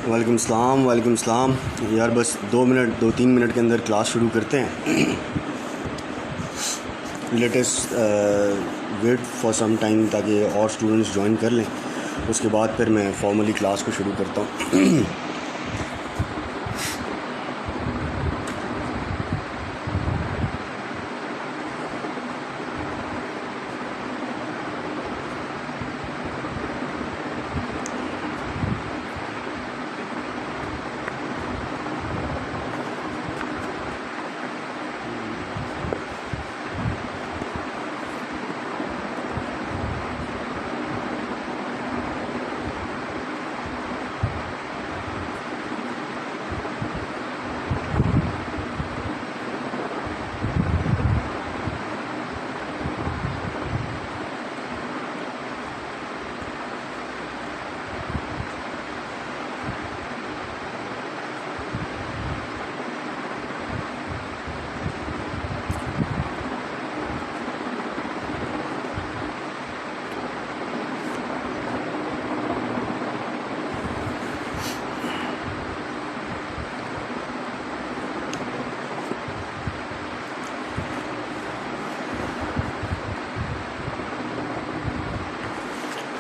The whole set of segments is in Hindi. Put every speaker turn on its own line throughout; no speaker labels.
वालेकुम सलाम। यार बस 2-3 मिनट के अंदर क्लास शुरू करते हैं। Latest wait for some time ताकि और स्टूडेंट्स ज्वाइन कर लें, उसके बाद फिर मैं फॉर्मली क्लास को शुरू करता हूँ।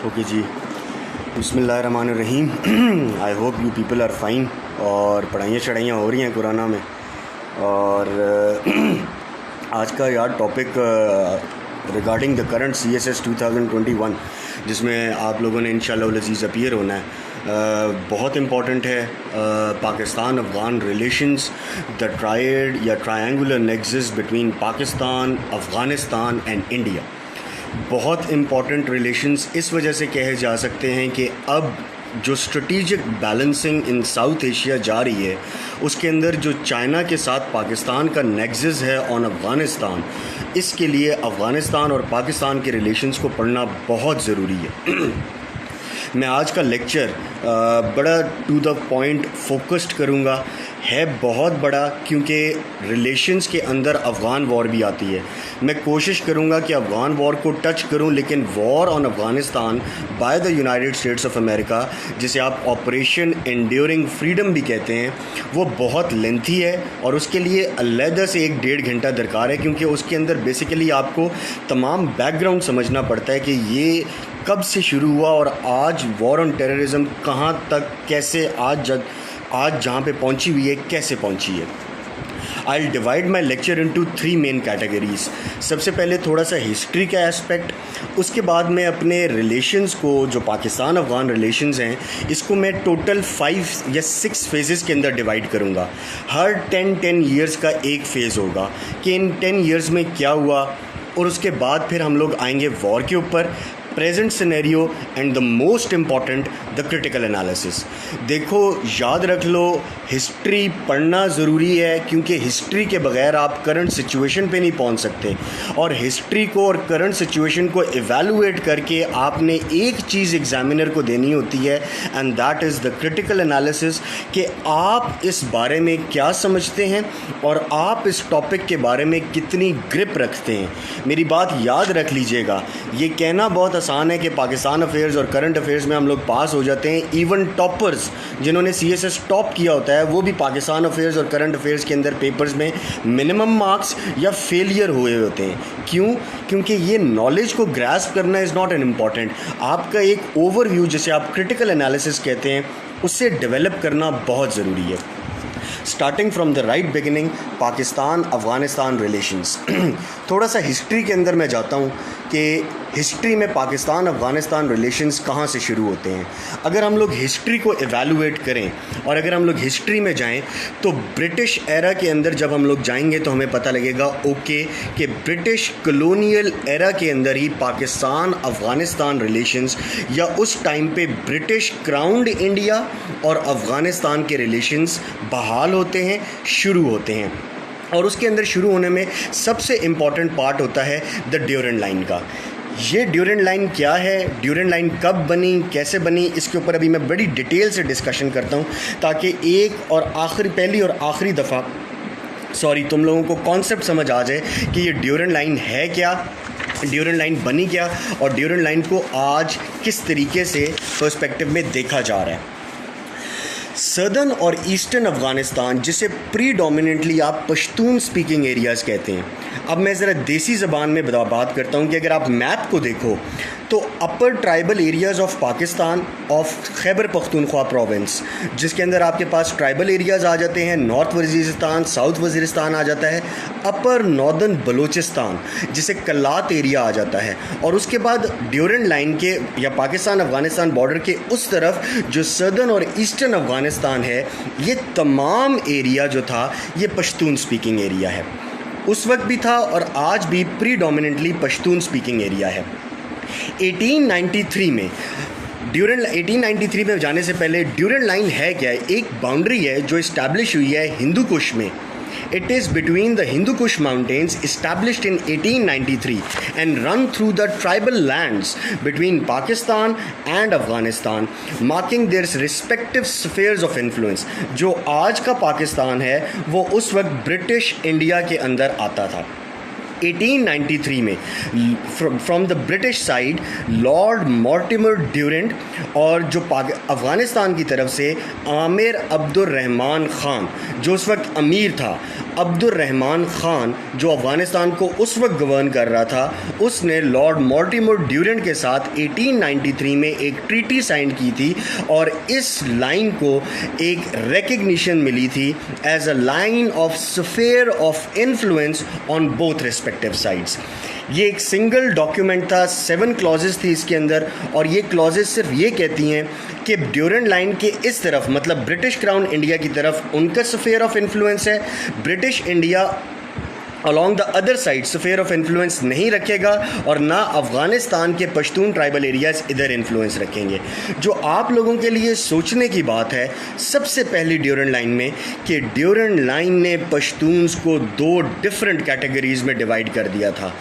ओके जी, बिस्मिल्लाहिर्रहमानिर्रहीम। I hope you people are fine. और पढ़ाइयाँ हो रही हैं कुराना में। और आज का यार topic regarding the current CSS 2021, जिसमें आप लोगों ने इंशाअल्लाह अज़ीज़ अपीयर होना है, बहुत इम्पॉर्टेंट है। Pakistan Afghan relations, the triad या triangular nexus between Pakistan, Afghanistan and India. बहुत इम्पॉर्टेंट रिलेशंस इस वजह से कहे जा सकते हैं कि अब जो स्ट्रेटिजिक बैलेंसिंग इन साउथ एशिया जा रही है, उसके अंदर जो चाइना के साथ पाकिस्तान का नेक्सस है ऑन अफ़गानिस्तान, इसके लिए अफ़गानिस्तान और पाकिस्तान के रिलेशंस को पढ़ना बहुत ज़रूरी है। मैं आज का लेक्चर बड़ा टू द पॉइंट फोकस्ड करूँगा, है बहुत बड़ा, क्योंकि रिलेशंस के अंदर अफ़गान वॉर भी आती है। मैं कोशिश करूँगा कि अफ़गान वॉर को टच करूँ, लेकिन war on Afghanistan by the United States of America, जिसे आप ऑपरेशन एंड्योरिंग फ्रीडम भी कहते हैं, वो बहुत लेंथी है और उसके लिए अलहदा से 1-1.5 घंटा दरकार है, क्योंकि उसके अंदर बेसिकली आपको तमाम बैकग्राउंड समझना पड़ता है कि ये कब से शुरू हुआ और आज वॉर ऑन टेररिज्म कहाँ तक, कैसे आज जहाँ पे पहुँची हुई है, कैसे पहुँची है। I will divide my lecture into 3 main categories. सबसे पहले थोड़ा सा हिस्ट्री का एस्पेक्ट, उसके बाद मैं अपने रिलेशंस को, जो पाकिस्तान अफ़गान रिलेशंस हैं, इसको मैं टोटल 5 या 6 फेजेस के अंदर डिवाइड करूँगा। हर 10 ईयर्स का एक फ़ेज़ होगा कि इन 10 ईयर्स में क्या हुआ, और उसके बाद फिर हम लोग आएंगे वॉर के ऊपर, present scenario and the most important the critical analysis. देखो, याद रख लो, हिस्ट्री पढ़ना ज़रूरी है, क्योंकि हिस्ट्री के बगैर आप करंट सिचुएशन पे नहीं पहुंच सकते। और हिस्ट्री को और करंट सिचुएशन को इवैल्यूएट करके आपने एक चीज़ एग्जामिनर को देनी होती है, and that is the critical analysis, कि आप इस बारे में क्या समझते हैं और आप इस टॉपिक के बारे में कितनी ग्रिप रखते हैं। मेरी बात याद रख लीजिएगा, ये कहना बहुत आसान है कि पाकिस्तान अफेयर्स और करंट अफेयर्स में हम लोग पास हो जाते हैं। इवन टॉपर्स जिन्होंने CSS टॉप किया होता है, वो भी पाकिस्तान अफेयर्स और करंट अफेयर्स के अंदर पेपर्स में मिनिमम मार्क्स या फेलियर हुए होते हैं। क्यों? क्योंकि ये नॉलेज को ग्रास्प करना इज़ नॉट एन इम्पॉर्टेंट, आपका एक ओवरव्यू, जिसे आप क्रिटिकल एनालिसिस कहते हैं, उससे डेवलप करना बहुत ज़रूरी है। Starting from the right beginning, Pakistan Afghanistan relations. थोड़ा सा हिस्ट्री के अंदर मैं जाता हूँ कि हिस्ट्री में पाकिस्तान अफ़गानिस्तान रिलेशंस कहाँ से शुरू होते हैं। अगर हम लोग हिस्ट्री को एवेलुएट करें और अगर हम लोग हिस्ट्री में जाएं, तो ब्रिटिश एरा के अंदर जब हम लोग जाएंगे तो हमें पता लगेगा ओके कि ब्रिटिश कॉलोनियल एरा के अंदर ही पाकिस्तान अफ़गानिस्तान रिलेशंस, या उस टाइम पे ब्रिटिश क्राउन्ड इंडिया और अफ़गानिस्तान के रिलेशंस बहाल होते हैं, शुरू होते हैं। और उसके अंदर शुरू होने में सबसे इम्पॉर्टेंट पार्ट होता है द ड्यूरेंट लाइन का। ये ड्यूरेंट लाइन क्या है, ड्यूरेंट लाइन कब बनी, कैसे बनी, इसके ऊपर अभी मैं बड़ी डिटेल से डिस्कशन करता हूँ, ताकि पहली और आखिरी दफ़ा तुम लोगों को कॉन्सेप्ट समझ आ जाए कि ये ड्यूरेंट लाइन है क्या, ड्यूरेंट लाइन बनी क्या, और ड्यूरेंट लाइन को आज किस तरीके से पर्सपेक्टिव में देखा जा रहा है। सदर्न और ईस्टर्न अफ़गानिस्तान, जिसे प्रीडोमिनेंटली आप पश्तून स्पीकिंग एरियाज़ कहते हैं। अब मैं ज़रा देसी ज़बान में बात करता हूँ कि अगर आप मैप को देखो तो upper tribal areas of Pakistan of Khyber Pakhtunkhwa province, जिसके अंदर आपके पास ट्राइबल एरियाज़ आ जाते हैं, नॉर्थ वज़ीरिस्तान, साउथ वज़ीरिस्तान आ जाता है, अपर नॉर्दर्न बलूचिस्तान जिसे कल्लात एरिया आ जाता है, और उसके बाद ड्यूरेंट लाइन के या पाकिस्तान अफ़गानिस्तान बॉर्डर के उस तरफ जो सदर्न और ईस्टर्न अफ़गानिस्तान है, ये तमाम एरिया जो था ये पश्तून स्पीकिंग एरिया है। उस वक्त भी था और आज भी प्रीडोमिनेंटली पश्तून स्पीकिंग एरिया है। 1893 में 1893 में जाने से पहले ड्यूरेंट लाइन है क्या है? एक बाउंड्री है जो इस्टेब्लिश हुई है हिंदू कुश में। It is between the Hindu Kush mountains, established in 1893 and run through the tribal lands between Pakistan and Afghanistan, marking their respective spheres of influence। जो आज का पाकिस्तान है वो उस वक्त ब्रिटिश इंडिया के अंदर आता था। 1893 में from the British side Lord Mortimer Durand और जो अफ़गानिस्तान की तरफ से आमिर अब्दुर्रहमान ख़ान, जो उस वक्त अमीर था, अब्दुर्रहमान ख़ान जो अफ़गानिस्तान को उस वक्त गवर्न कर रहा था, उसने लॉर्ड मॉर्टिमर ड्यूरेंट के साथ 1893 में एक ट्रीटी साइन की थी और इस लाइन को एक रिकग्निशन मिली थी as a line of sphere of influence on both respective sides. ये एक सिंगल डॉक्यूमेंट था, 7 क्लॉजेस थी इसके अंदर, और ये क्लॉजेस सिर्फ ये कहती हैं कि ड्यूरेंट लाइन के इस तरफ, मतलब ब्रिटिश क्राउन इंडिया की तरफ उनका स्फीयर ऑफ इन्फ्लुएंस है, British India along the other side sphere of influence नहीं रखेगा, और ना अफ़गानिस्तान के पश्तून ट्राइबल एरियाज़ इधर इन्फ्लुएंस रखेंगे। जो आप लोगों के लिए सोचने की बात है सबसे पहली ड्यूरेंट लाइन में, कि ड्यूरेंट लाइन ने पश्तून्स को 2 डिफरेंट कैटेगरीज़ में डिवाइड कर दिया था।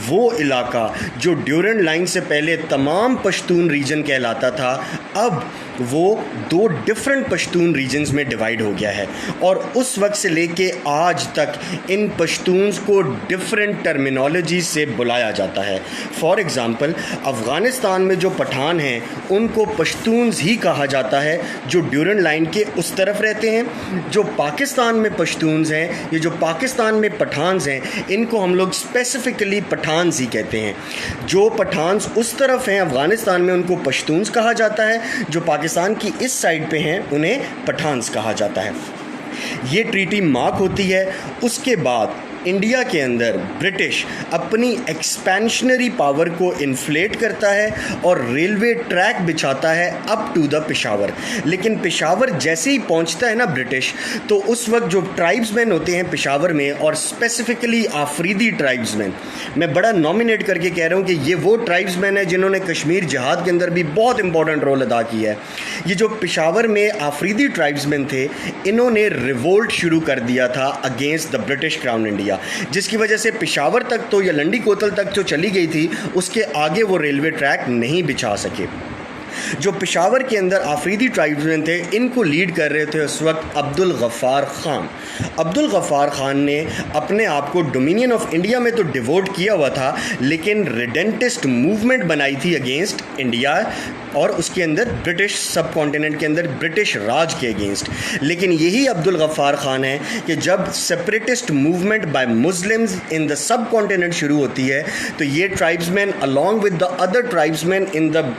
वो इलाका जो ड्यूरेंट लाइन से पहले तमाम पश्तून रीजन कहलाता था, अब वो 2 डिफरेंट पश्तून रीजन्स में डिवाइड हो गया है, और उस वक्त से लेके आज तक इन पश्तून को डिफरेंट टर्मिनोलॉजी से बुलाया जाता है। फॉर एग्ज़ाम्पल अफ़गानिस्तान में जो पठान हैं उनको पश्तून्स ही कहा जाता है जो ड्यूरेंट लाइन के उस तरफ रहते हैं। जो पाकिस्तान में पश्तून्स हैं, ये जो पाकिस्तान में पठान्स हैं, इनको हम लोग स्पेसिफ़िकली पठान्स ही कहते हैं। जो पठान्स उस तरफ हैं अफ़गानिस्तान में उनको पश्तून्स कहा जाता है, जो पाकिस्तान की इस साइड पे हैं उन्हें पठान्स कहा जाता है। ये ट्रीटी मार्क होती है। उसके बाद इंडिया के अंदर ब्रिटिश अपनी एक्सपेंशनरी पावर को इन्फ्लेट करता है और रेलवे ट्रैक बिछाता है अप टू द पेशावर। लेकिन पेशावर जैसे ही पहुंचता है ना ब्रिटिश, तो उस वक्त जो ट्राइब्समैन होते हैं पेशावर में, और स्पेसिफिकली आफरीदी ट्राइब्समैन, मैं बड़ा नॉमिनेट करके कह रहा हूँ कि ये वो ट्राइब्समैन है जिन्होंने कश्मीर जहाद के अंदर भी बहुत इंपॉर्टेंट रोल अदा किया है। ये जो पेशावर में आफरीदी ट्राइब्समैन थे, इन्होंने रिवोल्ट शुरू कर दिया था against the British crown India, जिसकी वजह से पेशावर तक तो या लंडी कोतल तक जो चली गई थी, उसके आगे वो रेलवे ट्रैक नहीं बिछा सके। जो पेशावर के अंदर आफरीदी ट्राइब्समैन थे, इनको लीड कर रहे थे उस वक्त अब्दुल गफ़ार ख़ान। अब्दुल गफ़ार ख़ान ने अपने आप को डोमिनियन ऑफ इंडिया में तो डिवोट किया हुआ था, लेकिन रिडेंटिस्ट मूवमेंट बनाई थी अगेंस्ट इंडिया और उसके अंदर ब्रिटिश सब कॉन्टिनेंट के अंदर ब्रिटिश राज के अगेंस्ट। लेकिन यही अब्दुल गफ़ार ख़ान है कि जब separatist movement by Muslims in the sub continent शुरू होती है, तो ये tribesman along with the other tribesman in the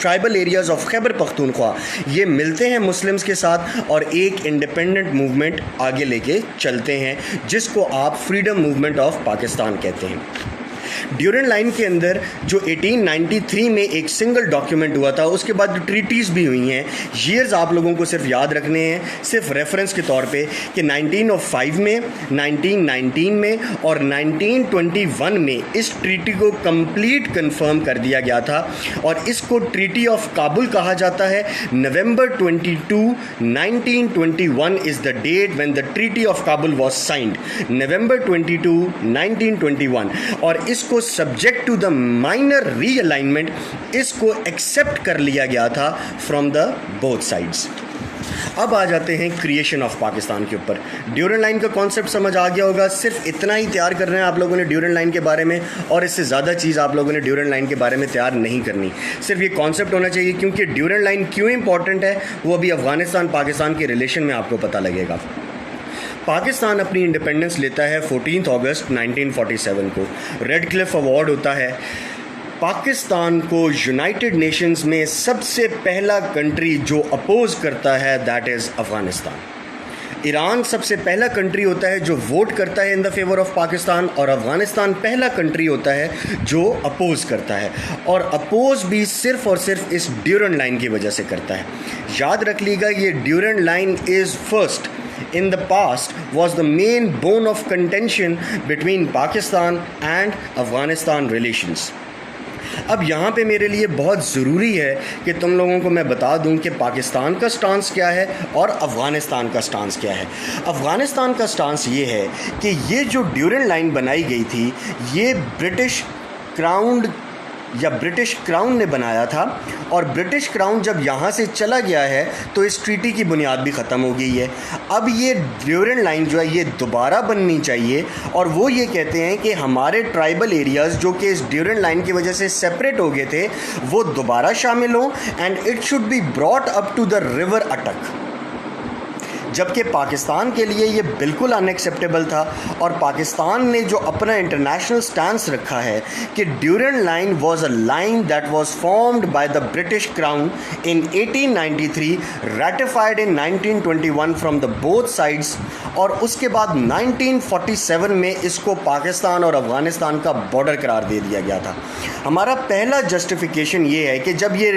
tribal areas of Khyber Pakhtunkhwa, ये मिलते हैं मुस्लिम्स के साथ और एक इंडिपेंडेंट मूवमेंट आगे लेके चलते हैं, जिसको आप फ्रीडम मूवमेंट ऑफ पाकिस्तान कहते हैं। ड्यूरेंट लाइन के अंदर जो 1893 में एक सिंगल डॉक्यूमेंट हुआ था, उसके बाद जो ट्रीटीज़ भी हुई हैं, ईयर्स आप लोगों को सिर्फ याद रखने हैं, सिर्फ रेफरेंस के तौर पे, कि 1905 में, 1919 में और 1921 में इस ट्रीटी को कंप्लीट कंफर्म कर दिया गया था और इसको ट्रीटी ऑफ काबुल कहा जाता है। November 22, 1921 is the date when the treaty of Kabul was signed, November 22, 1921। और इसको subject to the minor realignment इसको एक्सेप्ट कर लिया गया था फ्रॉम द बोथ साइड्स। अब आ जाते हैं क्रिएशन ऑफ पाकिस्तान के ऊपर। ड्यूरेंट लाइन का कॉन्सेप्ट समझ आ गया होगा, सिर्फ इतना ही तैयार करना है आप लोगों ने ड्यूरेंट लाइन के बारे में, और इससे ज़्यादा चीज़ आप लोगों ने ड्यूरेंट लाइन के बारे में तैयार नहीं करनी, सिर्फ ये कॉन्सेप्ट होना चाहिए। क्योंकि ड्यूरेंट लाइन क्यों इंपॉर्टेंट है वो अभी अफगानिस्तान पाकिस्तान के रिलेशन में आपको पता लगेगा। पाकिस्तान अपनी इंडिपेंडेंस लेता है 14 अगस्त 1947 को। रेड क्लिफ अवार्ड होता है। पाकिस्तान को यूनाइटेड नेशंस में सबसे पहला कंट्री जो अपोज करता है दैट इज़ अफ़गानिस्तान। ईरान सबसे पहला कंट्री होता है जो वोट करता है in the favour of Pakistan, और अफ़गानिस्तान पहला कंट्री होता है जो अपोज करता है, और अपोज भी सिर्फ और सिर्फ इस ड्यूरेंट लाइन की वजह से करता है। याद रख लीजिएगा, ये Durand line is first in the past was the main bone of contention between Pakistan and Afghanistan relations. अब यहाँ पे मेरे लिए बहुत ज़रूरी है कि तुम लोगों को मैं बता दूँ कि पाकिस्तान का स्टांस क्या है और अफ़गानिस्तान का स्टांस क्या है। अफ़गानिस्तान का स्टांस ये है कि ये जो ड्यूरेंट लाइन बनाई गई थी ये ब्रिटिश क्राउन ने बनाया था, और ब्रिटिश क्राउन जब यहाँ से चला गया है तो इस ट्रीटी की बुनियाद भी ख़त्म हो गई है। अब ये ड्यूरेंट लाइन जो है ये दोबारा बननी चाहिए, और वो ये कहते हैं कि हमारे ट्राइबल एरियाज़ जो कि इस ड्यूरेंट लाइन की वजह से सेपरेट हो गए थे वो दोबारा शामिल हों, and it should be brought up to the river Attock. जबकि पाकिस्तान के लिए ये बिल्कुल अनएक्सेप्टेबल था, और पाकिस्तान ने जो अपना इंटरनेशनल स्टैंस रखा है कि Durand line was a line that was formed by the British crown in 1893, ratified in 1921 from the both sides, और उसके बाद 1947 में इसको पाकिस्तान और अफ़गानिस्तान का बॉर्डर करार दे दिया गया था। हमारा पहला जस्टिफिकेशन ये है कि जब ये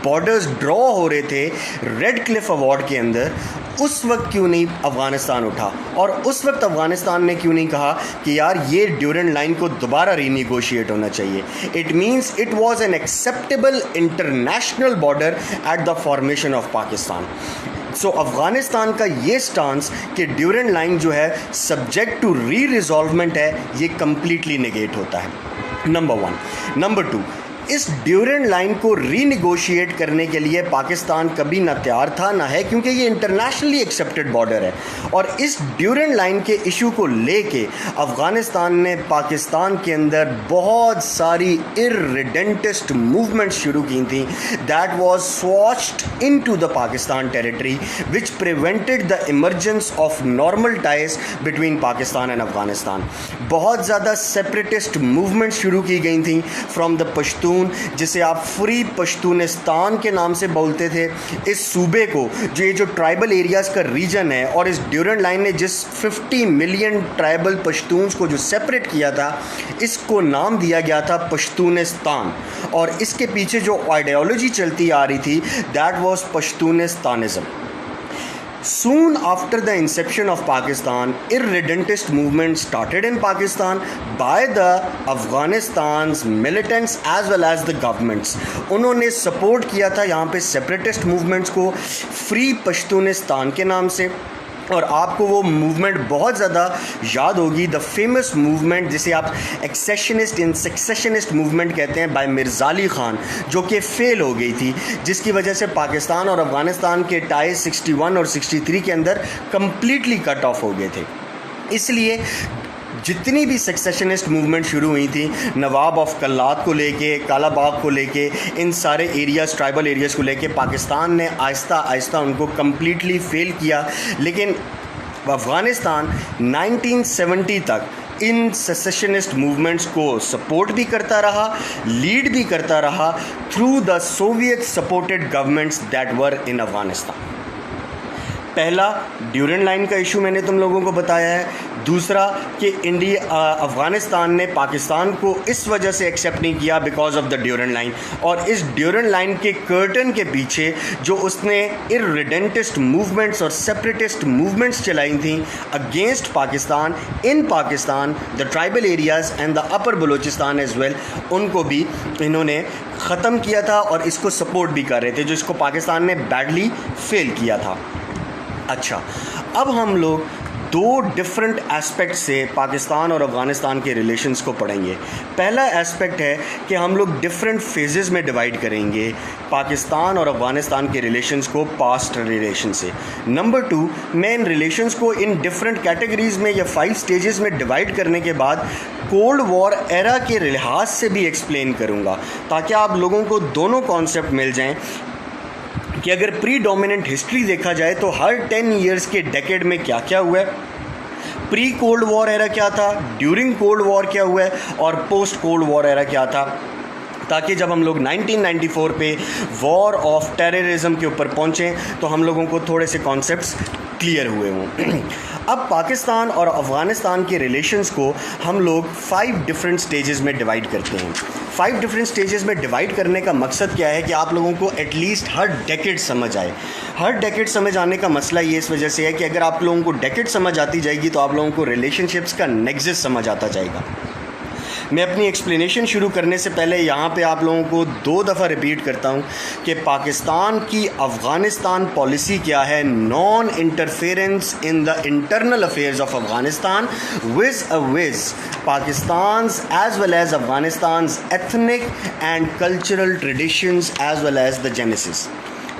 बॉर्डर्स ड्रॉ हो रहे थे रेड क्लिफ अवार्ड के अंदर, उस वक्त क्यों नहीं अफ़गानिस्तान उठा, और उस वक्त अफ़गानिस्तान ने क्यों नहीं कहा कि यार ये ड्यूरेंट लाइन को दोबारा रीनिगोशिएट होना चाहिए। It means it was an acceptable international border at the formation of Pakistan. So Afghanistan का ये स्टांस कि ड्यूरेंट लाइन जो है सब्जेक्ट टू री रिजॉल्वमेंट है, ये कम्प्लीटली नेगेट होता है। नंबर 1। नंबर 2, इस ड्यूरेंट लाइन को रीनिगोशिएट करने के लिए पाकिस्तान कभी ना तैयार था ना है, क्योंकि ये इंटरनेशनली एक्सेप्टेड बॉर्डर है, और इस ड्यूरेंट लाइन के इशू को लेके अफ़गानिस्तान ने पाकिस्तान के अंदर बहुत सारी इररिडेंटिस्ट मूवमेंट शुरू की थी that was swatched into the Pakistan territory which prevented the emergence of normal ties between Pakistan and Afghanistan. बहुत ज़्यादा सेपरेटिस्ट मूवमेंट शुरू की गई थी फ्रॉम द पश्तून, जिसे आप फ्री पश्तूनिस्तान के नाम से बोलते थे। इस सूबे को जो ट्राइबल एरियाज़ का रीजन है, और इस ड्यूरेंट लाइन ने जिस 50 मिलियन ट्राइबल पश्तून्स को जो सेपरेट किया था, इसको नाम दिया गया था पश्तूनिस्तान, और इसके पीछे जो आइडियोलॉजी चलती आ रही थी that was Pashtunistanism. Soon after the inception of Pakistan, irredentist movement started in Pakistan by the Afghanistan's militants as well as the governments. उन्होंने सपोर्ट किया था यहाँ पे सेपरेटिस्ट मूवमेंट्स को फ्री पश्तूनिस्तान के नाम से, और आपको वो मूवमेंट बहुत ज़्यादा याद होगी, द फेमस मूवमेंट जिसे आप एक्सेशनिस्ट इन सक्सेशनिस्ट मूवमेंट कहते हैं बाय मिर्ज़ा अली ख़ान, जो कि फ़ेल हो गई थी, जिसकी वजह से पाकिस्तान और अफ़गानिस्तान के टाइज 61 और 63 के अंदर कम्प्लीटली कट ऑफ हो गए थे। इसलिए जितनी भी सक्सेशनिस्ट मूवमेंट शुरू हुई थी, नवाब ऑफ कल्लात को लेके, कालाबाग को लेके, इन सारे एरियाज़ ट्राइबल एरियाज़ को लेके पाकिस्तान ने आहिस्ता आहिस्ता उनको कम्प्लीटली फेल किया। लेकिन अफ़गानिस्तान 1970 तक इन सेसेशनिस्ट मूवमेंट्स को सपोर्ट भी करता रहा, लीड भी करता रहा through the Soviet supported governments that were in Afghanistan. पहला ड्यूरेंट लाइन का इशू मैंने तुम लोगों को बताया है। दूसरा कि अफ़गानिस्तान ने पाकिस्तान को इस वजह से एक्सेप्ट नहीं किया because of the Durand line, और इस ड्यूरेंट लाइन के कर्टन के पीछे जो उसने इररिडेंटिस्ट मूवमेंट्स और सेपरेटिस्ट मूवमेंट्स चलाई थी against Pakistan in Pakistan, the tribal areas and the upper Balochistan as well, उनको भी इन्होंने ख़त्म किया था और इसको सपोर्ट भी कर रहे थे, जो इसको पाकिस्तान ने बैडली फेल किया था। अच्छा, अब हम लोग दो डिफरेंट एस्पेक्ट से पाकिस्तान और अफ़गानिस्तान के रिलेशंस को पढ़ेंगे। पहला एस्पेक्ट है कि हम लोग डिफरेंट फेजेस में डिवाइड करेंगे पाकिस्तान और अफ़गानिस्तान के रिलेशंस को पास्ट रिलेशन से। नंबर 2, मैं इन रिलेशंस को इन डिफरेंट कैटेगरीज़ में या 5 स्टेजेस में डिवाइड करने के बाद कोल्ड वॉर एरा के लिहाज से भी एक्सप्लेन करूँगा, ताकि आप लोगों को दोनों कॉन्सेप्ट मिल जाएं कि अगर प्री डोमिनेंट हिस्ट्री देखा जाए तो हर 10 ईयर्स के डेकेड में क्या क्या हुआ है, प्री कोल्ड वॉर एरा क्या था, ड्यूरिंग कोल्ड वॉर क्या हुआ है और पोस्ट कोल्ड वॉर एरा क्या था, ताकि जब हम लोग 1994 पे वॉर ऑफ टेररिज्म के ऊपर पहुँचें तो हम लोगों को थोड़े से कॉन्सेप्ट्स क्लियर हुए हों। अब पाकिस्तान और अफ़गानिस्तान के रिलेशंस को हम लोग 5 डिफरेंट स्टेजेस में डिवाइड करते हैं। 5 डिफरेंट स्टेजेस में डिवाइड करने का मकसद क्या है कि आप लोगों को एटलीस्ट हर डेकेड समझ आए। हर डेकेड समझ आने का मसला ये इस वजह से है कि अगर आप लोगों को डेकेड समझ आती जाएगी तो आप लोगों को रिलेशनशिप्स का नेक्सस समझ आता जाएगा। मैं अपनी एक्सप्लेनेशन शुरू करने से पहले यहाँ पे आप लोगों को 2 दफ़ा रिपीट करता हूँ कि पाकिस्तान की अफ़गानिस्तान पॉलिसी क्या है। Non interference in the internal affairs of Afghanistan vis Pakistan's as well as Afghanistan's ethnic and cultural traditions as well as the genesis।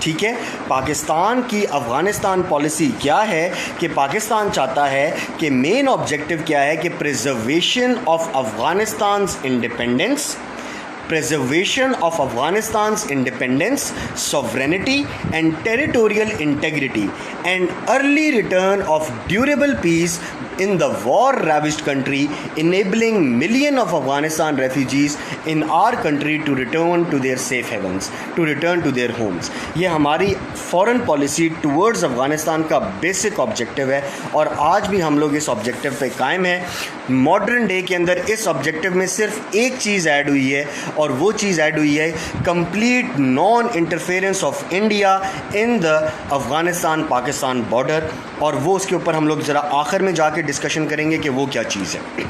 ठीक है, पाकिस्तान की अफ़गानिस्तान पॉलिसी क्या है कि पाकिस्तान चाहता है कि मेन ऑब्जेक्टिव क्या है कि preservation of Afghanistan's independence, preservation of Afghanistan's independence, sovereignty and territorial integrity, and early return of durable peace in the war-ravaged country, enabling millions of Afghanistan refugees in our country to return to their safe havens, to return to their homes। ये हमारी फॉरेन पॉलिसी टूवर्ड्स अफ़गानिस्तान का बेसिक ऑब्जेक्टिव है और आज भी हम लोग इस ऑब्जेक्टिव पे कायम है। मॉडर्न डे के अंदर इस ऑब्जेक्टिव में सिर्फ एक चीज़ ऐड हुई है और वो चीज़ ऐड हुई है complete non interference of India in the Afghanistan Pakistan border, और वो उसके ऊपर हम लोग ज़रा आखिर में जाके डिस्कशन करेंगे कि वो क्या चीज़ है।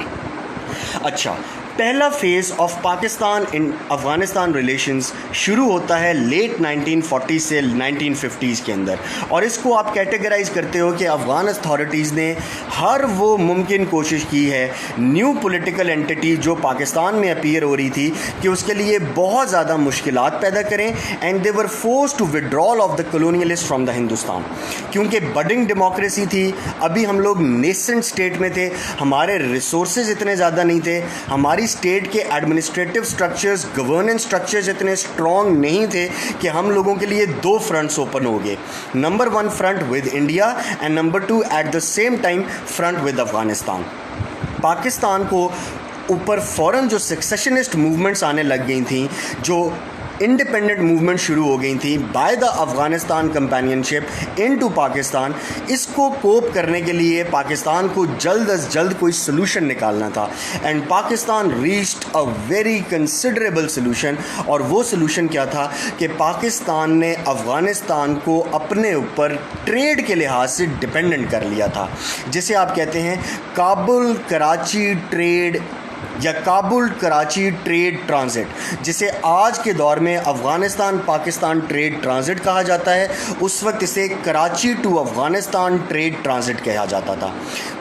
अच्छा, पहला phase of Pakistan in Afghanistan relations शुरू होता है लेट 1940 से 1950s के अंदर, और इसको आप कैटेगराइज करते हो कि अफ़गान अथॉरिटीज़ ने हर वो मुमकिन कोशिश की है न्यू पॉलिटिकल एंटिटी जो पाकिस्तान में अपीयर हो रही थी कि उसके लिए बहुत ज़्यादा मुश्किलात पैदा करें, and they were forced to withdrawal of the colonialist from the Hindustan. क्योंकि बडिंग डेमोक्रेसी थी, अभी हम लोग नेसेंट स्टेट में थे, हमारे रिसोर्सेज इतने ज़्यादा नहीं थे, हमारी स्टेट के एडमिनिस्ट्रेटिव स्ट्रक्चर्स, गवर्नेंस स्ट्रक्चर्स इतने स्ट्रॉन्ग नहीं थे कि हम लोगों के लिए 2 फ्रंट्स ओपन हो गए। Number 1 front with India and number 2 eight the same time front with Afghanistan. Pakistan को ऊपर फ़ौरन जो सक्सेशनिस्ट मूवमेंट्स आने लग गई थी, जो इंडिपेंडेंट मूवमेंट शुरू हो गई थी by the Afghanistan companionship into Pakistan, इसको कोप करने के लिए पाकिस्तान को जल्द अज जल्द कोई सोल्यूशन निकालना था, and Pakistan reached a very considerable solution. और वो सोल्यूशन क्या था कि पाकिस्तान ने अफ़गानिस्तान को अपने ऊपर ट्रेड के लिहाज से डिपेंडेंट कर लिया था, जिसे आप कहते हैं काबुल कराची ट्रेड या काबुल कराची ट्रेड ट्रांजिट, जिसे आज के दौर में अफ़गानिस्तान पाकिस्तान ट्रेड ट्रांजिट कहा जाता है। उस वक्त इसे Karachi to Afghanistan trade transit कहा जाता था।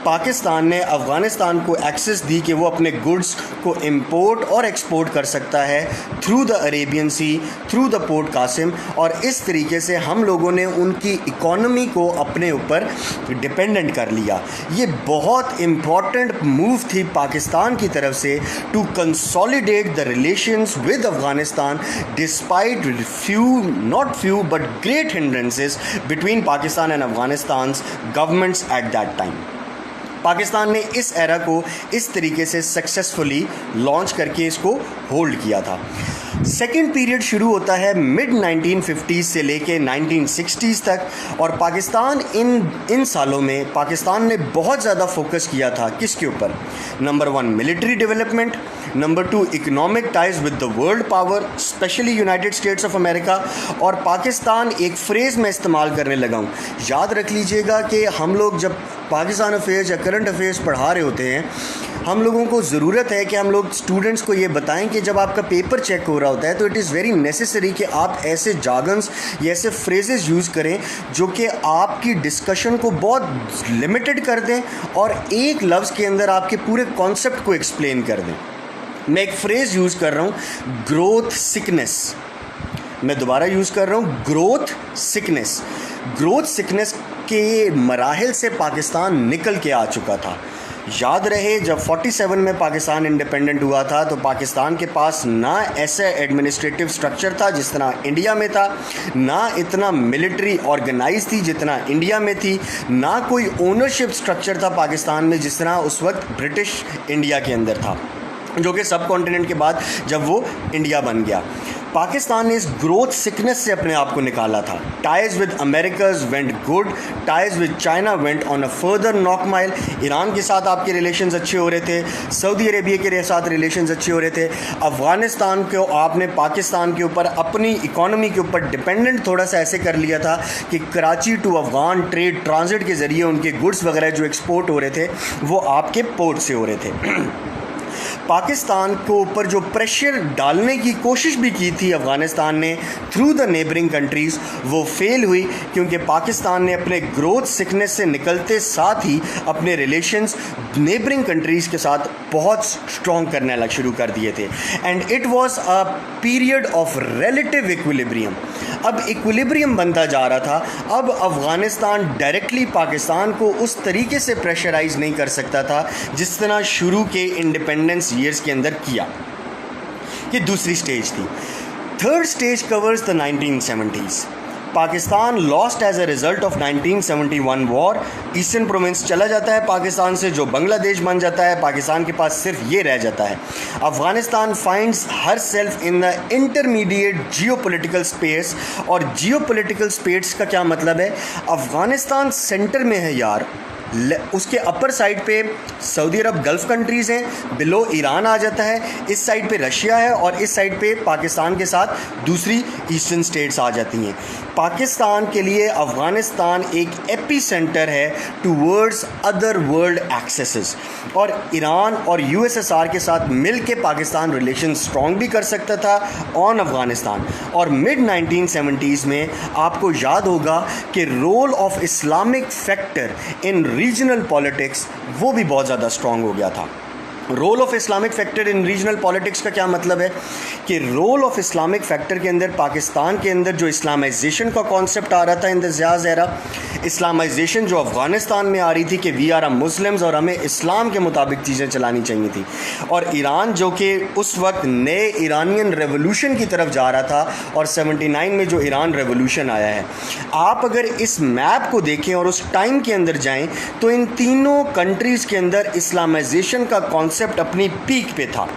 पाकिस्तान ने अफ़गानिस्तान को एक्सेस दी कि वो अपने गुड्स को इंपोर्ट और एक्सपोर्ट कर सकता है through the Arabian sea, through the port Qasim, और इस तरीके से हम लोगों ने उनकी इकॉनमी को अपने ऊपर डिपेंडेंट कर लिया। ये बहुत इम्पॉर्टेंट मूव थी पाकिस्तान की तरफ से to consolidate the relations with Afghanistan despite not few but great hindrances between Pakistan and Afghanistan's governments at that time। Pakistan ने इस एरा को इस तरीके से सक्सेसफुली लॉन्च करके इसको होल्ड किया था। सेकेंड पीरियड शुरू होता है मिड 1950s से लेके 1960s तक, और पाकिस्तान इन सालों में पाकिस्तान ने बहुत ज़्यादा फोकस किया था किसके ऊपर? Number 1 military development, number 2 economic ties with the world power specially United States of America. और पाकिस्तान एक फ्रेज़ में इस्तेमाल करने लगा हूँ, याद रख लीजिएगा कि हम लोग जब पाकिस्तान अफेयर्स या करंट अफेयर्स पढ़ा रहे होते हैं, हम लोगों को ज़रूरत है कि हम लोग स्टूडेंट्स को ये बताएं कि जब आपका पेपर चेक हो रहा होता है तो इट इज़ वेरी नेसेसरी कि आप ऐसे जार्गन्स या ऐसे फ्रेजेस यूज़ करें जो कि आपकी डिस्कशन को बहुत लिमिटेड कर दें और एक लफ्ज़ के अंदर आपके पूरे कॉन्सेप्ट को एक्सप्लेन कर दें। मैं एक फ्रेज़ यूज़ कर रहा हूँ, ग्रोथ सिकनेस। मैं दोबारा यूज़ कर रहा हूँ, ग्रोथ सिकनेस। ग्रोथ सिकनेस के मराहिल से पाकिस्तान निकल के आ चुका था। याद रहे जब 47 में पाकिस्तान इंडिपेंडेंट हुआ था तो पाकिस्तान के पास ना ऐसा एडमिनिस्ट्रेटिव स्ट्रक्चर था जिस तरह इंडिया में था, ना इतना मिलिट्री ऑर्गेनाइज थी जितना इंडिया में थी, ना कोई ओनरशिप स्ट्रक्चर था पाकिस्तान में जिस तरह उस वक्त ब्रिटिश इंडिया के अंदर था, जो कि सब कॉन्टिनेंट के बाद जब वो इंडिया बन गया। पाकिस्तान ने इस ग्रोथ सिकनेस से अपने आप को निकाला था। Ties with Americas went good, ties with China went on a further knock mile. Iran के साथ आपके रिलेशंस अच्छे हो रहे थे, सऊदी अरेबिया के साथ रिलेशंस अच्छे हो रहे थे। अफ़गानिस्तान को आपने पाकिस्तान के ऊपर अपनी इकोनॉमी के ऊपर डिपेंडेंट थोड़ा सा ऐसे कर लिया था कि Karachi to Afghan trade transit के ज़रिए उनके गुड्स वगैरह जो एक्सपोर्ट हो रहे थे वो आपके पोर्ट से हो रहे थे। पाकिस्तान के ऊपर जो प्रेशर डालने की कोशिश भी की थी अफ़गानिस्तान ने थ्रू द नेबरिंग कंट्रीज़, वो फेल हुई क्योंकि पाकिस्तान ने अपने ग्रोथ सिकनेस से निकलते साथ ही अपने रिलेशंस नेबरिंग कंट्रीज़ के साथ बहुत स्ट्रॉन्ग करने लग शुरू कर दिए थे। And it was a period of relative equilibrium. अब इक्विलिब्रियम बनता जा रहा था। अब अफ़गानिस्तान डायरेक्टली पाकिस्तान को उस तरीके से प्रेशराइज़ नहीं कर सकता था जिस तरह शुरू के इंडिपेंडेंस ईयर्स के अंदर किया। ये दूसरी स्टेज थी। Third stage covers the 1970s। Pakistan lost as a result of 1971 war. Eastern province चला जाता है पाकिस्तान से, जो बांग्लादेश बन जाता है। पाकिस्तान के पास सिर्फ ये रह जाता है। Afghanistan finds her self in the intermediate geopolitical space. और जियोपॉलिटिकल स्पेस का क्या मतलब है? अफगानिस्तान सेंटर में है यार, उसके अपर साइड पे सऊदी अरब गल्फ़ कंट्रीज़ हैं, बिलो ईरान आ जाता है, इस साइड पे रशिया है और इस साइड पे पाकिस्तान के साथ दूसरी ईस्टर्न स्टेट्स आ जाती हैं। पाकिस्तान के लिए अफ़गानिस्तान एक एपी सेंटर है टूवर्ड्स अदर वर्ल्ड एक्सेसेस। और ईरान और यूएसएसआर के साथ मिल के पाकिस्तान रिलेशन स्ट्रॉन्ग भी कर सकता था ऑन अफ़गानिस्तान। और मिड 1970s में आपको याद होगा कि role of Islamic factor in regional politics वो भी बहुत ज़्यादा स्ट्रॉन्ग हो गया था। Role of Islamic factor in regional politics का क्या मतलब है कि रोल ऑफ इस्लामिक फैक्टर के अंदर पाकिस्तान के अंदर जो इस्लामाइजेशन का कॉन्सेप्ट आ रहा था in the Zia's era, Islamisation जो अफ़गानिस्तान में आ रही थी कि वी आर अ मुस्लिम्स और हमें इस्लाम के मुताबिक चीज़ें चलानी चाहिए थी। और ईरान जो कि उस वक्त नए ईरानियन रेवोल्यूशन की तरफ जा रहा था और 79 में जो ईरान रेवोल्यूशन आया है, आप अगर इस मैप को देखें और उस टाइम के अंदर जाएं तो इन तीनों कंट्रीज़ के अंदर इस्लामाइजेशन का कॉन्सेप्ट अपनी पीक पे था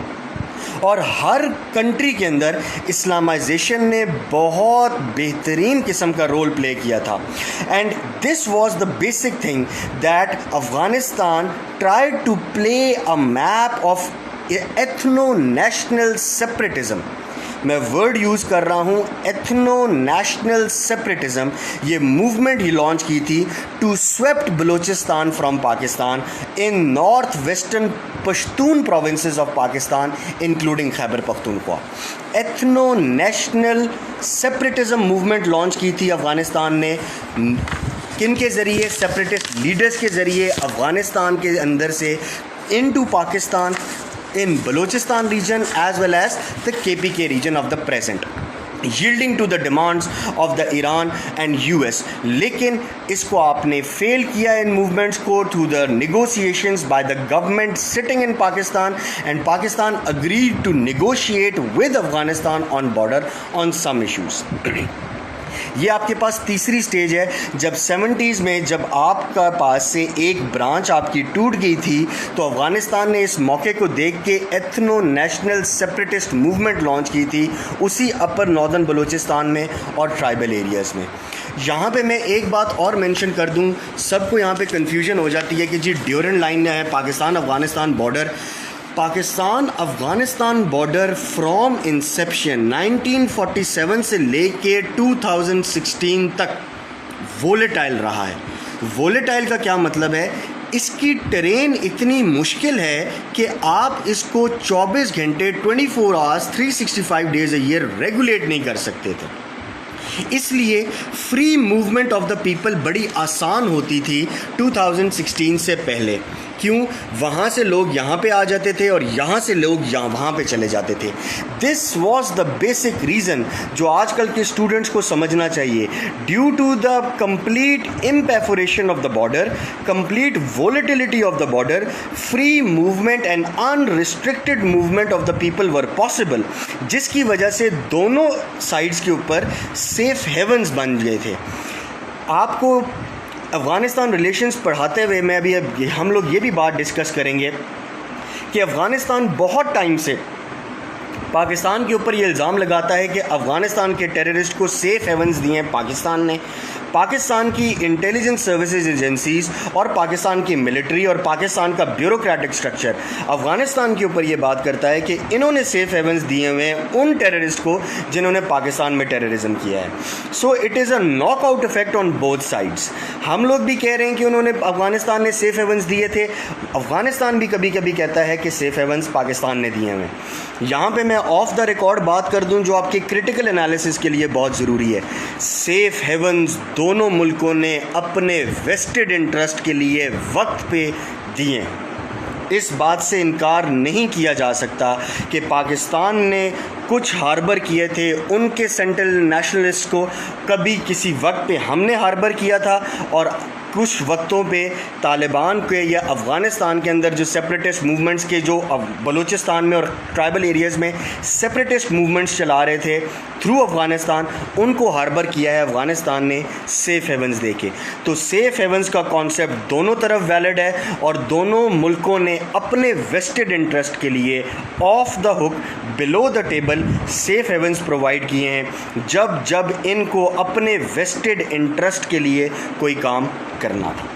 और हर कंट्री के अंदर इस्लामाइजेशन ने बहुत बेहतरीन किस्म का रोल प्ले किया था। And this was the basic thing that Afghanistan tried to play a map of ethno national separatism. मैं वर्ड यूज़ कर रहा हूँ एथनो नेशनल सेपरेटिज्म। ये मूवमेंट ही लॉन्च की थी to swept Balochistan from Pakistan in north western Pashtun provinces of Pakistan including Khyber Pakhtunkhwa. Ethno national separatism movement launch की थी अफ़गानिस्तान ने। किन के ज़रिए? सेपरेटिस्ट लीडर्स के ज़रिए अफ़गानिस्तान के अंदर से into Pakistan in Balochistan region as well as the KPK region of the present, yielding to the demands of the Iran and US। लेकिन इसको आपने फेल किया इन मूवमेंट्स को through the negotiations by the government sitting in Pakistan, and Pakistan agreed to negotiate with Afghanistan on border on some issues। ये आपके पास तीसरी स्टेज है। जब 70s में जब आपका पास से एक ब्रांच आपकी टूट गई थी तो अफ़गानिस्तान ने इस मौके को देख के ethno national separatist movement launch की थी उसी अपर नॉर्दर्न बलूचिस्तान में और ट्राइबल एरियाज़ में। यहाँ पे मैं एक बात और मेंशन कर दूँ, सबको यहाँ पे कन्फ्यूजन हो जाती है कि जी ड्यूरेंट लाइन है Pakistan Afghanistan border. Pakistan Afghanistan border from Inception 1947 से लेके 2016 तक वोलेटाइल रहा है। वोलेटाइल का क्या मतलब है? इसकी ट्रेन इतनी मुश्किल है कि आप इसको 24 घंटे 24 hours 365 days a year regulate नहीं कर सकते थे। इसलिए free movement of the people बड़ी आसान होती थी 2016 से पहले। क्यों? वहाँ से लोग यहाँ पे आ जाते थे और यहाँ से लोग वहाँ पे चले जाते थे। This was the basic reason जो आजकल के स्टूडेंट्स को समझना चाहिए। Due to the complete imperforation of the border, complete volatility of the border, free movement and unrestricted movement of the people were possible, जिसकी वजह से दोनों साइड्स के ऊपर सेफ हेवन्स बन गए थे। आपको अफ़गानिस्तान रिलेशंस पढ़ाते हुए मैं अभी हम लोग ये भी बात डिस्कस करेंगे कि अफ़गानिस्तान बहुत टाइम से पाकिस्तान के ऊपर ये इल्ज़ाम लगाता है कि अफ़गानिस्तान के टेररिस्ट को सेफ हेवन्स दिए हैं पाकिस्तान ने। पाकिस्तान की इंटेलिजेंस सर्विसेज एजेंसीज़ और पाकिस्तान की मिलिट्री और पाकिस्तान का ब्यूरोक्रेटिक स्ट्रक्चर अफ़गानिस्तान के ऊपर ये बात करता है कि इन्होंने सेफ हेवन्स दिए हुए हैं उन टेररिस्ट को जिन्होंने पाकिस्तान में टेररिज्म किया है। So it is a knockout effect on both sides. हम लोग भी कह रहे हैं कि उन्होंने अफ़गानिस्तान ने सेफ हेवन्स दिए थे, अफ़गानिस्तान भी कभी कभी कहता है कि सेफ हेवन्स पाकिस्तान ने दिए हुए हैं। यहाँ पे मैं ऑफ द रिकॉर्ड बात कर दूँ जो आपके क्रिटिकल एनालिसिस के लिए बहुत ज़रूरी है। सेफ हेवन्स दोनों मुल्कों ने अपने वेस्टेड इंटरेस्ट के लिए वक्त पे दिए। इस बात से इनकार नहीं किया जा सकता कि पाकिस्तान ने कुछ हार्बर किए थे उनके सेंट्रल नेशनलिस्ट को, कभी किसी वक्त पे हमने हार्बर किया था और कुछ वक्तों पे तालिबान के या अफ़गानिस्तान के अंदर जो सेपरेटिस्ट मूवमेंट्स के जो बलूचिस्तान में और ट्राइबल एरियाज़ में सेपरेटिस्ट मूवमेंट्स चला रहे थे थ्रू अफ़गानिस्तान, उनको हार्बर किया है अफ़गानिस्तान ने सेफ़ हेवन्स देके। तो सेफ़ हेवन्स का कॉन्सेप्ट दोनों तरफ वैलिड है और दोनों मुल्कों ने अपने वेस्टेड इंटरेस्ट के लिए of the hook below the table safe havens provide किए हैं जब जब इनको अपने वेस्टेड इंटरेस्ट के लिए कोई काम करना था।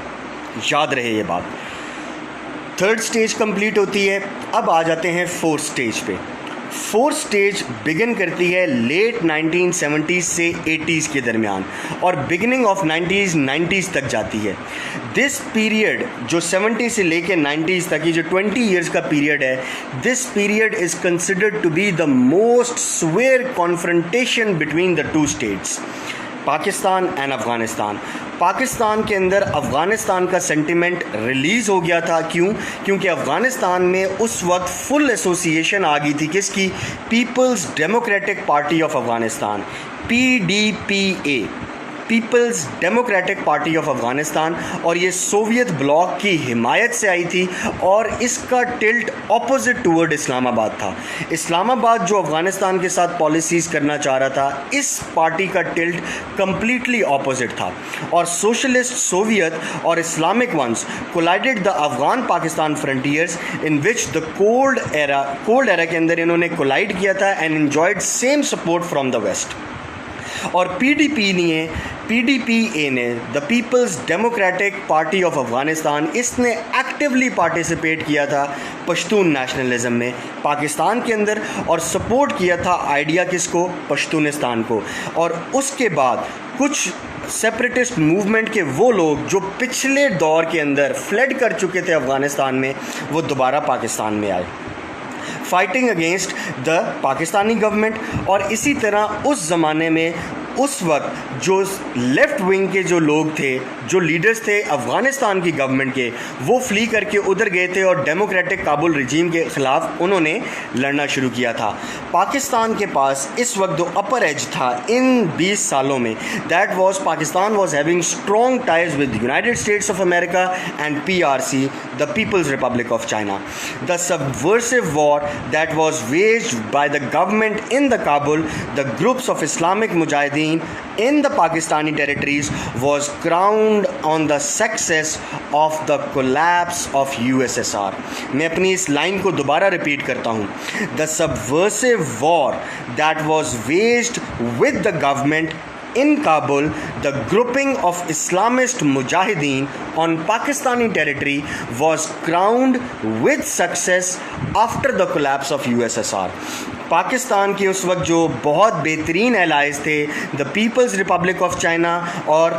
याद रहे ये बात। थर्ड स्टेज कंप्लीट होती है, अब आ जाते हैं फोर्थ स्टेज पे। फोर्थ स्टेज बिगिन करती है लेट 1970s से 80s के दरमियान और बिगिनिंग ऑफ 90s तक जाती है। दिस पीरियड जो 70 से लेके 90s तक, ये जो 20 ईयर्स का पीरियड है, this period is considered to be the most severe confrontation between the two states, Pakistan and Afghanistan. Pakistan के अंदर अफ़गानिस्तान का सेंटिमेंट रिलीज़ हो गया था। क्यों? क्योंकि अफ़गानिस्तान में उस वक्त फुल एसोसिएशन आ गई थी किसकी? People's democratic party of Afghanistan, PDPA, people's democratic party of Afghanistan, और ये सोवियत ब्लॉक की हिमायत से आई थी और इसका टिल्ट ऑपोजिट टूवर्ड इस्लामाबाद था। इस्लामाबाद जो अफ़गानिस्तान के साथ पॉलिसीज़ करना चाह रहा था, इस पार्टी का टिल्ट कम्प्लीटली ऑपोजिट था और सोशलिस्ट सोवियत और Islamic ones collided the Afghan Pakistan frontiers in which the cold era के अंदर इन्होंने कोलाइड किया था and enjoyed same support from the west. और PDPA ने the people's democratic party of Afghanistan, इसने एक्टिवली पार्टिसिपेट किया था पश्तून नेशनलिज्म में पाकिस्तान के अंदर और सपोर्ट किया था आइडिया किसको? पश्तूनिस्तान को। और उसके बाद कुछ सेपरेटिस्ट मूवमेंट के वो लोग जो पिछले दौर के अंदर फ्लड कर चुके थे अफ़गानिस्तान में, वो दोबारा पाकिस्तान में आए fighting against the Pakistani government. और इसी तरह उस ज़माने में उस वक्त जो लेफ़्ट विंग के जो लोग थे, जो लीडर्स थे अफ़गानिस्तान की गवर्नमेंट के, वो फ्ली करके उधर गए थे और डेमोक्रेटिक काबुल रिजीम के ख़िलाफ़ उन्होंने लड़ना शुरू किया था। पाकिस्तान के पास इस वक्त जो अपर एज था इन 20 सालों में, that was Pakistan was having strong ties with United States of America and PRC, the peoples Republic of China. The subversive war that was waged by the government in the Kabul, the groups of Islamic Mujahideen in the Pakistani territories was crowned on the success of the collapse of USSR. मैं अपनी इस लाइन को दोबारा रिपीट करता हूँ। The subversive war that was waged with the government in Kabul, the grouping of Islamist Mujahideen on Pakistani territory was crowned with success after the collapse of USSR. Pakistan के उस वक्त जो बहुत बेहतरीन एलाइज थे, the peoples Republic of China और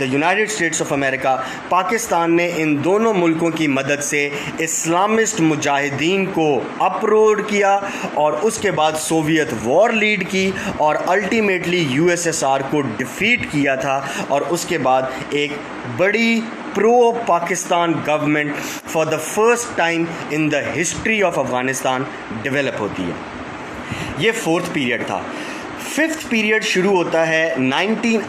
the United States of America, Pakistan ने इन दोनों मुल्कों की मदद से इस्लामिस्ट मुजाहिदीन को अपरोड किया और उसके बाद सोवियत वॉर लीड की और अल्टीमेटली यूएसएसआर को डिफीट किया था और उसके बाद एक बड़ी pro Pakistan government for the first time in the history of Afghanistan develop होती है। ये फोर्थ पीरियड था। फिफ्थ पीरियड शुरू होता है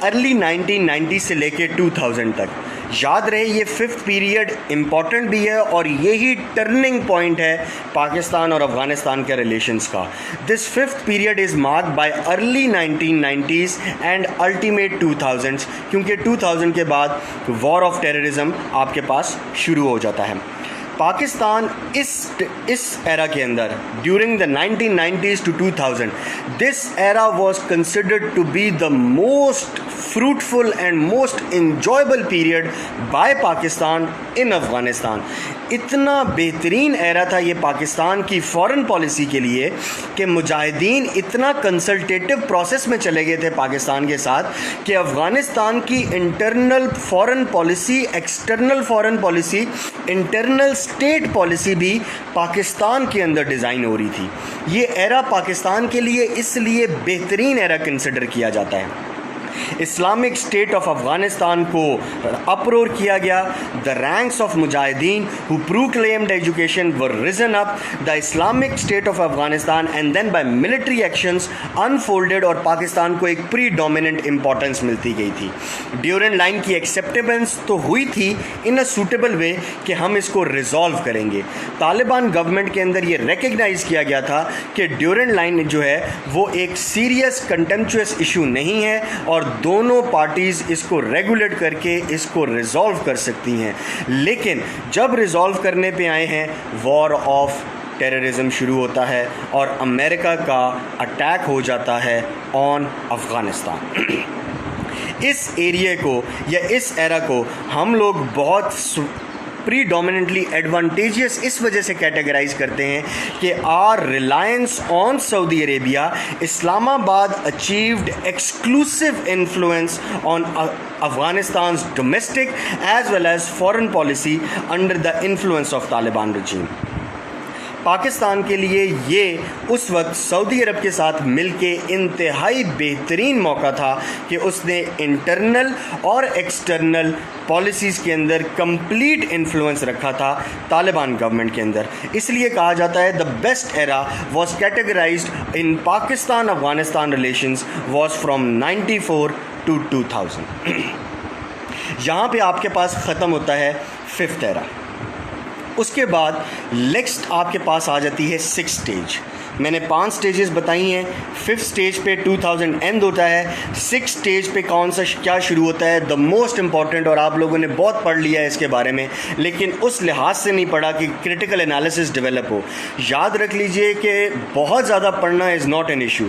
अर्ली 1990 से लेके 2000 तक। याद रहे ये फिफ्थ पीरियड इम्पॉर्टेंट भी है और यही टर्निंग पॉइंट है पाकिस्तान और अफ़गानिस्तान के रिलेशंस का। This fifth period is marked by early 1990s and ultimate 2000s, क्योंकि 2000 के बाद वॉर ऑफ टेररिज्म आपके पास शुरू हो जाता है। पाकिस्तान इस एरा के अंदर during the 1990s to 2000 this era was considered to be the most fruitful and most enjoyable period by Pakistan in Afghanistan. इतना बेहतरीन एरा था ये पाकिस्तान की फ़ॉरेन पॉलिसी के लिए कि मुजाहिदीन इतना कंसल्टेटिव प्रोसेस में चले गए थे पाकिस्तान के साथ कि अफ़गानिस्तान की internal foreign policy, external foreign policy, internal state policy भी पाकिस्तान के अंदर डिज़ाइन हो रही थी। ये एरा पाकिस्तान के लिए इसलिए बेहतरीन एरा कंसिडर किया जाता है। इस्लामिक स्टेट ऑफ अफ़गानिस्तान को अपरोर किया गया। The ranks of mujahideen who proclaimed education were risen up. The Islamic state of Afghanistan and then by military actions unfolded और पाकिस्तान को एक प्रीडोमिनेंट इंपॉर्टेंस मिलती गई थी। ड्यूरेंट लाइन की एक्सेप्टेबल्स तो हुई थी इन अ सूटेबल वे कि हम इसको रिजॉल्व करेंगे। तालिबान गवर्नमेंट के अंदर ये रिकग्नाइज़ किया गया था कि ड्यूरेंट लाइन जो है वो एक सीरियस कंटेम्पचुअस इशू नहीं है और दोनों पार्टीज़ इसको रेगुलेट करके इसको रिजॉल्व कर सकती हैं। लेकिन जब रिजॉल्व करने पे आए हैं वॉर ऑफ टेररिज्म शुरू होता है और अमेरिका का अटैक हो जाता है ऑन अफ़गानिस्तान। इस एरिया को या इस एरा को हम लोग बहुत प्रीडोमिनेंटली एडवांटेजियस इस वजह से कैटेगराइज करते हैं कि our reliance on Saudi Arabia, Islamabad achieved exclusive influence on Afghanistan's domestic as well as foreign policy under the influence of Taliban regime। Pakistan के लिए ये उस वक्त सऊदी अरब के साथ मिलके इंतहाई बेहतरीन मौका था कि उसने इंटरनल और एक्सटर्नल पॉलिसीज़ के अंदर कंप्लीट इन्फ्लुएंस रखा था तालिबान गवर्नमेंट के अंदर। इसलिए कहा जाता है the best era was categorised in Pakistan Afghanistan relations was from 94 to 2000। यहाँ पे आपके पास ख़त्म होता है फिफ्थ एरा। उसके बाद नेक्स्ट आपके पास आ जाती है सिक्स स्टेज। मैंने 5 स्टेजेस बताई हैं। फिफ्थ स्टेज पे 2000 एंड होता है। सिक्स स्टेज पे कौन सा क्या शुरू होता है, द मोस्ट इम्पॉर्टेंट, और आप लोगों ने बहुत पढ़ लिया है इसके बारे में, लेकिन उस लिहाज से नहीं पढ़ा कि क्रिटिकल एनालिसिस डेवलप हो। याद रख लीजिए कि बहुत ज़्यादा पढ़ना is not an issue.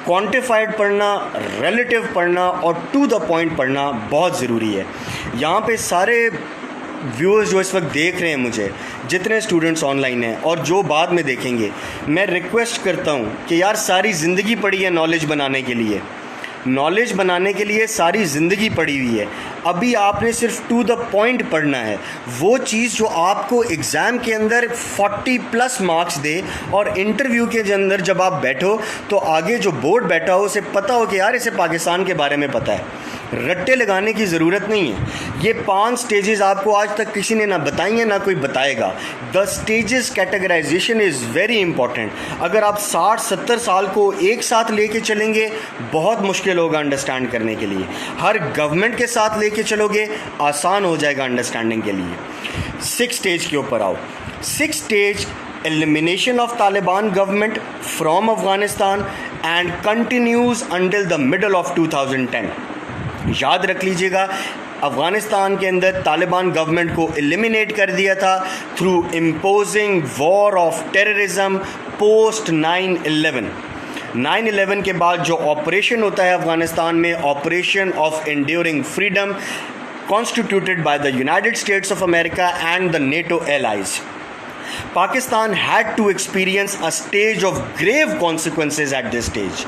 Quantified पढ़ना, रिलेटिव पढ़ना और टू द पॉइंट पढ़ना बहुत ज़रूरी है। यहाँ पे सारे व्यूअर्स जो इस वक्त देख रहे हैं मुझे, जितने स्टूडेंट्स ऑनलाइन हैं और जो बाद में देखेंगे, मैं रिक्वेस्ट करता हूँ कि यार सारी ज़िंदगी पढ़ी है नॉलेज बनाने के लिए। नॉलेज बनाने के लिए सारी ज़िंदगी पड़ी हुई है। अभी आपने सिर्फ टू द पॉइंट पढ़ना है, वो चीज़ जो आपको एग्ज़ाम के अंदर 40+ मार्क्स दे और इंटरव्यू के अंदर जब आप बैठो तो आगे जो बोर्ड बैठा हो उसे पता हो कि यार इसे पाकिस्तान के बारे में पता है। रट्टे लगाने की ज़रूरत नहीं है। ये 5 स्टेजेस आपको आज तक किसी ने ना बताई है ना कोई बताएगा। The stages categorization is very important. अगर आप 60-70 साल को एक साथ लेके चलेंगे बहुत मुश्किल होगा अंडरस्टैंड करने के लिए। हर गवर्नमेंट के साथ लेके चलोगे आसान हो जाएगा अंडरस्टैंडिंग के लिए। 6 स्टेज के ऊपर आओ। 6 stage elimination of Taliban government from Afghanistan and continues until the middle of 2010। याद रख लीजिएगा, अफ़गानिस्तान के अंदर तालिबान गवर्नमेंट को एलिमिनेट कर दिया था through imposing war of terrorism post 9/11। 9/11 के बाद जो ऑपरेशन होता है अफ़गानिस्तान में, operation of enduring freedom, constituted by the United States of America and the NATO allies। Pakistan had to experience a stage of grave consequences at this stage।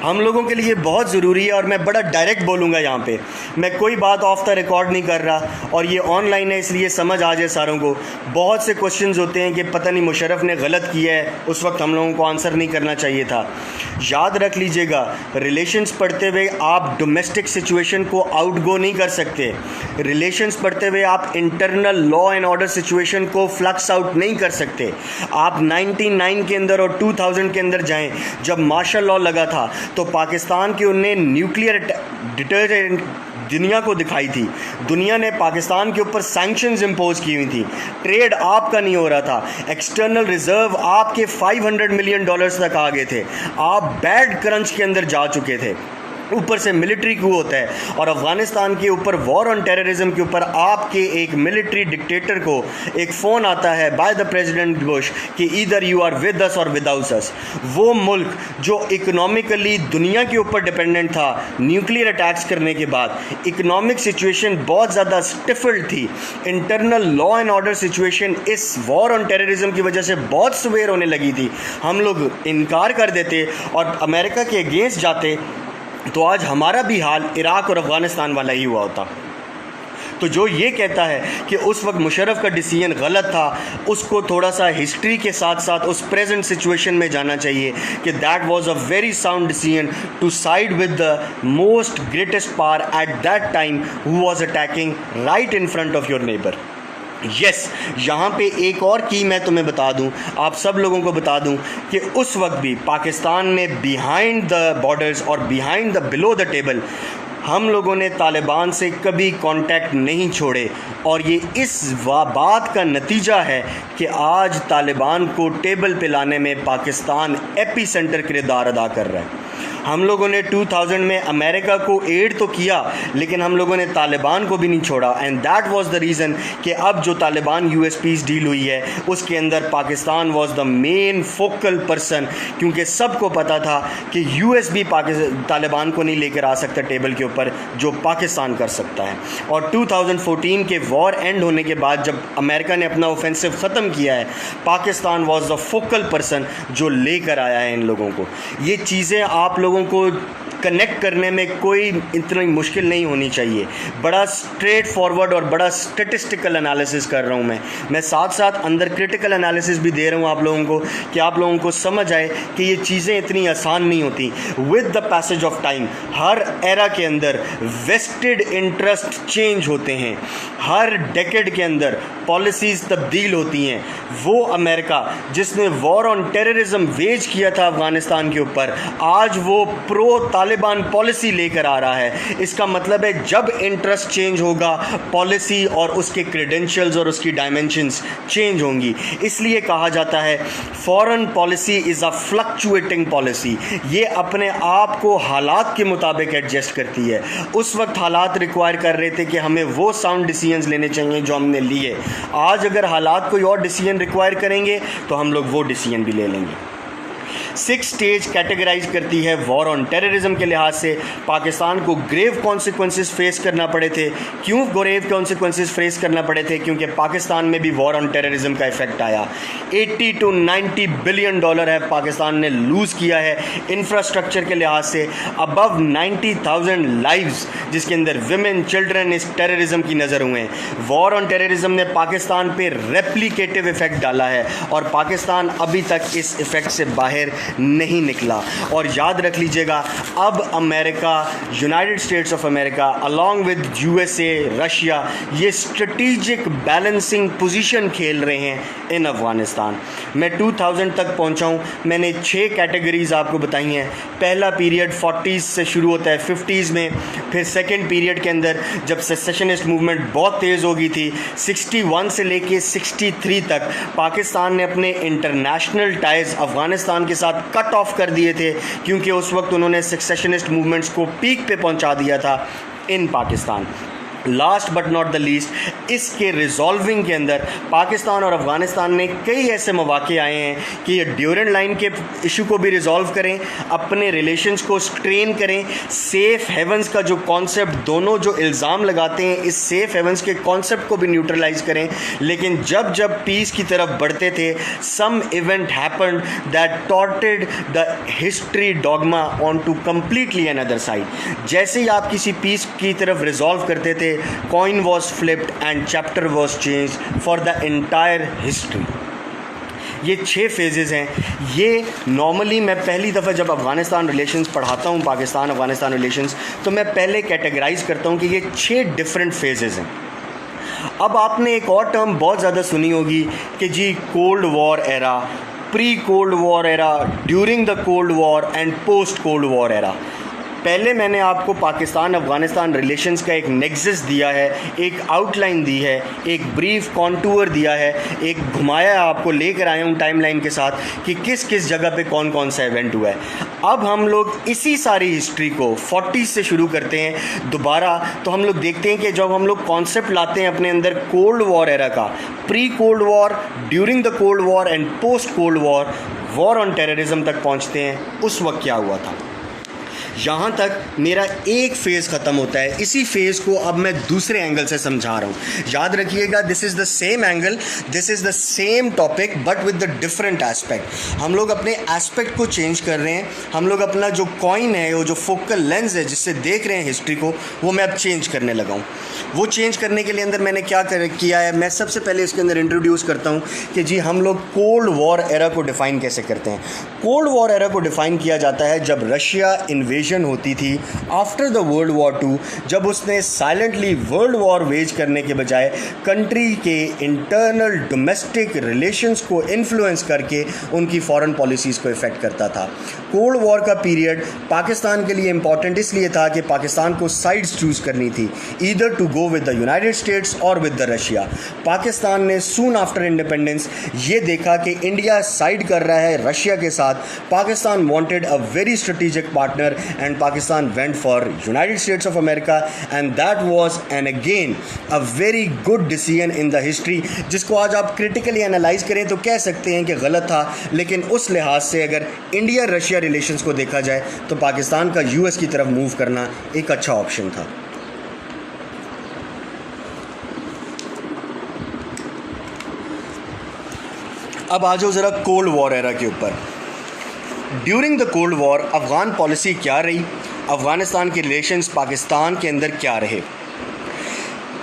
हम लोगों के लिए बहुत ज़रूरी है और मैं बड़ा डायरेक्ट बोलूँगा यहाँ पे, मैं कोई बात ऑफ द रिकॉर्ड नहीं कर रहा और ये ऑनलाइन है इसलिए समझ आ जाए सारों को। बहुत से क्वेश्चंस होते हैं कि पता नहीं मुशर्रफ ने गलत किया है, उस वक्त हम लोगों को आंसर नहीं करना चाहिए था। याद रख लीजिएगा, रिलेशंस पढ़ते हुए आप डोमेस्टिक सिचुएशन को आउटगो नहीं कर सकते। रिलेशंस पढ़ते हुए आप internal law and order situation को फ्लक्स आउट नहीं कर सकते। आप 99 के अंदर और 2000 के अंदर जाएं, जब मार्शल लॉ लगा था तो पाकिस्तान के उनने न्यूक्लियर डिटर्जेंट दुनिया को दिखाई थी। दुनिया ने पाकिस्तान के ऊपर सैंक्शंस इंपोज की हुई थी। ट्रेड आपका नहीं हो रहा था। एक्सटर्नल रिजर्व आपके $500 मिलियन तक आ गए थे। आप बैड क्रंच के अंदर जा चुके थे। ऊपर से मिलिट्री कू होता है और अफ़गानिस्तान के ऊपर वॉर ऑन टेररिज्म के ऊपर आपके एक मिलिट्री डिक्टेटर को एक फ़ोन आता है बाय द प्रेसिडेंट बुश कि either you are with us or without अस। वो मुल्क जो इकोनॉमिकली दुनिया के ऊपर डिपेंडेंट था, न्यूक्लियर अटैक्स करने के बाद इकोनॉमिक सिचुएशन बहुत ज़्यादा स्टिफल्ड थी। Internal law and order situation इस वॉर ऑन टेररिज्म की वजह से बहुत सवेर होने लगी थी। हम लोग इनकार कर देते और अमेरिका के अगेंस्ट जाते तो आज हमारा भी हाल इराक़ और अफ़गानिस्तान वाला ही हुआ होता। तो जो ये कहता है कि उस वक्त मुशर्रफ का डिसीजन गलत था, उसको थोड़ा सा हिस्ट्री के साथ साथ उस प्रेजेंट सिचुएशन में जाना चाहिए कि that was a very sound decision to side with the most greatest power at that time who was attacking right in front of your neighbour. Yes, यहाँ पे एक और की मैं तुम्हें बता दूँ, आप सब लोगों को बता दूँ कि उस वक्त भी पाकिस्तान में बिहाइंड द बॉर्डर्स और behind the below the table हम लोगों ने तालिबान से कभी कांटेक्ट नहीं छोड़े। और ये इस बात का नतीजा है कि आज तालिबान को टेबल पे लाने में पाकिस्तान एपी सेंटर किरदार अदा कर रहा है। हम लोगों ने 2000 में अमेरिका को एड तो किया, लेकिन हम लोगों ने तालिबान को भी नहीं छोड़ा। And that was the reason कि अब जो तालिबान यूएस पीस डील हुई है उसके अंदर Pakistan was the main focal person, क्योंकि सबको पता था कि यूएस भी तालिबान को नहीं लेकर आ सकता टेबल के ऊपर जो पाकिस्तान कर सकता है। और 2014 के वॉर एंड होने के बाद जब अमेरिका ने अपना ऑफेंसिव ख़त्म किया है, Pakistan was the focal person जो लेकर आया है इन लोगों को। ये चीज़ें आप लोगों को कनेक्ट करने में कोई इतनी मुश्किल नहीं होनी चाहिए। बड़ा स्ट्रेट फॉरवर्ड और बड़ा स्टेटिस्टिकल एनालिसिस कर रहा हूँ मैं साथ साथ अंदर क्रिटिकल एनालिसिस भी दे रहा हूँ आप लोगों को कि आप लोगों को समझ आए कि ये चीज़ें इतनी आसान नहीं होती। With the passage of time her era के अंदर वेस्टेड इंटरेस्ट चेंज होते हैं, हर डेकेड के अंदर पॉलिसीज़ तब्दील होती हैं। वो अमेरिका जिसने वॉर ऑन टेररिज्म वेज किया था अफ़गानिस्तान के ऊपर, आज वो प्रो तालिबान पॉलिसी लेकर आ रहा है। इसका मतलब है जब इंटरेस्ट चेंज होगा, पॉलिसी और उसके क्रेडेंशियल्स और उसकी डायमेंशंस चेंज होंगी। इसलिए कहा जाता है foreign policy is a fluctuating policy. ये अपने आप को हालात के मुताबिक एडजस्ट करती है। उस वक्त हालात रिक्वायर कर रहे थे कि हमें वो साउंड डिसीजंस लेने चाहिए जो हमने लिए। आज अगर हालात कोई और डिसीजन रिक्वायर करेंगे तो हम लोग वो डिसीजन भी ले लेंगे। 6 स्टेज कैटेगराइज करती है वॉर ऑन टेररिज्म के लिहाज से। पाकिस्तान को ग्रेव कॉन्सिक्वेंसेस फेस करना पड़े थे। क्यों ग्रेव कॉन्सिक्वेंसेस फेस करना पड़े थे? क्योंकि पाकिस्तान में भी वॉर ऑन टेररिज्म का इफेक्ट आया। 80 to 90 बिलियन डॉलर है पाकिस्तान ने लूज़ किया है इंफ्रास्ट्रक्चर के लिहाज से। अबव 90,000 लाइव्स जिसके अंदर विमेन चिल्ड्रन इस टेररिज्म की नज़र हुए हैं। वॉर ऑन टेररिज्म ने पाकिस्तान पे रेप्लिकेटिव इफेक्ट डाला है और पाकिस्तान अभी तक इस इफेक्ट से बाहर नहीं निकला। और याद रख लीजिएगा, अब America, United States of America along with USA, Russia, ये स्ट्रेटेजिक बैलेंसिंग पोजीशन खेल रहे हैं इन अफ़गानिस्तान। मैं 2000 तक पहुंचा हूं। मैंने 6 कैटेगरीज आपको बताई हैं। पहला पीरियड 40s से शुरू होता है 50s में। फिर सेकेंड पीरियड के अंदर जब सेसेशनिस्ट मूवमेंट बहुत तेज़ हो गई थी, 61 से लेके 63 तक पाकिस्तान ने अपने इंटरनेशनल टाइज अफ़गानिस्तान के साथ कट ऑफ कर दिए थे, क्योंकि उस वक्त उन्होंने सेसेशनिस्ट मूवमेंट्स को पीक पे पहुंचा दिया था in Pakistan. Last but not the least, इसके रिजॉल्विंग के अंदर पाकिस्तान और अफ़गानिस्तान ने कई ऐसे मौक़े आए हैं कि ये ड्यूरेंट लाइन के इशू को भी रिज़ॉल्व करें, अपने रिलेशंस को स्ट्रेन करें, सेफ़ हेवन्स का जो कॉन्सेप्ट दोनों जो इल्ज़ाम लगाते हैं इस सेफ़ हेवन्स के कॉन्सेप्ट को भी न्यूट्रलाइज करें। लेकिन जब जब पीस की तरफ बढ़ते थे, some event happened that thwarted the history dogma on to completely another side. जैसे ही आप किसी पीस की तरफ रिजॉल्व करते थे, coin was flipped and chapter was changed for the entire history। ये 6 फेजेस हैं। ये नॉर्मली मैं पहली दफ़ा जब अफ़गानिस्तान रिलेशंस पढ़ाता हूँ, पाकिस्तान अफ़गानिस्तान रिलेशंस, तो मैं पहले कैटेगराइज करता हूँ कि ये 6 डिफरेंट फेजेस हैं। अब आपने एक और टर्म बहुत ज़्यादा सुनी होगी कि ji cold war era, pre cold war era, during the cold war and post cold war era. पहले मैंने आपको पाकिस्तान अफ़गानिस्तान रिलेशंस का एक नेक्सस दिया है, एक आउटलाइन दी है, एक ब्रीफ कॉन्टूर दिया है, एक घुमाया आपको लेकर आया हूँ टाइमलाइन के साथ कि किस किस जगह पे कौन कौन सा इवेंट हुआ है। अब हम लोग इसी सारी हिस्ट्री को 40 से शुरू करते हैं दोबारा, तो हम लोग देखते हैं कि जब हम लोग कॉन्सेप्ट लाते हैं अपने अंदर कोल्ड वॉर एरा का, pre cold war, during the cold war and post cold war, war on terrorism तक पहुँचते हैं, उस वक्त क्या हुआ था। यहाँ तक मेरा एक फ़ेज़ ख़त्म होता है। इसी फेज़ को अब मैं दूसरे एंगल से समझा रहा हूँ। याद रखिएगा, this is the same angle, this is the same topic but with the different aspect. हम लोग अपने एस्पेक्ट को चेंज कर रहे हैं। हम लोग अपना जो कॉइन है, वो जो फोकल लेंस है जिससे देख रहे हैं हिस्ट्री को, वो मैं अब चेंज करने लगा हूँ। वो चेंज करने के लिए अंदर मैंने क्या किया है, मैं सबसे पहले इसके अंदर इंट्रोड्यूस करता हूँ कि जी हम लोग कोल्ड वॉर एरा को डिफ़ाइन कैसे करते हैं। कोल्ड वॉर एरा को डिफ़ाइन किया जाता है जब रशिया इन्वेजन होती थी आफ्टर द वर्ल्ड वॉर 2, जब उसने साइलेंटली वर्ल्ड वॉर वेज करने के बजाय कंट्री के इंटरनल डोमेस्टिक रिलेशंस को इन्फ्लुएंस करके उनकी फॉरेन पॉलिसीज़ को इफ़ेक्ट करता था। कोल्ड वॉर का पीरियड पाकिस्तान के लिए इंपॉर्टेंट इसलिए था कि पाकिस्तान को साइड्स चूज़ करनी थी, either to go with the United States or with the Russia. Pakistan ने सून आफ्टर इंडिपेंडेंस ये देखा कि इंडिया साइड कर रहा है रशिया के साथ। Pakistan wanted a very strategic partner and Pakistan went for United States of America, and that was and again a very good decision in the history, जिसको आज आप क्रिटिकली एनालाइज करें तो कह सकते हैं कि गलत था, लेकिन उस लिहाज से अगर इंडिया रशिया रिलेशंस को देखा जाए तो पाकिस्तान का यूएस की तरफ मूव करना एक अच्छा ऑप्शन था। अब आ जाओ ज़रा कोल्ड वॉर एरा के ऊपर। During the cold war Afghan policy क्या रही, अफ़गानिस्तान के रिलेशंस पाकिस्तान के अंदर क्या रहे।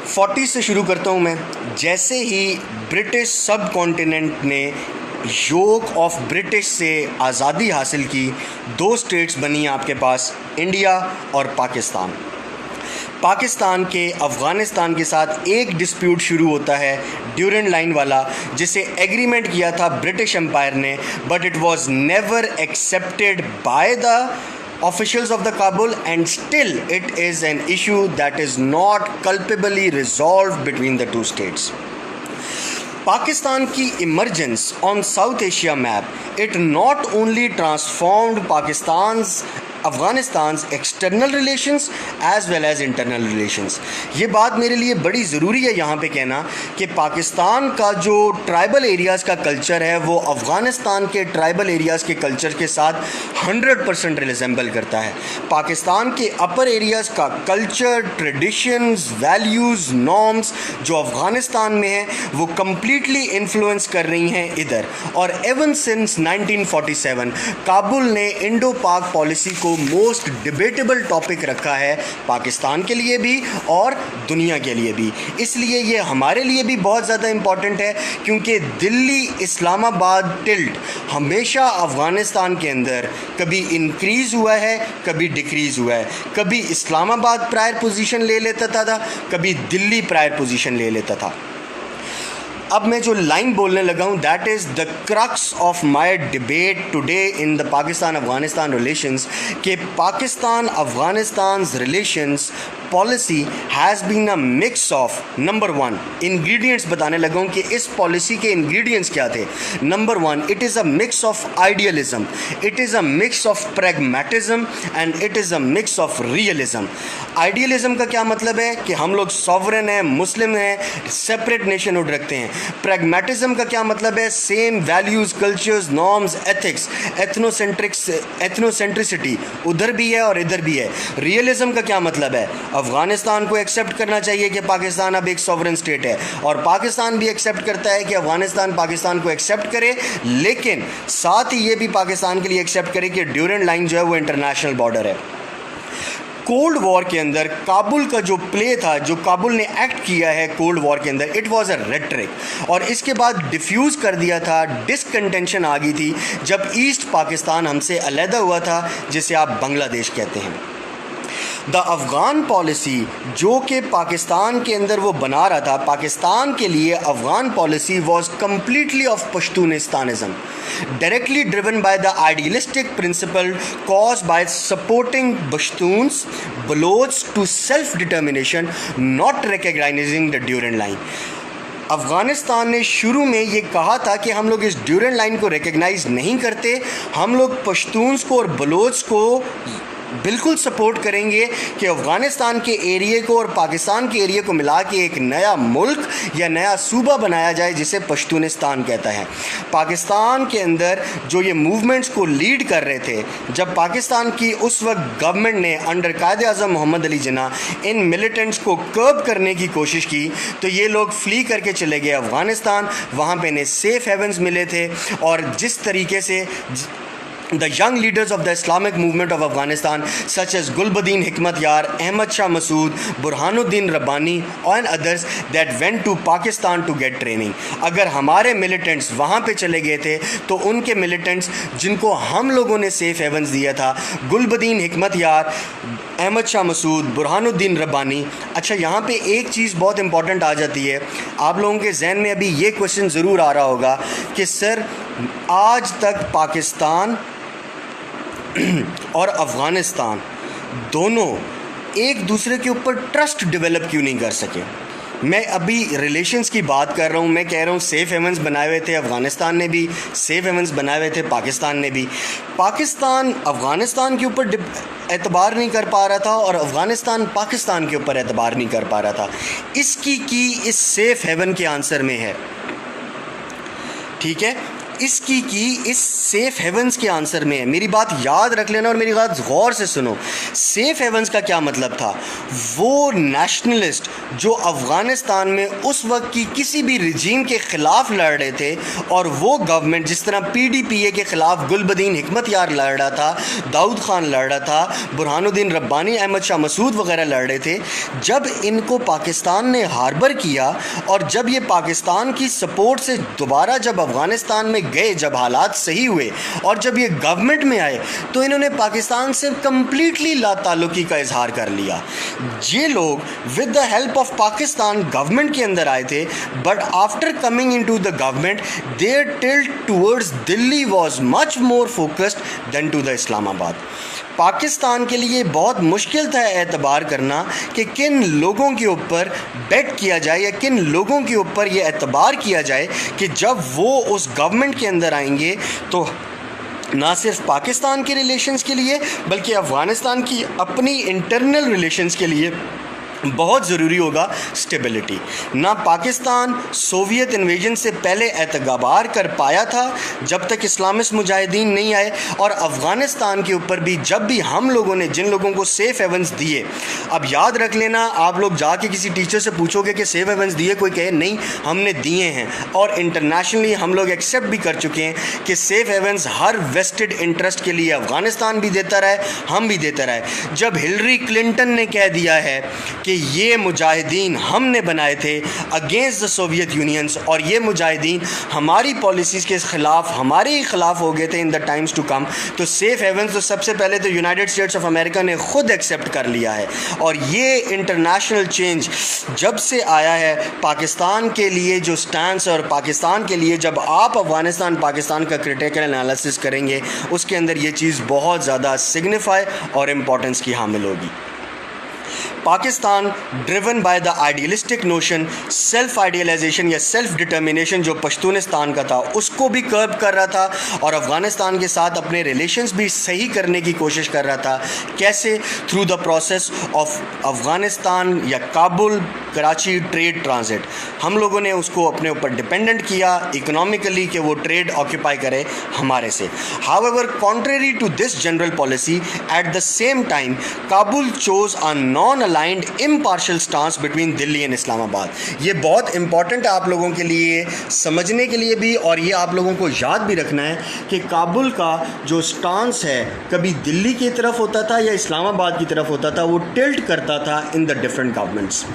40 से शुरू करता हूँ मैं। जैसे ही ब्रिटिश सब कॉन्टिनेंट ने योक ऑफ ब्रिटिश से आज़ादी हासिल की, 2 स्टेट्स बनी आपके पास, इंडिया और पाकिस्तान। पाकिस्तान के अफ़गानिस्तान के साथ एक डिस्प्यूट शुरू होता है ड्यूरेंट लाइन वाला, जिसे एग्रीमेंट किया था ब्रिटिश एम्पायर ने, but it was never accepted by the officials of the Kabul, and still it is an issue that is not culpably resolved between the two states. Pakistan की emergence on South Asia map, it not only transformed Pakistan's Afghanistan external relations as well as internal relations. ये बात मेरे लिए बड़ी ज़रूरी है यहाँ पे कहना कि पाकिस्तान का जो ट्राइबल एरियाज़ का कल्चर है वो अफ़गानिस्तान के ट्राइबल एरियाज़ के कल्चर के साथ 100% रिजेंबल करता है। पाकिस्तान के अपर एरियाज़ का कल्चर, ट्रेडिशंस, वैल्यूज़, नॉर्म्स जो अफ़गानिस्तान में है वो कम्प्लीटली इन्फ्लुएंस कर रही हैं इधर। और एवन सिंस 1947 काबुल ने इंडो पाक पॉलिसी को मोस्ट डिबेटेबल टॉपिक रखा है, पाकिस्तान के लिए भी और दुनिया के लिए भी। इसलिए ये हमारे लिए भी बहुत ज़्यादा इम्पॉर्टेंट है, क्योंकि दिल्ली इस्लामाबाद टिल्ट हमेशा अफ़गानिस्तान के अंदर कभी इंक्रीज़ हुआ है, कभी डिक्रीज़ हुआ है। कभी इस्लामाबाद प्रायर पोजीशन ले लेता था, कभी दिल्ली प्रायर पोजीशन ले लेता था। अब मैं जो लाइन बोलने लगा हूँ, that is the crux of my debate today in the Pakistan Afghanistan relations, कि Pakistan Afghanistan relations policy has been a mix of, number one ingredients बताने लगा हूँ कि इस पॉलिसी के इंग्रेडिएंट्स क्या थे। Number one, it is a mix of idealism, it is a mix of pragmatism and it is a mix of realism. Idealism का क्या मतलब है कि हम लोग सॉवरेन हैं, मुस्लिम हैं, सेपरेट नेशनहुड रखते हैं। प्रैग्मेटिज्म का क्या मतलब है, same values, cultures, norms, ethics, ethnocentricity उधर भी है और इधर भी है। रियलिज्म का क्या मतलब है, अफ़गानिस्तान को एक्सेप्ट करना चाहिए कि पाकिस्तान अब एक सॉवरेन स्टेट है, और पाकिस्तान भी एक्सेप्ट करता है कि अफ़गानिस्तान पाकिस्तान को एक्सेप्ट करे, लेकिन साथ ही ये भी पाकिस्तान के लिए एक्सेप्ट करे कि ड्यूरेंट लाइन जो है वो इंटरनेशनल बॉर्डर है। कोल्ड वॉर के अंदर काबुल का जो प्ले था, जो काबुल ने एक्ट किया है कोल्ड वॉर के अंदर, इट वाज अ रेट्रिक, और इसके बाद डिफ्यूज़ कर दिया था, डिसकंटेंशन आ गई थी जब ईस्ट पाकिस्तान हमसे अलहदा हुआ था, जिसे आप बांग्लादेश कहते हैं। द अफ़गान पॉलिसी जो कि पाकिस्तान के अंदर वो बना रहा था, पाकिस्तान के लिए Afghan policy was completely of Pashtunistanism, directly driven by the idealistic principle caused by supporting Pashtuns, Baloch to self-determination, not recognizing the Durand line. Afghanistan ने शुरू में ये कहा था कि हम लोग इस ड्यूरेंट लाइन को रिकग्नाइज़ नहीं करते, हम लोग पश्तून्स को और बलोच को बिल्कुल सपोर्ट करेंगे कि अफ़गानिस्तान के एरिए को और पाकिस्तान के एरिए को मिला के एक नया मुल्क या नया सूबा बनाया जाए, जिसे पश्तूनिस्तान कहता है। पाकिस्तान के अंदर जो ये मूवमेंट्स को लीड कर रहे थे, जब पाकिस्तान की उस वक्त गवर्नमेंट ने अंडर कायदे आज़म मोहम्मद अली जिन्नाह इन मिलिटेंट्स को कर्ब करने की कोशिश की, तो ये लोग फ्ली करके चले गए अफ़गानिस्तान। वहाँ पे इन्हें सेफ़ हेवन्स मिले थे, और जिस तरीके से the young leaders of the Islamic movement of Afghanistan such as Gulbuddin Hikmat Yar, Ahmad Shah Massoud, Burhanuddin Rabbani and others that went to Pakistan to get training. अगर हमारे मिलिटेंट्स वहाँ पे चले गए थे तो उनके मिलिटेंट्स जिनको हम लोगों ने सेफ हेवन्स दिया था, गुलबदीन हिकमत यार, अहमद शाह मसूद, बुरहानुद्दीन रब्बानी। अच्छा, यहाँ पे एक चीज़ बहुत इंपॉर्टेंट आ जाती है, आप लोगों के जहन में अभी ये क्वेश्चन ज़रूर आ रहा होगा कि सर आज तक पाकिस्तान और अफ़गानिस्तान दोनों एक दूसरे के ऊपर ट्रस्ट डेवलप क्यों नहीं कर सके। मैं अभी रिलेशंस की बात कर रहा हूँ, मैं कह रहा हूँ सेफ़ हेवन्स बनाए हुए थे अफ़गानिस्तान ने भी, सेफ़ हेवन्स बनाए हुए थे पाकिस्तान ने भी। पाकिस्तान अफ़गानिस्तान के ऊपर एतबार नहीं कर पा रहा था और अफ़गानिस्तान पाकिस्तान के ऊपर एतबार नहीं कर पा रहा था। इसकी की इस सेफ़ हेवन के आंसर में है, ठीक है, इसकी की इस सेफ हेवन्स के आंसर में है। मेरी बात याद रख लेना और मेरी बात गौर से सुनो। सेफ हेवन्स का क्या मतलब था, वो नेशनलिस्ट जो अफ़गानिस्तान में उस वक्त की किसी भी रिजीम के ख़िलाफ़ लड़ रहे थे, और वो गवर्नमेंट जिस तरह PDPA के ख़िलाफ़ गुलबदीन हिकमत यार लड़ रहा था, दाऊद ख़ान लड़ रहा था, बुरहानुद्दीन रब्बानी, अहमद शाह मसूद वगैरह लड़ रहे थे, जब इनको पाकिस्तान ने हार्बर किया और जब ये पाकिस्तान की सपोर्ट से दोबारा जब अफ़गानिस्तान में गए, जब हालात सही हुए और जब ये गवर्नमेंट में आए, तो इन्होंने पाकिस्तान से कम्प्लीटली लाताल्लुकी का इजहार कर लिया। ये लोग with the help of Pakistan government के अंदर आए थे, but after coming into the government their tilt towards Delhi was much more focused than to the Islamabad. Pakistan के लिए बहुत मुश्किल था एतबार करना कि किन लोगों के ऊपर बेट किया जाए या किन लोगों के ऊपर ये एतबार किया जाए कि जब वो उस गवर्नमेंट के अंदर आएंगे तो ना सिर्फ पाकिस्तान के रिलेशंस के लिए बल्कि अफ़गानिस्तान की अपनी इंटरनल रिलेशंस के लिए बहुत ज़रूरी होगा स्टेबिलिटी। ना पाकिस्तान सोवियत इन्वेजन से पहले एतबार कर पाया था जब तक इस्लामिस्ट मुजाहिदीन नहीं आए, और अफ़गानिस्तान के ऊपर भी जब भी हम लोगों ने जिन लोगों को सेफ़ हेवन्स दिए, अब याद रख लेना, आप लोग जाके किसी टीचर से पूछोगे कि सेफ़ हेवन्स दिए, कोई कहे नहीं हमने दिए हैं, और इंटरनेशनली हम लोग एक्सेप्ट भी कर चुके हैं कि सेफ़ हेवन्स हर वेस्टेड इंटरेस्ट के लिए अफ़गानिस्तान भी देता रहा है, हम भी देता रहा है। जब हिलरी क्लिंटन ने कह दिया है कि कि ये मुजाहिदीन हमने बनाए थे अगेंस्ट द सोवियत यूनियंस, और ये मुजाहिदीन हमारी पॉलिसीज़ के ख़िलाफ़, हमारे ही ख़िलाफ़ हो गए थे in the times to come. तो सेफ़ हेवन्स तो सबसे पहले तो यूनाइटेड स्टेट्स ऑफ अमेरिका ने ख़ुद एक्सेप्ट कर लिया है, और ये इंटरनेशनल चेंज जब से आया है पाकिस्तान के लिए जो स्टैंड और पाकिस्तान के लिए, जब आप अफ़गानिस्तान पाकिस्तान का क्रिटिकल एनालिसिस करेंगे उसके अंदर ये चीज़ बहुत ज़्यादा सिग्निफाई और इम्पोर्टेंस की हामिल होगी। Pakistan driven by the idealistic notion, self idealisation या सेल्फ डिटर्मिनेशन जो पश्तूनिस्तान का था उसको भी कर्ब कर रहा था, और अफ़गानिस्तान के साथ अपने रिलेशंस भी सही करने की कोशिश कर रहा था। कैसे? Through the process of Afghanistan या काबुल कराची ट्रेड ट्रांजिट। हम लोगों ने उसको अपने ऊपर डिपेंडेंट किया इकोनॉमिकली कि वो ट्रेड ऑक्यूपाई करे हमारे से। However contrary to this general policy, at the same time Kabul chose a non aligned impartial stance between Delhi and Islamabad. ये बहुत इंपॉर्टेंट है आप लोगों के लिए समझने के लिए भी, और ये आप लोगों को याद भी रखना है कि काबुल का जो स्टांस है कभी दिल्ली की तरफ होता था या इस्लामाबाद की तरफ होता था, वो टिल्ट करता था इन द डिफरेंट गवर्नमेंट्स।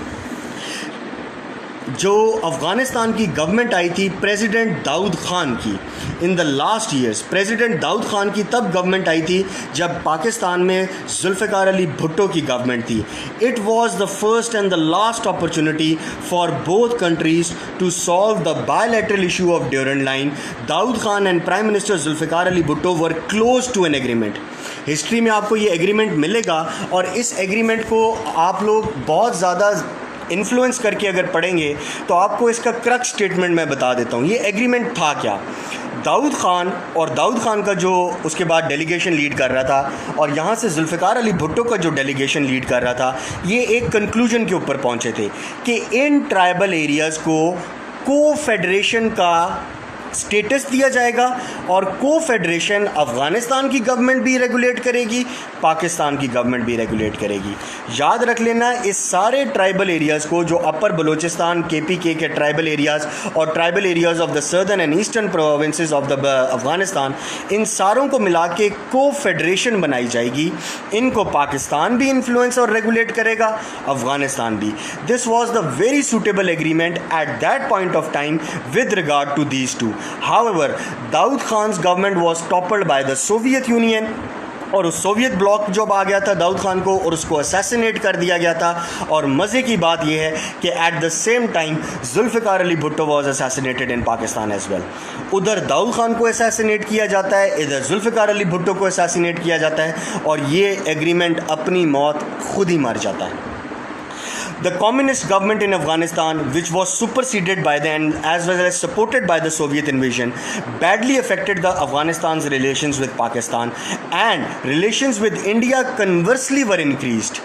जो अफ़गानिस्तान की गवर्नमेंट आई थी प्रेसिडेंट दाऊद ख़ान की in the last years, president Daud Khan की तब गवर्नमेंट आई थी जब पाकिस्तान में जुल्फ़िकार अली भुट्टो की गवर्नमेंट थी। It was the first and the last opportunity for both countries to solve the bilateral issue of Durand line. Daud Khan and prime minister Zulfikar Ali Bhutto were close to an agreement. History में आपको ये एग्रीमेंट मिलेगा, और इस एग्रीमेंट को आप लोग बहुत ज़्यादा इन्फ्लुएंस करके अगर पढ़ेंगे तो आपको इसका क्रक्स स्टेटमेंट मैं बता देता हूँ। ये एग्रीमेंट था क्या? दाऊद ख़ान का जो उसके बाद डेलीगेशन लीड कर रहा था, और यहाँ से जुल्फ़िकार अली भुट्टो का जो डेलीगेशन लीड कर रहा था, ये एक कंक्लूजन के ऊपर पहुँचे थे कि इन ट्राइबल एरियाज़ को को-फेडरेशन का स्टेटस दिया जाएगा, और को-फेडरेशन अफ़गानिस्तान की गवर्नमेंट भी रेगुलेट करेगी, पाकिस्तान की गवर्नमेंट भी रेगुलेट करेगी। याद रख लेना, इस सारे ट्राइबल एरियाज़ को जो अपर बलूचिस्तान KPK के ट्राइबल एरियाज़ और tribal areas of the southern and eastern provinces of the Afghanistan, इन सारों को मिला के को-फेडरेशन बनाई जाएगी। इनको पाकिस्तान भी इन्फ्लुएंस और रेगुलेट करेगा, अफ़गानिस्तान भी। This was the very suitable agreement at that point of time with regard to these two. However, Daud Khan's government was toppled by the Soviet Union, और उस सोवियत ब्लॉक जब आ गया था दाऊद ख़ान को, और उसको असैसिनेट कर दिया गया था। और मज़े की बात यह है कि at the same time Zulfikar Ali Bhutto was assassinated in Pakistan as well. उधर दाऊद ख़ान को असैसिनेट किया जाता है, इधर जुल्फ़िकार अली भुट्टो को असैसिनेट किया जाता है, और ये एग्रीमेंट अपनी मौत खुद ही मर जाता है। The communist government in Afghanistan, which was superseded by then as well as supported by the Soviet invasion, badly affected the Afghanistan's relations with Pakistan, and relations with India conversely were increased.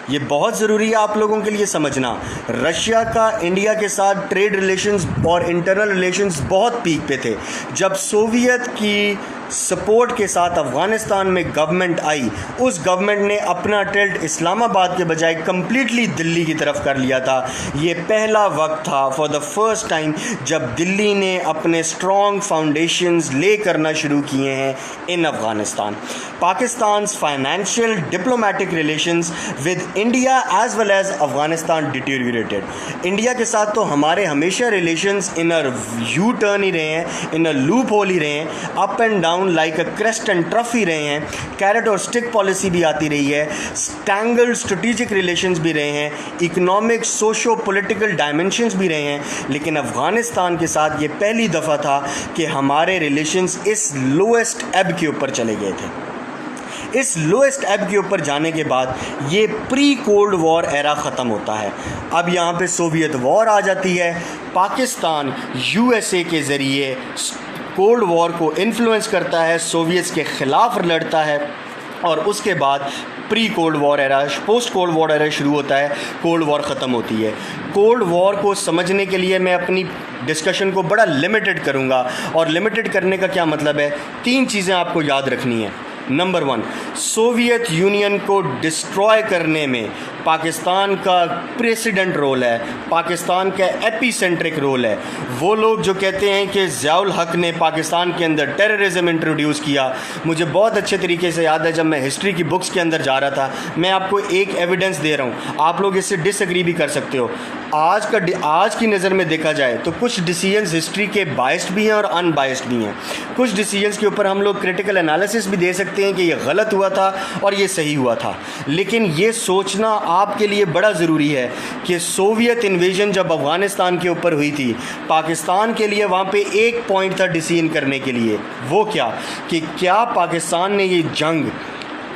ये बहुत ज़रूरी है आप लोगों के लिए समझना। रशिया का इंडिया के साथ ट्रेड रिलेशंस और इंटरनल रिलेशंस बहुत पीक पे थे। जब सोवियत की सपोर्ट के साथ अफ़गानिस्तान में गवर्नमेंट आई, उस गवर्नमेंट ने अपना टिल्ट इस्लामाबाद के बजाय कम्प्लीटली दिल्ली की तरफ कर लिया था। ये पहला वक्त था फॉर द फर्स्ट टाइम जब दिल्ली ने अपने स्ट्रॉन्ग फाउंडेशंस ले करना शुरू किए हैं in Afghanistan. Pakistan financial diplomatic relations with India as well as Afghanistan deteriorated. India के साथ तो हमारे हमेशा relations in a U turn ही रहे हैं, इन अ लूप होल ही रहे हैं, up and down like a crest and trough ही रहे हैं। कैरेट और स्टिक पॉलिसी भी आती रही है, स्टैंगल्ड स्ट्रेटेजिक रिलेशंस भी रहे हैं, इकोनॉमिक सोशो पॉलिटिकल डायमेंशंस भी रहे हैं। लेकिन अफ़गानिस्तान के साथ ये पहली दफ़ा था कि हमारे रिलेशंस इस लोएस्ट एब के ऊपर चले गए थे। इस लोएस्ट एब के ऊपर जाने के बाद ये प्री कोल्ड वॉर एरा ख़त्म होता है। अब यहाँ पे सोवियत वॉर आ जाती है। पाकिस्तान USA के ज़रिए कोल्ड वॉर को इन्फ्लुएंस करता है, सोवियट्स के ख़िलाफ़ लड़ता है, और उसके बाद pre cold war era, post cold war era शुरू होता है, कोल्ड वॉर ख़त्म होती है। कोल्ड वॉर को समझने के लिए मैं अपनी डिस्कशन को बड़ा लिमिटेड करूँगा, और लिमिटेड करने का क्या मतलब है, 3 चीज़ें आपको याद रखनी है। नंबर 1, सोवियत यूनियन को डिस्ट्रॉय करने में पाकिस्तान का प्रेसिडेंट रोल है, पाकिस्तान का एपीसेंट्रिक रोल है। वो लोग जो कहते हैं कि ज़ियाउल हक ने पाकिस्तान के अंदर टेररिज्म इंट्रोड्यूस किया, मुझे बहुत अच्छे तरीके से याद है जब मैं हिस्ट्री की बुक्स के अंदर जा रहा था। मैं आपको एक एविडेंस दे रहा हूँ, आप लोग इससे डिसएग्री भी कर सकते हो। आज की नज़र में देखा जाए तो कुछ डिसीजंस हिस्ट्री के बायस्ड भी हैं और अनबायस्ड भी हैं। कुछ डिसीजंस के ऊपर हम लोग क्रिटिकल एनालिसिस भी दे सकते हैं कि ये गलत हुआ था और ये सही हुआ था, लेकिन ये सोचना आपके लिए बड़ा ज़रूरी है कि सोवियत इन्वेजन जब अफ़गानिस्तान के ऊपर हुई थी, पाकिस्तान के लिए वहाँ पे एक पॉइंट था डिसीजन करने के लिए, वो क्या कि क्या पाकिस्तान ने ये जंग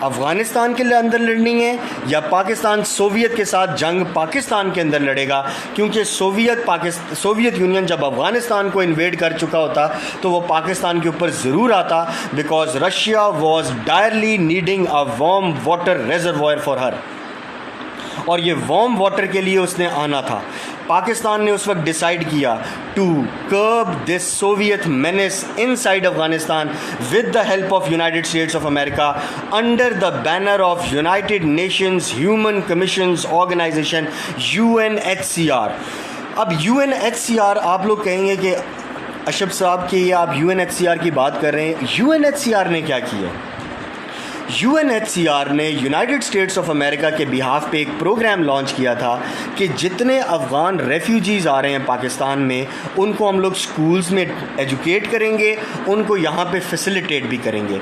अफ़गानिस्तान के अंदर लड़नी है या पाकिस्तान सोवियत के साथ जंग पाकिस्तान के अंदर लड़ेगा। क्योंकि सोवियत यूनियन जब अफ़गानिस्तान को इन्वेड कर चुका होता तो वो पाकिस्तान के ऊपर ज़रूर आता, because Russia was direly needing a warm water reservoir for her, और ये वार्म वाटर के लिए उसने आना था। पाकिस्तान ने उस वक्त डिसाइड किया to curb this Soviet menace inside Afghanistan with the help of United States of America under the banner of United Nations human commissions organization UNHCR। अब UNHCR आप लोग कहेंगे कि अशरफ साहब कि आप UNHCR की बात कर रहे हैं, UNHCR ने क्या किया? UNHCR ने यूनाइटेड स्टेट्स ऑफ अमेरिका के बिहाफ पे एक प्रोग्राम लॉन्च किया था कि जितने अफ़गान रेफ्यूजीज़ आ रहे हैं पाकिस्तान में, उनको हम लोग स्कूल्स में एजुकेट करेंगे, उनको यहाँ पे फैसिलिटेट भी करेंगे।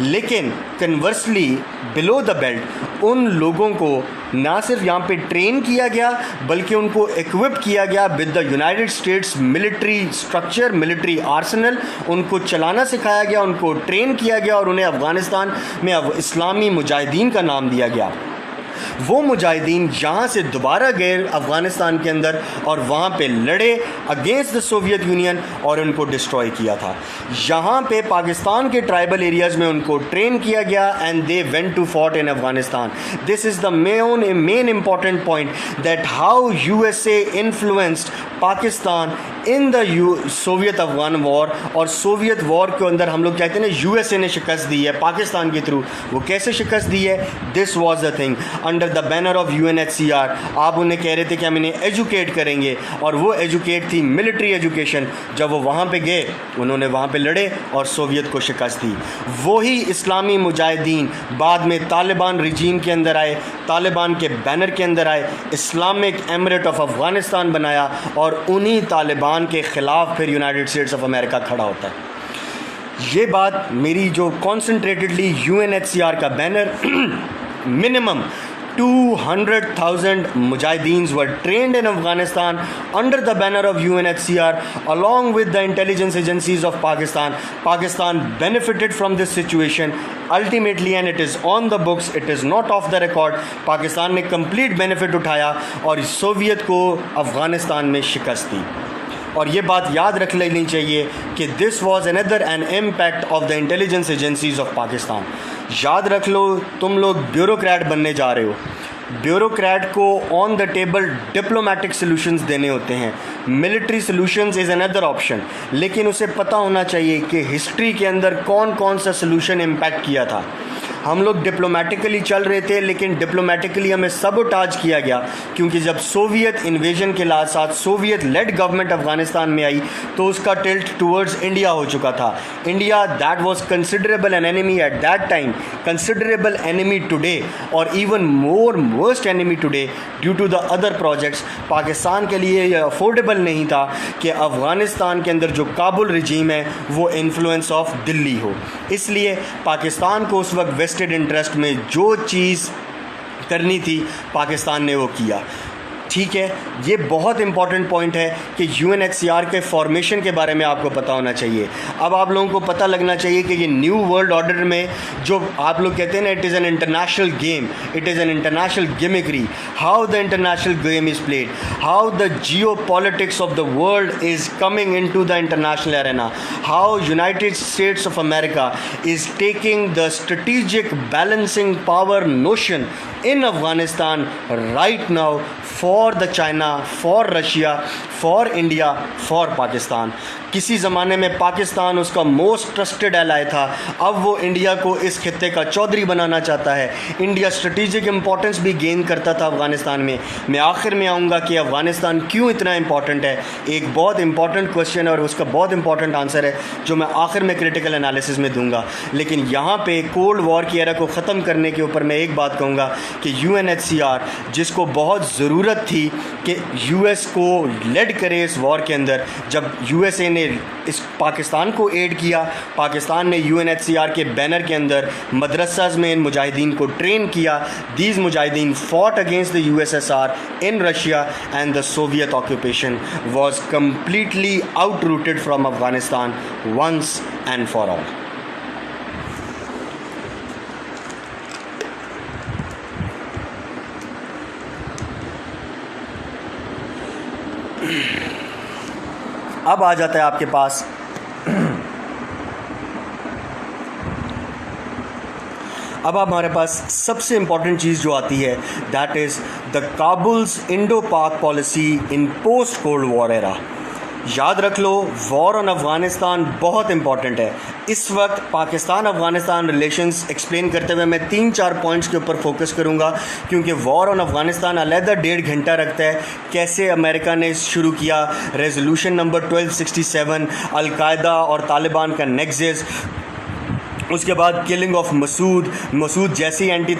लेकिन कन्वर्सली बिलो द बेल्ट उन लोगों को ना सिर्फ यहाँ पे ट्रेन किया गया बल्कि उनको इक्विप किया गया with the United states military structure, military Arsenal, उनको चलाना सिखाया गया, उनको ट्रेन किया गया और उन्हें अफ़गानिस्तान में इस्लामी मुजाहिदीन का नाम दिया गया। वो मुजाहिदीन यहाँ से दोबारा गए अफ़गानिस्तान के अंदर और वहाँ पे लड़े अगेंस्ट द सोवियत यूनियन और उनको डिस्ट्रॉय किया था। यहाँ पे पाकिस्तान के ट्राइबल एरियाज़ में उनको ट्रेन किया गया and they went to fought in Afghanistan. This is the main important point that how USA influenced Pakistan in the Soviet Afghan war. और सोवियत वॉर के अंदर हम लोग कहते हैं ना USA ने शिकस्त दी है पाकिस्तान के थ्रू। वो कैसे शिकस्त दी है? This was the thing under the banner of UNHCR। आप उन्हें कह रहे थे कि हम इन्हें एजुकेट करेंगे और वो एजुकेट थी मिलिट्री एजुकेशन। जब वो वहाँ पे गए उन्होंने वहाँ पे लड़े और सोवियत को शिकस्त दी। वही इस्लामी मुजाहिदीन बाद में तालिबान रिजीम के अंदर आए, तालिबान के बैनर के अंदर आए, इस्लामिक एमिरेट ऑफ अफ़गानिस्तान बनाया और उन्हीं तालिबान के ख़िलाफ़ फिर यूनाइटेड स्टेट्स ऑफ अमेरिका खड़ा होता है। ये बात मेरी जो कॉन्सेंट्रेटेडली UNHCR का banner minimum 200,000 Mujahideen were trained in Afghanistan under the banner of UNHCR along with the intelligence agencies of Pakistan. Pakistan benefited from this situation ultimately and it is on the books, it is not off the record. Pakistan ने complete benefit उठाया और सोवियत को अफ़गानिस्तान में शिकस्त दी। और ये बात याद रख लेनी चाहिए कि this was another an impact of the intelligence agencies of Pakistan. याद रख लो, तुम लोग ब्यूरोक्रेट बनने जा रहे हो। ब्यूरोक्रेट को on the table diplomatic solutions देने होते हैं, military solutions is another option. लेकिन उसे पता होना चाहिए कि हिस्ट्री के अंदर कौन कौन सा सॉल्यूशन इम्पैक्ट किया था। हम लोग डिप्लोमेटिकली चल रहे थे लेकिन डिप्लोमेटिकली हमें सबोटाज किया गया, क्योंकि जब सोवियत इन्वेजन के साथ सोवियत लेड गवर्नमेंट अफगानिस्तान में आई तो उसका टिल्ट टुवर्ड्स इंडिया हो चुका था। India that was considerable an enemy at that time, considerable enemy today और even more worst enemy today due to the other projects. Pakistan के लिए यह अफोर्डेबल नहीं था कि अफ़गानिस्तान के अंदर जो काबुल रिजीम है वो इन्फ्लुएंस ऑफ दिल्ली हो। इसलिए पाकिस्तान को उस वक्त वेस्टेड इंटरेस्ट में जो चीज़ करनी थी पाकिस्तान ने वो किया। ठीक है, ये बहुत इंपॉर्टेंट पॉइंट है कि UNHCR के फॉर्मेशन के बारे में आपको पता होना चाहिए। अब आप लोगों को पता लगना चाहिए कि ये न्यू वर्ल्ड ऑर्डर में जो आप लोग कहते हैं ना, it is an international game, it is an international gimmickry, how the international game is played, how the geopolitics of the world is coming into the international arena, how United States of America is taking the strategic balancing power notion in Afghanistan right now for the China, for Russia, for India, for Pakistan. किसी ज़माने में पाकिस्तान उसका मोस्ट ट्रस्टेड एलाय था, अब वो इंडिया को इस खित्ते का चौधरी बनाना चाहता है। इंडिया स्ट्रेटेजिक इंपॉर्टेंस भी गेन करता था अफ़गानिस्तान में। मैं आखिर में आऊँगा कि अफ़गानिस्तान क्यों इतना इंपॉर्टेंट है। एक बहुत इंपॉर्टेंट क्वेश्चन है और उसका बहुत इंपॉर्टेंट आंसर है जो मैं आखिर में क्रिटिकल एनालिसिस में दूंगा। लेकिन यहाँ पे कोल्ड वॉर की एरा को ख़त्म करने के ऊपर मैं एक बात कहूँगा कि UNHCR, जिसको बहुत ज़रूरत थी कि US को लेड करे इस वॉर के अंदर, जब USA ने इस पाकिस्तान को एड किया, पाकिस्तान ने UNHCR के बैनर के अंदर मदरसाज में इन मुजाहिदीन को ट्रेन किया। These mujahideen fought against the USSR in Russia and the Soviet occupation was completely outrooted from Afghanistan once and for all. अब आ जाता है आपके पास अब हमारे पास सबसे इम्पॉर्टेंट चीज़ जो आती है, that is the काबुल्स Indo Pak policy in post cold war era. याद रख लो, वॉर ऑन अफ़गानिस्तान बहुत इंपॉर्टेंट है। इस वक्त पाकिस्तान अफ़गानिस्तान रिलेशंस एक्सप्लेन करते हुए मैं 3-4 पॉइंट्स के ऊपर फोकस करूंगा, क्योंकि वॉर ऑन अफ़गानिस्तान अलहदा 1.5 घंटा रखता है। कैसे अमेरिका ने शुरू किया, रेजोल्यूशन नंबर 1267, अलकायदा और तालिबान का नेक्सस, उसके बाद किलिंग ऑफ मसूद जैसी एंटी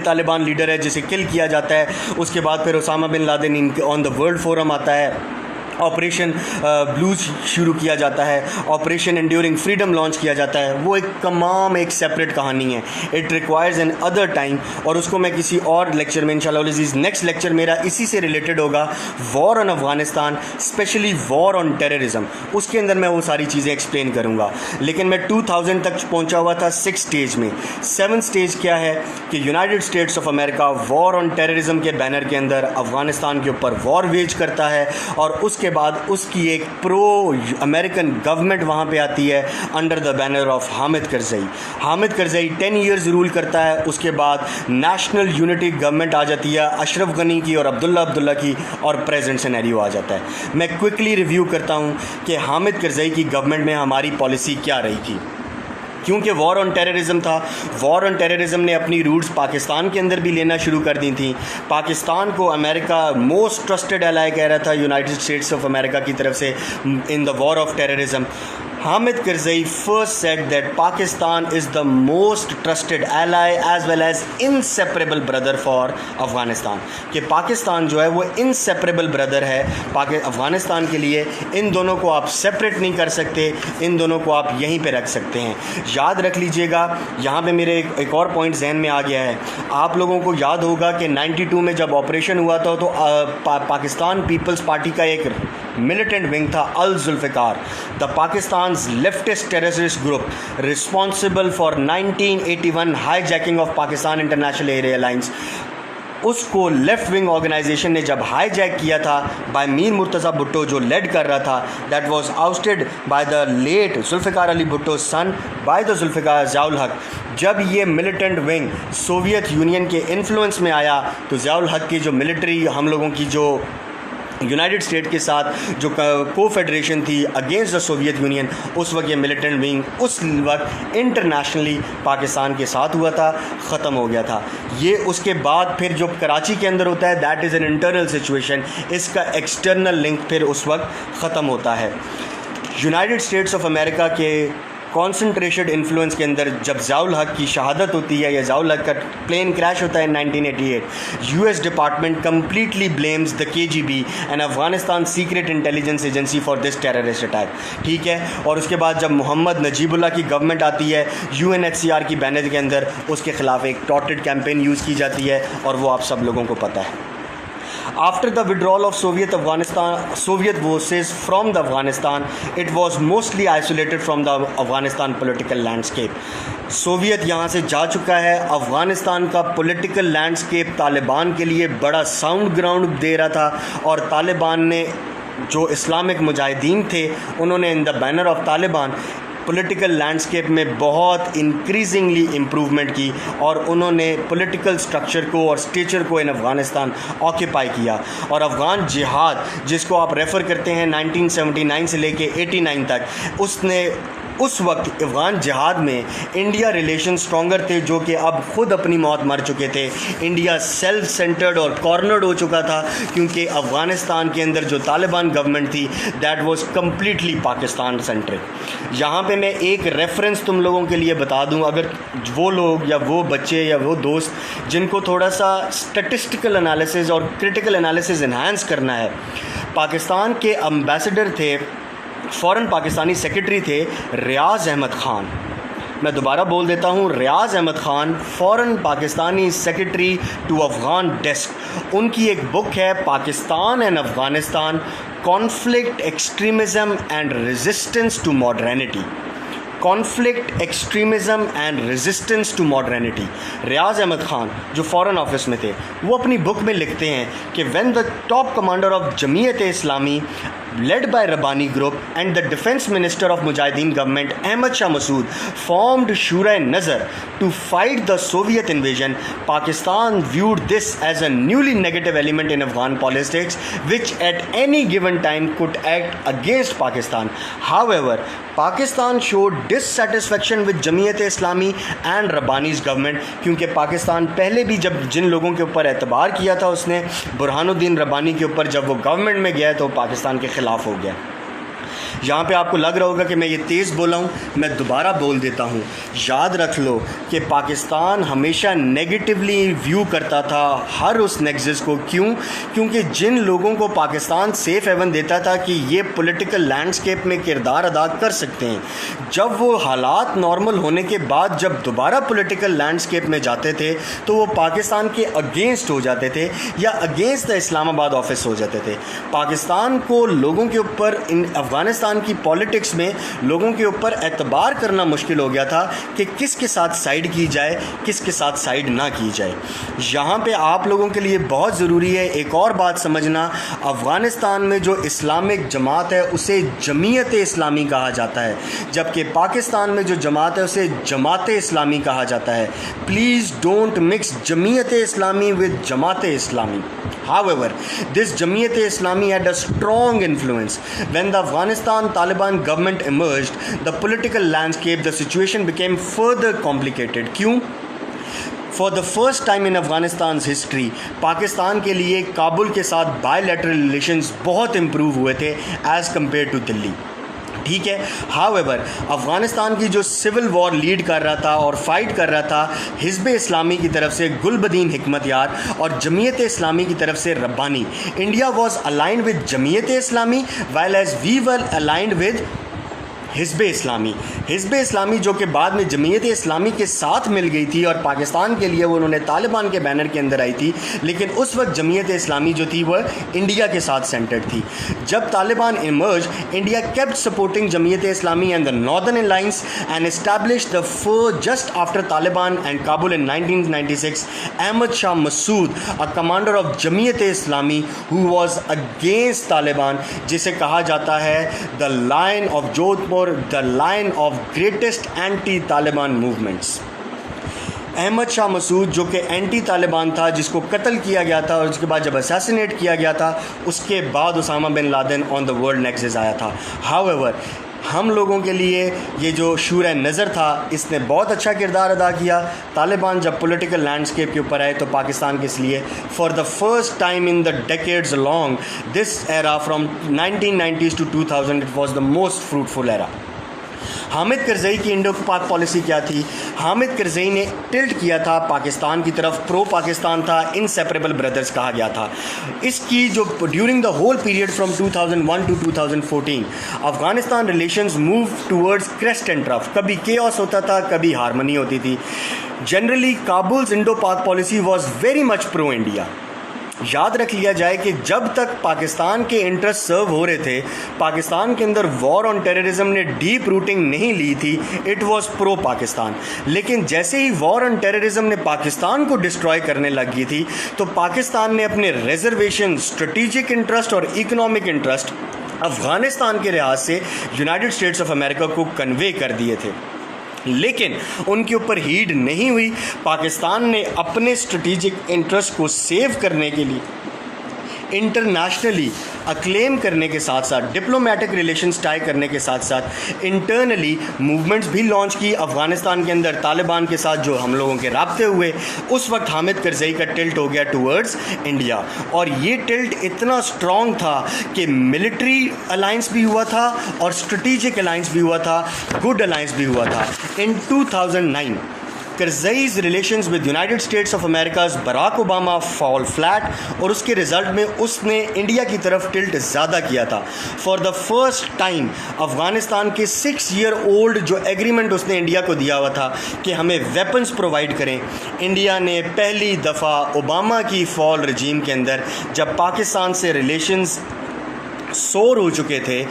तालिबान लीडर है जिसे किल किया जाता है। उसके बाद फिर Osama bin Laden on the world forum आता है, ऑपरेशन ब्लूज शुरू किया जाता है, ऑपरेशन एंड्यूरिंग फ्रीडम लॉन्च किया जाता है। वो एक सेपरेट कहानी है, it requires N other time, और उसको मैं किसी और लेक्चर में इंशाल्लाह अज़ीज़, नेक्स्ट लेक्चर मेरा इसी से रिलेटेड होगा, war on Afghanistan, specially war on terrorism. उसके अंदर मैं वो सारी चीज़ें एक्सप्लेन करूँगा। लेकिन मैं 2000 तक पहुँचा हुआ था 6 स्टेज में। 7 स्टेज क्या है कि United States of America war on terrorism के बैनर के अंदर अफ़गानिस्तान के ऊपर वॉर वेज करता है, और उसके बाद उसकी एक प्रो अमेरिकन गवर्नमेंट वहाँ पे आती है under the banner of Hamid Karzai 10 years rule करता है। उसके बाद नेशनल यूनिटी गवर्नमेंट आ जाती है अशरफ गनी की और अब्दुल्ला की, और प्रेजेंट सिनेरियो आ जाता है। मैं क्विकली रिव्यू करता हूँ कि हामिद करज़ई की गवर्नमेंट में हमारी पॉलिसी क्या रही थी, क्योंकि वॉर ऑन टेररिज्म था। वॉर ऑन टेररिज्म ने अपनी रूट्स पाकिस्तान के अंदर भी लेना शुरू कर दी थी। पाकिस्तान को अमेरिका मोस्ट ट्रस्टेड एलाय कह रहा था यूनाइटेड स्टेट्स ऑफ अमेरिका की तरफ से in the war of terrorism. Hamid Karzai first said that Pakistan is the most trusted ally as well as inseparable brother for Afghanistan, कि पाकिस्तान जो है वो इनसेपरेबल ब्रदर है अफ़गानिस्तान के लिए। इन दोनों को आप सेपरेट नहीं कर सकते, इन दोनों को आप यहीं पे रख सकते हैं। याद रख लीजिएगा, यहाँ पे मेरे एक और पॉइंट जहन में आ गया है। आप लोगों को याद होगा कि 92 में जब ऑपरेशन हुआ था तो पाकिस्तान पीपल्स पार्टी का एक मिलिटेंट विंग था Al Zulfikar, the Pakistan leftist terrorist group responsible for 1981 hijacking of Pakistan International Airlines। उसको लेफ़्ट विंग ऑर्गेनाइजेशन ने जब हाईजैक किया था बाय मीर मुर्तज़ा भुट्टो जो लेड कर रहा था, that was ousted by the late Zulfikar Ali Bhutto son by the Zulfikar Ziaul Haq. जब ये मिलिटेंट विंग सोवियत यूनियन के इन्फ्लुएंस में आया तो ज़ियाउल हक की जो मिलिट्री, हम लोगों की जो यूनाइटेड स्टेट के साथ जो को-फेडरेशन थी अगेंस्ट द सोवियत यूनियन, उस वक्त ये मिलिटेंट विंग उस वक्त इंटरनेशनली पाकिस्तान के साथ हुआ था, ख़त्म हो गया था। ये उसके बाद फिर जो कराची के अंदर होता है that is an internal situation, इसका एक्सटर्नल लिंक फिर उस वक्त ख़त्म होता है। यूनाइटेड स्टेट्स ऑफ अमेरिका के कॉन्सेंट्रेटेड इन्फ्लुएंस के अंदर जब ज़ियाउल हक की शहादत होती है या ज़ियाउल हक का प्लेन क्रैश होता है 1988, US department completely blames the KGB and Afghanistan secret intelligence agency for this terrorist attack. ठीक है, और उसके बाद जब मोहम्मद नजीबुल्लाह की गवर्नमेंट आती है UNHCR की बैनर के अंदर, उसके ख़िलाफ़ एक टॉटेड कैंपेन यूज़ की जाती है और वो आप सब लोगों को पता है। After the withdrawal of Soviet forces from the Afghanistan, it was mostly isolated from the Afghanistan political landscape. Soviet यहाँ से जा चुका है। अफ़गानिस्तान का पॉलिटिकल लैंडस्केप तालिबान के लिए बड़ा साउंड ग्राउंड दे रहा था, और तालिबान ने जो इस्लामिक मुजाहिदीन थे उन्होंने in the banner of Taliban political landscape में बहुत इंक्रीजिंगली इम्प्रूवमेंट की और उन्होंने पॉलिटिकल स्ट्रक्चर को और स्टेचर को इन अफ़गानिस्तान ऑक्यूपाई किया। और अफ़गान जिहाद जिसको आप रेफ़र करते हैं 1979 से लेके 89 तक, उसने उस वक्त अफ़गान जिहाद में इंडिया रिलेशन स्ट्रॉन्गर थे, जो कि अब ख़ुद अपनी मौत मर चुके थे। इंडिया सेल्फ सेंटर्ड और कॉर्नर्ड हो चुका था, क्योंकि अफ़गानिस्तान के अंदर जो तालिबान गवर्नमेंट थी that was completely Pakistan centric. यहाँ पे मैं एक रेफरेंस तुम लोगों के लिए बता दूँ, अगर वो लोग या वो बच्चे या वो दोस्त जिनको थोड़ा सा स्टैटिस्टिकल एनालिसिस और क्रिटिकल एनालिसिस इन्हांस करना है, पाकिस्तान के एम्बेसडर थे, फ़ॉरेन पाकिस्तानी सेक्रेटरी थे रियाज़ अहमद ख़ान। मैं दोबारा बोल देता हूँ, Riaz Ahmad Khan, foreign Pakistani secretary to Afghan desk. उनकी एक बुक है Pakistan and Afghanistan, conflict, extremism and resistance to modernity. Conflict, extremism and resistance to modernity. Riaz Ahmad Khan जो फ़ॉरेन ऑफिस में थे, वो अपनी बुक में लिखते हैं कि when the top commander of Jamiat Islami led by Rabbani Group and the defense minister of Mujahideen government Ahmad Shah Massoud formed Shura-e-Nazar to fight the Soviet invasion, Pakistan viewed this as a newly negative element in Afghan politics which at any given time could act against Pakistan. However, Pakistan showed dissatisfaction with Jamiat-e-Islami and Rabbani's government, क्योंकि पाकिस्तान पहले भी जब जिन लोगों के ऊपर एतबार किया था उसने, बुरहानुद्दीन रब्बानी के ऊपर, जब वो गवर्नमेंट में गया तो पाकिस्तान के खिलाफ हो गया। यहाँ पे आपको लग रहा होगा कि मैं ये तेज़ बोला हूँ, मैं दोबारा बोल देता हूँ। याद रख लो कि पाकिस्तान हमेशा नेगेटिवली व्यू करता था हर उस नेक्सस को। क्यों? क्योंकि जिन लोगों को पाकिस्तान सेफ हेवन देता था कि ये पॉलिटिकल लैंडस्केप में किरदार अदा कर सकते हैं, जब वो हालात नॉर्मल होने के बाद जब दोबारा पॉलिटिकल लैंडस्केप में जाते थे तो वो पाकिस्तान के अगेंस्ट हो जाते थे या अगेंस्ट द इस्लामाबाद ऑफिस हो जाते थे। पाकिस्तान को लोगों के ऊपर, इन अफ़गानिस्तान की पॉलिटिक्स में लोगों के ऊपर एतबार करना मुश्किल हो गया था कि किसके साथ साइड की जाए, किसके साथ साइड ना की जाए। यहाँ पे आप लोगों के लिए बहुत ज़रूरी है एक और बात समझना, अफ़गानिस्तान में जो इस्लामिक जमात है उसे जमीयत इस्लामी कहा जाता है, जबकि पाकिस्तान में जो जमात है उसे जमात इस्लामी कहा जाता है। Please don't mix Jamiat Islami with Jamaat Islami. However, this Jamiat-e-Islami had a strong influence. When the Afghanistan Taliban government emerged, the political landscape, the situation became further complicated. क्यों? For the first time in Afghanistan's history, Pakistan के लिए काबुल के साथ बायलैटरल रिलेशंस बहुत इम्प्रूव हुए थे एज़ कम्पेयर टू दिल्ली। ठीक है। हाउएवर, अफ़गानिस्तान की जो सिविल वॉर लीड कर रहा था और फाइट कर रहा था हिज़्ब इस्लामी की तरफ से गुलबदीन हिकमतयार और जमीयत इस्लामी की तरफ से Rabbani. India was aligned with Jamiat Islami while as we were aligned with Hizb Islami. Hizb Islami जो कि बाद में जमीयत इस्लामी के साथ मिल गई थी और पाकिस्तान के लिए वो उन्होंने तालिबान के बैनर के अंदर आई थी, लेकिन उस वक्त जमीयत इस्लामी जो थी वह इंडिया के साथ सेंटर्ड थी। जब Taliban emerge, India kept supporting Jamiat Islami and the northern alliance and established the first just after Taliban and Kabul in 1996 Ahmad Shah Massoud, a commander of Jamiat Islami who was against Taliban, जिसे कहा जाता है the lion of Jodhpur, the line of greatest anti Taliban movements. Ahmad Shah Massoud जो कि एंटी तालिबान था, जिसको कत्ल किया गया था और उसके बाद जब असैसिनेट किया गया था उसके बाद Osama bin Laden on the world nexus आया था। हाउएवर, हम लोगों के लिए ये जो शूरा-ए-नज़र था इसने बहुत अच्छा किरदार अदा किया। तालिबान जब पॉलिटिकल लैंडस्केप के ऊपर आए तो पाकिस्तान के इसलिए for the first time in the decades long this era from 1990s to 2000 it was the most fruitful era. Hamid Karzai की इंडो पाक पॉलिसी क्या थी? हामिद करज़ई ने टिल्ट किया था पाकिस्तान की तरफ, प्रो पाकिस्तान था, इनसेपरेबल ब्रदर्स कहा गया था। इसकी जो during the whole period from 2001 to 2014 Afghanistan relations move towards crest and trough, कभी केओस होता था, कभी हारमनी होती थी। Generally Kabul's Indo Pak policy was very much pro India. याद रख लिया जाए कि जब तक पाकिस्तान के इंटरेस्ट सर्व हो रहे थे, पाकिस्तान के अंदर वॉर ऑन टेररिज्म ने डीप रूटिंग नहीं ली थी, इट वाज प्रो पाकिस्तान। लेकिन जैसे ही वॉर ऑन टेररिज्म ने पाकिस्तान को डिस्ट्रॉय करने लगी थी तो पाकिस्तान ने अपने रिजर्वेशन, स्ट्रेटेजिक इंटरेस्ट और इकोनॉमिक इंटरेस्ट अफ़गानिस्तान के लिहाज से यूनाइटेड स्टेट्स ऑफ अमेरिका को कन्वे कर दिए थे, लेकिन उनके ऊपर हीड नहीं हुई। पाकिस्तान ने अपने स्ट्रेटेजिक इंटरेस्ट को सेव करने के लिए इंटरनेशनली अक्लेम करने के साथ साथ, डिप्लोमेटिक रिलेशंस टाई करने के साथ साथ इंटरनली मूवमेंट्स भी लॉन्च की। अफ़गानिस्तान के अंदर तालिबान के साथ जो हम लोगों के राब्ते हुए, उस वक्त हामिद करज़ई का टिल्ट हो गया टूवर्ड्स इंडिया, और ये टिल्ट इतना स्ट्रॉन्ग था कि मिलिट्री अलाइंस भी हुआ था और स्ट्रेटेजिक अलाइंस भी हुआ था, गुड अलाइंस भी हुआ था। In 2009 Karzai's relations with United States of America's Barack Obama fall flat, और उसके रिज़ल्ट में उसने इंडिया की तरफ टिल्ट ज़्यादा किया था। For the first time Afghanistan के 6 ईयर ओल्ड जो एग्रीमेंट उसने इंडिया को दिया हुआ था कि हमें वेपन्स प्रोवाइड करें, इंडिया ने पहली दफ़ा ओबामा की फॉल रजीम के अंदर, जब पाकिस्तान से रिलेशंस सोर हो चुके थे,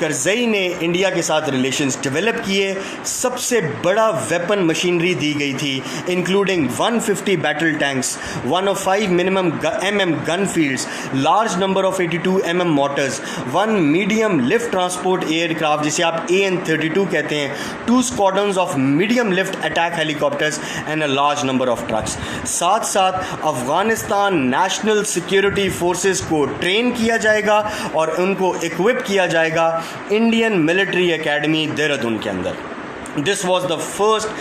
करज़ई ने इंडिया के साथ रिलेशंस डेवलप किए। सबसे बड़ा वेपन मशीनरी दी गई थी, including 150 battle tanks, 105 minimum mm gun fields, large number of 82 mm Motors, 1 medium lift transport aircraft जिसे आप AN-32 कहते हैं, 2 squadrons of medium lift attack helicopters and a large number of trucks. साथ साथ अफ़गानिस्तान नेशनल सिक्योरिटी फोर्सेस को ट्रेन किया जाएगा और उनको इक्विप किया जाएगा इंडियन मिलिट्री एकेडमी देहरादून के अंदर। This was the first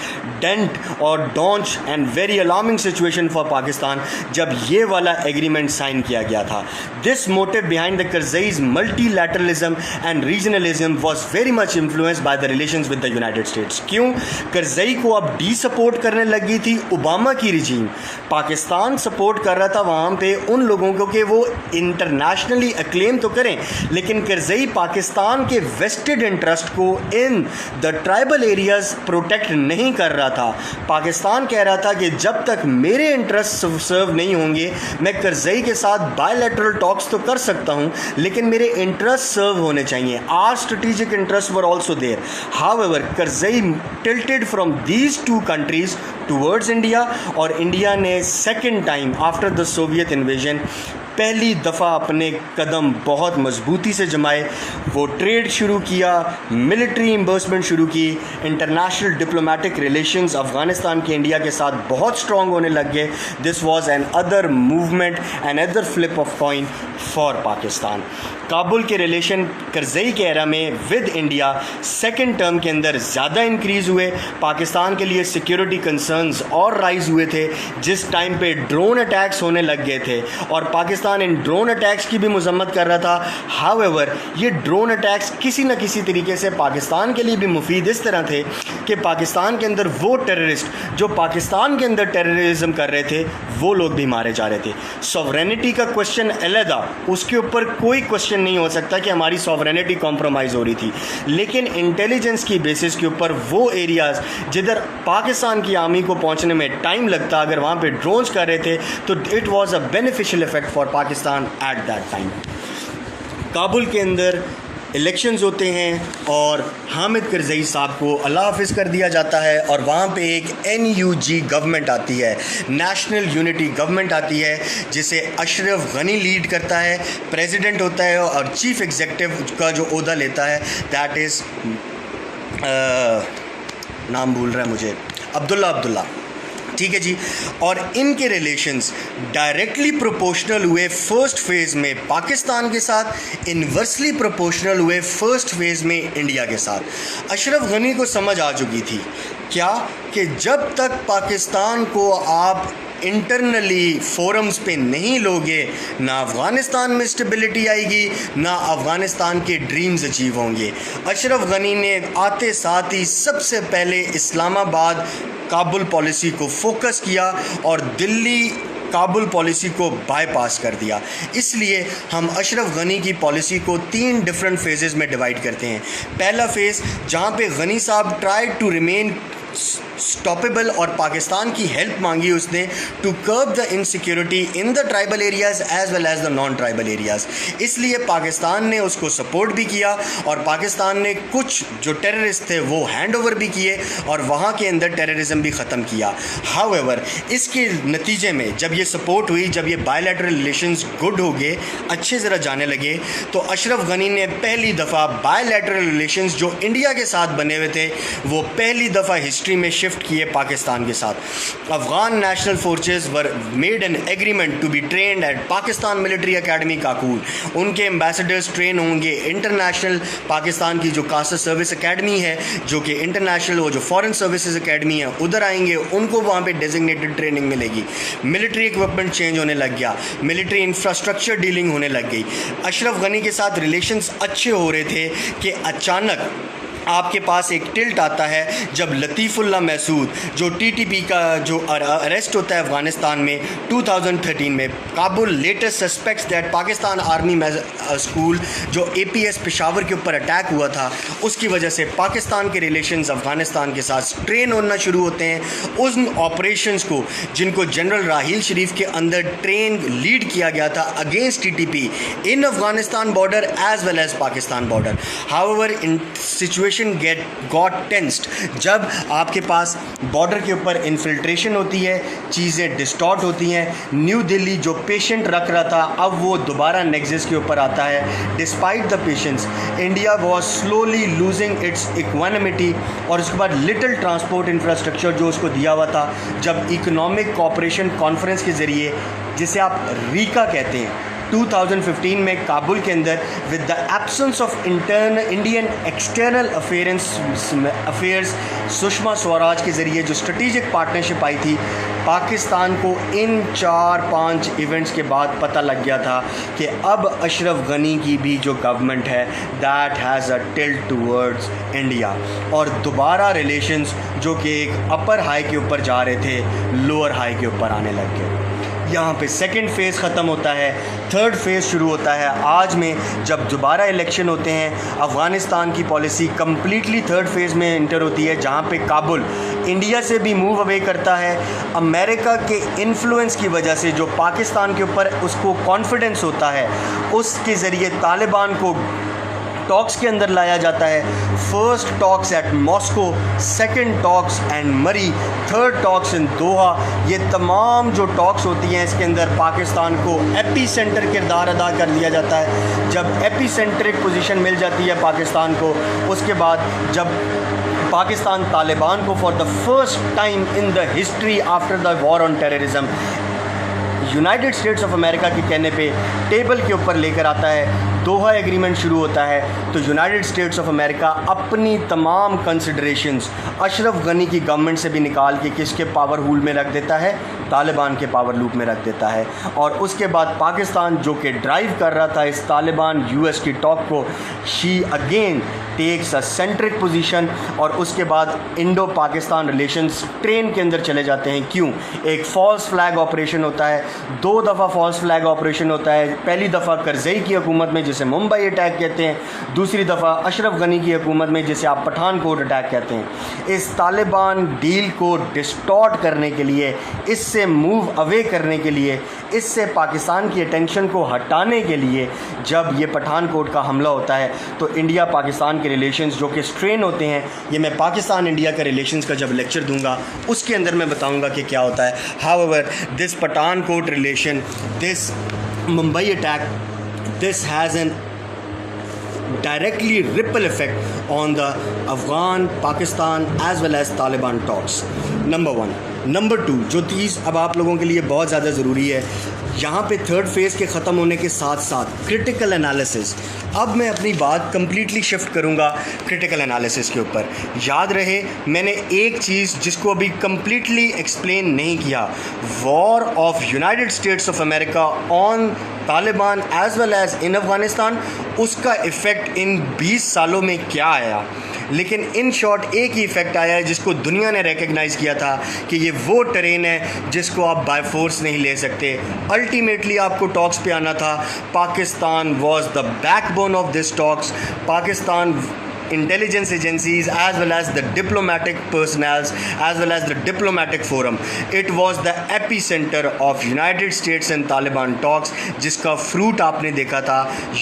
dent or daunch and very alarming situation for Pakistan जब ये वाला एग्रीमेंट साइन किया गया था। This motive behind the Karzai's multilateralism and regionalism was very much influenced by the relations with the United States। क्यों? करज़ई को अब डी सपोर्ट करने लगी थी ओबामा की रिजीम। पाकिस्तान सपोर्ट कर रहा था वहाँ पे उन लोगों को कि वो इंटरनेशनली अक्लेम तो करें, लेकिन करज़ई पाकिस्तान के वेस्टेड इंटरेस्ट को इन द ट्राइबल एरिया प्रोटेक्ट नहीं कर रहा था। पाकिस्तान कह रहा था कि जब तक मेरे इंटरेस्ट सर्व नहीं होंगे, मैं करज़ई के साथ बायलैटरल टॉक्स तो कर सकता हूं, लेकिन मेरे इंटरेस्ट सर्व होने चाहिए। Our strategic interest were also there. However Karzai tilted from these 2 countries towards India, और इंडिया ने second time after the Soviet invasion पहली दफ़ा अपने कदम बहुत मजबूती से जमाए। वो ट्रेड शुरू किया, मिलिट्री इन्वेस्टमेंट शुरू की, इंटरनेशनल डिप्लोमेटिक रिलेशंस अफ़गानिस्तान के इंडिया के साथ बहुत स्ट्रॉन्ग होने लग गए। This was another movement, another flip of coin for Pakistan. Kabul के रिलेशन करज़ई के एरा में विद इंडिया सेकेंड टर्म के अंदर ज़्यादा इंक्रीज़ हुए। पाकिस्तान के लिए सिक्योरिटी कंसर्न्स और राइज हुए थे जिस टाइम पे ड्रोन अटैक्स होने लग गए थे, और पाकिस्तान इन ड्रोन अटैक्स की भी मजम्मत कर रहा था। हाउएवर ये ड्रोन अटैक्स किसी न किसी तरीके से पाकिस्तान के लिए भी मुफीद इस तरह थे कि पाकिस्तान के अंदर वो टेररिस्ट जो पाकिस्तान के अंदर टेररिज्म कर रहे थे, वो लोग भी मारे जा रहे थे। सॉवरेनिटी का क्वेश्चन अलहदा, उसके ऊपर कोई क्वेश्चन नहीं हो सकता कि हमारी सॉवरेनिटी कॉम्प्रोमाइज़ हो रही थी, लेकिन इंटेलिजेंस की बेसिस के ऊपर वो एरियाज़ जिधर पाकिस्तान की आर्मी को पहुंचने में टाइम लगता, अगर वहाँ पे ड्रोन्स कर रहे थे तो it was a beneficial effect for Pakistan eight that time. Kabul के अंदर इलेक्शंस होते हैं और हामिद करज़ई साहब को अल्लाह हाफ़िज़ कर दिया जाता है, और वहाँ पे एक NUG गवर्नमेंट आती है, नेशनल यूनिटी गवर्नमेंट आती है, जिसे अशरफ गनी लीड करता है, प्रेसिडेंट होता है, और चीफ एग्जीक्यूटिव का जो ओहदा लेता है दैट इज़ नाम भूल रहा है मुझे, अब्दुल्ला। ठीक है जी। और इनके रिलेशंस डायरेक्टली प्रोपोर्शनल हुए फर्स्ट फेज़ में पाकिस्तान के साथ, इन्वर्सली प्रोपोर्शनल हुए फर्स्ट फेज़ में इंडिया के साथ। अशरफ गनी को समझ आ चुकी थी क्या कि जब तक पाकिस्तान को आप इंटरनली फोरम्स पे नहीं लोगे, ना अफ़गानिस्तान में स्टेबिलिटी आएगी, ना अफ़गानिस्तान के ड्रीम्स अचीव होंगे। अशरफ गनी ने आते साथ ही सबसे पहले इस्लामाबाद काबुल पॉलिसी को फोकस किया और दिल्ली काबुल पॉलिसी को बाईपास कर दिया। इसलिए हम अशरफ गनी की पॉलिसी को 3 डिफरेंट फेजेस में डिवाइड करते हैं। पहला फेज़ जहाँ पे गनी साहब ट्राई टू रिमेन स्टॉपेबल और पाकिस्तान की हेल्प मांगी उसने to curb the insecurity in the tribal areas as well as the non tribal areas. इसलिए पाकिस्तान ने उसको सपोर्ट भी किया और पाकिस्तान ने कुछ जो टेररिस्ट थे वो हैंड ओवर भी किए और वहाँ के अंदर टेररिज्म भी ख़त्म किया। हाउएवर इसके नतीजे में जब ये सपोर्ट हुई, जब ये बायलैटरल रिलेशंस गुड हो गए, अच्छे ज़रा जाने लगे, तो अशरफ गनी ने पहली दफ़ा बायलैटरल रिलेशंस जो इंडिया के साथ बने हुए थे वो पहली दफ़ा हिस्ट्री में शिफ्ट किए पाकिस्तान के साथ। Afghan national forces were made an agreement to be trained at Pakistan military academy Kakul. उनके एम्बेसडर्स ट्रेन होंगे इंटरनेशनल पाकिस्तान की जो कासा सर्विस अकेडमी है, जो कि इंटरनेशनल वो जो फॉरेन सर्विसेज अकेडमी है, उधर आएंगे, उनको वहाँ पे डेजिग्नेटेड ट्रेनिंग मिलेगी। मिलिट्री इक्विपमेंट चेंज होने लग गया, मिलिट्री इंफ्रास्ट्रक्चर डीलिंग होने लग गई। अशरफ गनी के साथ रिलेशंस अच्छे हो रहे थे कि अचानक आपके पास एक टिल्ट आता है जब लतीफ़ुल्लाह महसूद जो टीटीपी का जो अरेस्ट होता है अफ़गानिस्तान में 2013 में। Kabul latest suspects that Pakistan army school जो APS पेशावर के ऊपर अटैक हुआ था, उसकी वजह से पाकिस्तान के रिलेशंस अफ़गानिस्तान के साथ स्ट्रेन होना शुरू होते हैं। उन ऑपरेशंस को जिनको जनरल राहील शरीफ के अंदर ट्रेन लीड किया गया था against TTP in Afghanistan border as well as Pakistan border. However in situation got tensed जब आपके पास बॉर्डर के ऊपर इन्फिल्ट्रेशन होती है, चीज़ें डिस्टॉर्ट होती हैं। न्यू दिल्ली जो पेशेंट रख रहा था अब वो दोबारा नेक्सस के ऊपर आता है। Despite the patients India was slowly losing its equanimity और उसके बाद लिटिल ट्रांसपोर्ट इंफ्रास्ट्रक्चर जो उसको दिया हुआ था। जब इकोनॉमिक कोऑपरेशन कॉन्फ्रेंस के ज़रिए, जिसे आप रीका कहते हैं, 2015 में काबुल के अंदर with the absence of Indian external affairs Sushma Swaraj के ज़रिए जो स्ट्रेटेजिक पार्टनरशिप आई थी, पाकिस्तान को इन 4-5 इवेंट्स के बाद पता लग गया था कि अब अशरफ गनी की भी जो गवर्नमेंट है that has a tilt towards India और दोबारा रिलेशंस जो कि एक अपर हाई के ऊपर जा रहे थे लोअर हाई के ऊपर आने लग गए। यहाँ पे सेकंड फेज़ ख़त्म होता है, थर्ड फेज़ शुरू होता है। आज में जब दोबारा इलेक्शन होते हैं, अफ़गानिस्तान की पॉलिसी कम्प्लीटली थर्ड फेज़ में इंटर होती है, जहाँ पे काबुल इंडिया से भी मूव अवे करता है। अमेरिका के इन्फ्लुएंस की वजह से जो पाकिस्तान के ऊपर उसको कॉन्फिडेंस होता है, उसके ज़रिए तालिबान को टॉक्स के अंदर लाया जाता है। First talks eight Moscow, second talks and मरी, थर्ड टॉक्स इन दोहा। ये तमाम जो टॉक्स होती हैं इसके अंदर पाकिस्तान को एपी सेंटर किरदार अदा कर लिया जाता है। जब एपी सेंट्रिक पोजीशन मिल जाती है पाकिस्तान को, उसके बाद जब पाकिस्तान तालिबान को for the first time in the history after the war on terrorism United States of America के कहने पे टेबल के ऊपर लेकर आता है, दोहा एग्रीमेंट शुरू होता है, तो यूनाइटेड स्टेट्स ऑफ अमेरिका अपनी तमाम कंसिडरेशंस अशरफ गनी की गवर्नमेंट से भी निकाल के किसके पावर हुल में रख देता है, तालिबान के पावर लूप में रख देता है। और उसके बाद पाकिस्तान जो कि ड्राइव कर रहा था इस तालिबान US की टॉक को, she again takes a centric position और उसके बाद इंडो पाकिस्तान रिलेशंस ट्रेन के अंदर चले जाते हैं। क्यों? एक फॉल्स फ्लैग ऑपरेशन होता है, 2 दफ़ा फॉल्स फ्लैग ऑपरेशन होता है। पहली दफ़ा करज़ई की हुकूमत में जिसे मुंबई अटैक कहते हैं, दूसरी दफ़ा अशरफ गनी की हुकूमत में जिसे आप पठानकोट अटैक कहते हैं। इस तालिबान डील को डिस्टॉर्ट करने के लिए, इससे मूव अवे करने के लिए, इससे पाकिस्तान की अटेंशन को हटाने के लिए जब ये पठानकोट का हमला होता है तो इंडिया पाकिस्तान के रिलेशंस जो कि स्ट्रेन होते हैं, ये मैं पाकिस्तान इंडिया का रिलेशंस का जब लेक्चर दूंगा उसके अंदर मैं बताऊंगा कि क्या होता है। However this Pathankot relation, this Mumbai attack, this has an directly ripple effect on the Afghan, Pakistan as well as Taliban talks. Number 1. Number 2 जो चीज़ अब आप लोगों के लिए बहुत ज़्यादा ज़रूरी है, यहाँ पे थर्ड फेज़ के ख़त्म होने के साथ साथ क्रिटिकल एनालिसिस। अब मैं अपनी बात कम्प्लीटली शिफ्ट करूँगा क्रिटिकल एनालिसिस के ऊपर। याद रहे मैंने एक चीज़ जिसको अभी कम्प्लीटली एक्सप्लेन नहीं किया, war of United States of America on Taliban as well as in Afghanistan, उसका इफ़ेक्ट इन 20 सालों में क्या आया। लेकिन इन शॉर्ट एक ही इफ़ेक्ट आया है जिसको दुनिया ने रिकग्नाइज़ किया था कि ये वो टेरेन है जिसको आप बाय फोर्स नहीं ले सकते। अल्टीमेटली आपको टॉक्स पे आना था। Pakistan was the backbone of this talks. Pakistan intelligence agencies as well as the diplomatic personnel as well as the diplomatic forum. It was the epicenter of United States and Taliban talks, जिसका फ्रूट आपने देखा था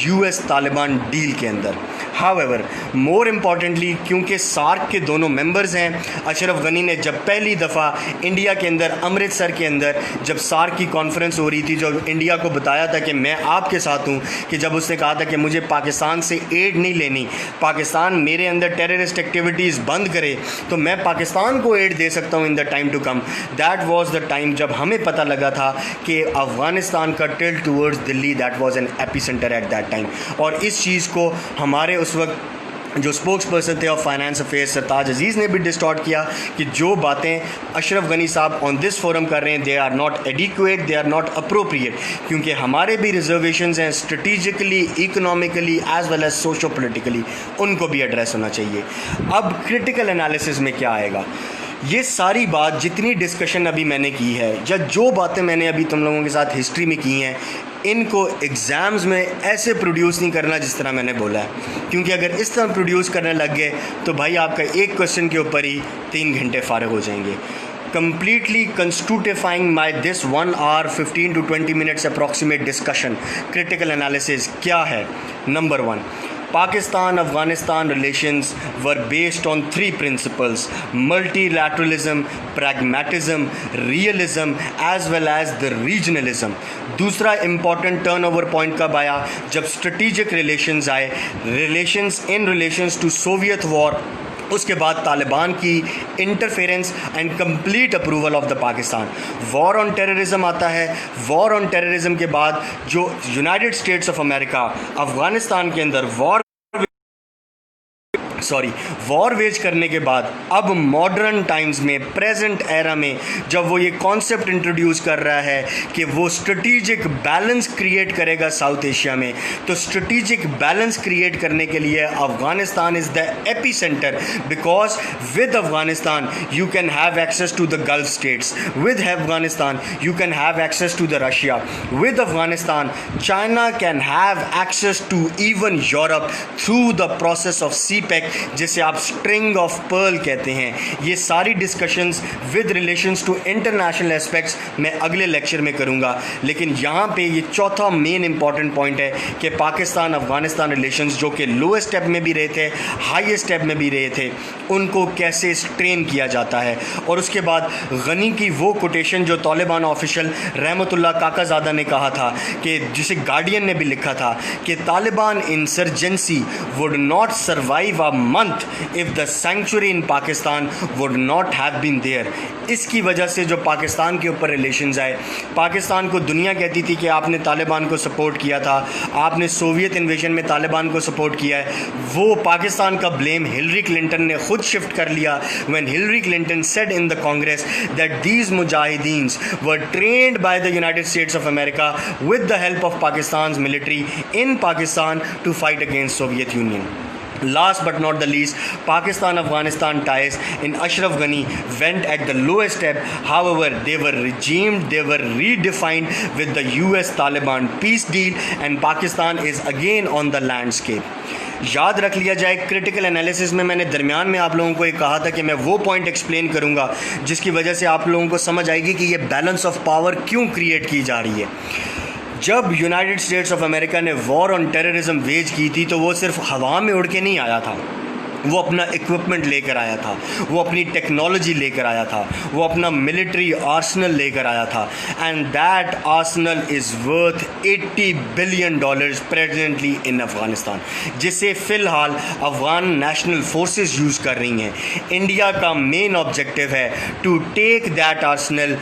US तालिबान डील के अंदर. However, more importantly, क्योंकि सार्क के दोनों मेंबर्स हैं, अशरफ गनी ने जब पहली दफ़ा इंडिया के अंदर अमृतसर के अंदर जब सार्क की कॉन्फ्रेंस हो रही थी, जो इंडिया को बताया था कि मैं आपके साथ हूँ, कि जब उसने कहा था कि मुझे पाकिस्तान से एड नहीं लेनी, पाकिस्तान मेरे अंदर टेररिस्ट एक्टिविटीज़ बंद करे तो मैं पाकिस्तान को एड दे सकता हूँ in the time to come. That was the time जब हमें पता लगा था कि अफ़गानिस्तान का tilt towards Delhi, that was an epicentre at that time. और इस चीज़ को हमारे उस वक्त जो स्पोक्स पर्सन थे of finance affairs Sartaj Aziz ने भी डिस्टॉर्ट किया कि जो बातें अशरफ गनी साहब ऑन दिस फोरम कर रहे हैं, they are not adequate, they are not appropriate, क्योंकि हमारे भी रिजर्वेशंस हैं strategically, economically as well as socio politically, उनको भी एड्रेस होना चाहिए. अब क्रिटिकल एनालिसिस में क्या आएगा, ये सारी बात जितनी डिस्कशन अभी मैंने की है या जो बातें मैंने अभी तुम लोगों के साथ हिस्ट्री में की हैं, इनको एग्ज़ाम्स में ऐसे प्रोड्यूस नहीं करना जिस तरह मैंने बोला है, क्योंकि अगर इस तरह प्रोड्यूस करने लग गए तो भाई आपका एक क्वेश्चन के ऊपर ही 3 घंटे फारग हो जाएंगे. Completely constitutifying my this 1 hour 15 to 20 minutes approximate discussion, critical analysis क्या है. Number 1, Pakistan Afghanistan relations were based on 3 principles: multilateralism, pragmatism, realism as well as the regionalism. दूसरा important turnover point कब आया, जब strategic relations आए, relations in relations to Soviet war, उसके बाद तालिबान की interference and complete approval of the Pakistan. War on terrorism आता है, वॉर ऑन टेररिज्म के बाद जो United States of America Afghanistan के अंदर वॉर वेज करने के बाद अब मॉडर्न टाइम्स में, प्रेजेंट एरा में, जब वो ये कॉन्सेप्ट इंट्रोड्यूस कर रहा है कि वो स्ट्रेटिजिक बैलेंस क्रिएट करेगा साउथ एशिया में, तो स्ट्रेटिजिक बैलेंस क्रिएट करने के लिए Afghanistan is the epicentre, because with Afghanistan you can have access to the Gulf states, with Afghanistan you can have access to the Russia, with Afghanistan China can have access to even Europe through the process of CPEC, जिसे आप स्ट्रिंग ऑफ पर्ल कहते हैं. ये सारी discussions with relations to international aspects मैं अगले लेक्चर में करूंगा, लेकिन यहाँ पे ये चौथा मेन इंपॉर्टेंट पॉइंट है कि पाकिस्तान अफगानिस्तान रिलेशंस जो कि लोएस्ट स्टेप में भी रहे थे, हाईएस्ट स्टेप में भी रहे थे, उनको कैसे स्ट्रेन किया जाता है. और उसके बाद गनी की वो कोटेशन जो तालिबान ऑफिशियल रहमतुल्लाह काकाज़ादा ने कहा था, कि जिसे गार्डियन ने भी लिखा था कि Taliban insurgency would not survive a month if the sanctuary in Pakistan would not have been there. इसकी वजह से जो पाकिस्तान के ऊपर रिलेशंस आए, पाकिस्तान को दुनिया कहती थी कि आपने तालिबान को सपोर्ट किया था, आपने सोवियत इन्वेजन में तालिबान को सपोर्ट किया है, वो पाकिस्तान का ब्लेम हिलरी क्लिंटन ने खुद शिफ्ट कर लिया when Hillary Clinton said in the Congress that these mujahideen were trained by the United States of America with the help of Pakistan's military in Pakistan to fight against Soviet Union. Last but not the least, Pakistan-Afghanistan ties in Ashraf Ghani went at the lowest step. However, they were regimed, they were redefined with the US-Taliban peace deal, and Pakistan is again on the landscape. याद रख लिया जाए, क्रिटिकल एनालिसिस में मैंने दरमियान में आप लोगों को एक कहा था कि मैं वो पॉइंट एक्सप्लेन करूंगा जिसकी वजह से आप लोगों को समझ आएगी कि ये बैलेंस ऑफ पावर क्यों क्रिएट की जा रही है. जब यूनाइटेड स्टेट्स ऑफ अमेरिका ने वॉर ऑन टेररिज्म वेज की थी तो वो सिर्फ हवा में उड़ के नहीं आया था, वो अपना इक्विपमेंट लेकर आया था, वो अपनी टेक्नोलॉजी लेकर आया था, वो अपना मिलिट्री आर्सनल लेकर आया था, and that Arsenal is worth $80 billion presently in Afghanistan, जिसे फ़िलहाल अफ़गान नेशनल फोर्सेस यूज़ कर रही हैं. इंडिया का मेन ऑब्जेक्टिव है to take that arsenal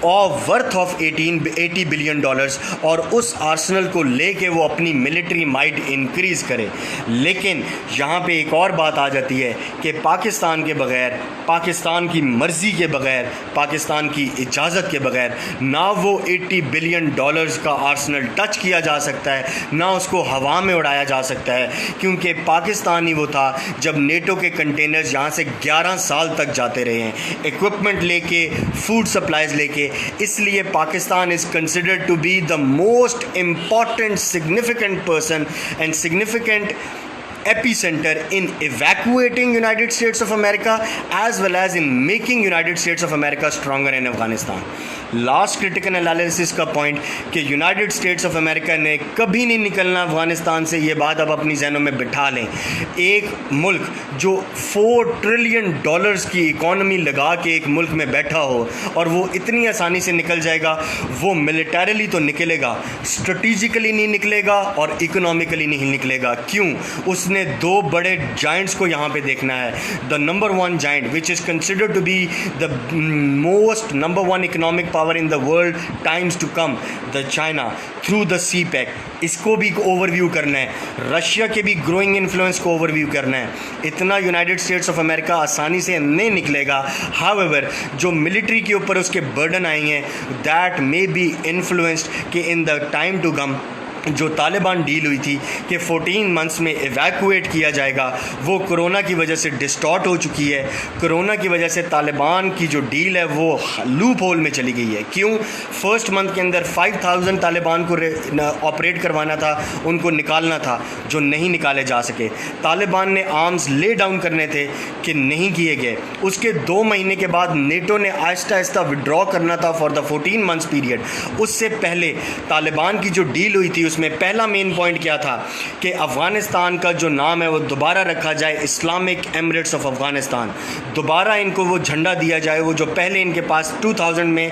of worth of $80 billion और उस आर्सनल को लेके वो अपनी मिलिट्री माइट इंक्रीज़ करे. लेकिन यहाँ पे एक और बात आ जाती है कि पाकिस्तान के बगैर, पाकिस्तान की मर्ज़ी के बगैर, पाकिस्तान की इजाज़त के बगैर ना वो $80 बिलियन का आर्सनल टच किया जा सकता है, ना उसको हवा में उड़ाया जा सकता है, क्योंकि पाकिस्तान ही वो था जब नेटो के कंटेनर्स यहाँ से 11 साल तक जाते रहे हैं, इक्विपमेंट लेके, फूड सप्लाईज लेके. इसलिए Pakistan is considered to be the most important significant person and significant epicenter in evacuating United States of America as well as in making United States of America stronger in Afghanistan. Last critical analysis का पॉइंट कि यूनाइटेड स्टेट्स ऑफ अमेरिका ने कभी नहीं निकलना अफ़गानिस्तान से, ये बात आप अपनी जहनों में बिठा लें। एक मुल्क जो $4 ट्रिलियन की इकॉनमी लगा के एक मुल्क में बैठा हो और वो इतनी आसानी से निकल जाएगा, वो मिलिटरीली तो निकलेगा, स्ट्रेटिजिकली नहीं निकलेगा और इकोनॉमिकली नहीं निकलेगा। क्यों? उसने दो बड़े जाइंट्स को यहाँ पे देखना है। The number one giant which is considered to be the most number one economic power in the world times to come, the China through the CPEC, इसको भी ओवरव्यू करना है। रशिया के भी ग्रोइंग इन्फ्लुएंस को ओवरव्यू करना है। इतना यूनाइटेड स्टेट्स ऑफ अमेरिका आसानी से नहीं निकलेगा। हाउएवर जो मिलिट्री के ऊपर उसके बर्डन आएंगे दैट मे बी इन्फ्लुएंस्ड कि in the time to come जो तालिबान डील हुई थी कि 14 मंथ्स में इवैक्यूएट किया जाएगा, वो कोरोना की वजह से डिस्टॉर्ट हो चुकी है। कोरोना की वजह से तालिबान की जो डील है वो लूप होल में चली गई है। क्यों? फर्स्ट मंथ के अंदर 5000 तालिबान को ऑपरेट करवाना था, उनको निकालना था, जो नहीं निकाले जा सके। तालिबान ने आर्म्स ले डाउन करने थे कि नहीं किए गए। उसके 2 महीने के बाद नेटो ने आहिस्ता आहिस्ता विड्रॉ करना था फॉर द 14 मंथ्स पीरियड। उससे पहले तालिबान की जो डील हुई थी उसमें पहला मेन पॉइंट क्या था कि अफ़गानिस्तान का जो नाम है वो दोबारा रखा जाए इस्लामिक एमिरेट्स ऑफ अफ़गानिस्तान। दोबारा इनको वो झंडा दिया जाए वो जो पहले इनके पास 2000 में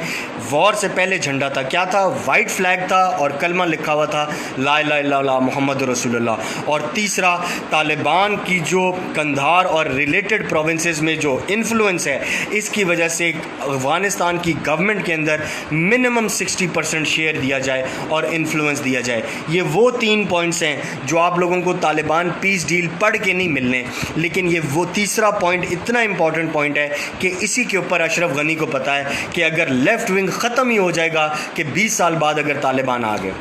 वॉर से पहले झंडा था। क्या था? वाइट फ्लैग था और कलमा लिखा हुआ था ला इलाहा इल्लल्लाह मुहम्मद रसूलुल्लाह। और तीसरा, तालिबान की जो कंधार और रिलेटेड प्रोविंसेस में जो इन्फ्लुएंस है, इसकी वजह से अफ़गानिस्तान की गवर्नमेंट के अंदर मिनिमम 60% शेयर दिया जाए और इन्फ्लुएंस दिया जाए। ये वो 3 पॉइंट्स हैं जो आप लोगों को तालिबान पीस डील पढ़ के नहीं मिलने, लेकिन ये वो तीसरा पॉइंट इतना इंपॉर्टेंट पॉइंट है कि इसी के ऊपर अशरफ गनी को पता है कि अगर लेफ़्ट विंग ख़त्म ही हो जाएगा कि 20 साल बाद अगर तालिबान आ गए।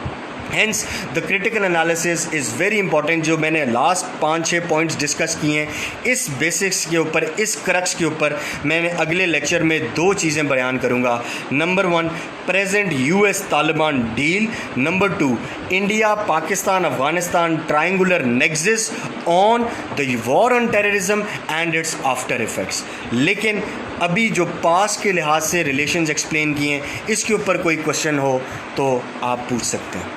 Hence the critical analysis is very important। जो मैंने लास्ट 5-6 पॉइंट्स डिस्कस किए हैं, इस बेसिक्स के ऊपर, इस क्रक्स के ऊपर मैंने अगले लेक्चर में 2 चीज़ें बयान करूँगा। Number 1, present US Taliban deal. Number 2, India Pakistan Afghanistan triangular nexus on the war on terrorism and it's after effects. लेकिन अभी जो पास के लिहाज से रिलेशंस एक्सप्लेन किए हैं, इसके ऊपर कोई क्वेश्चन हो तो आप पूछ सकते हैं।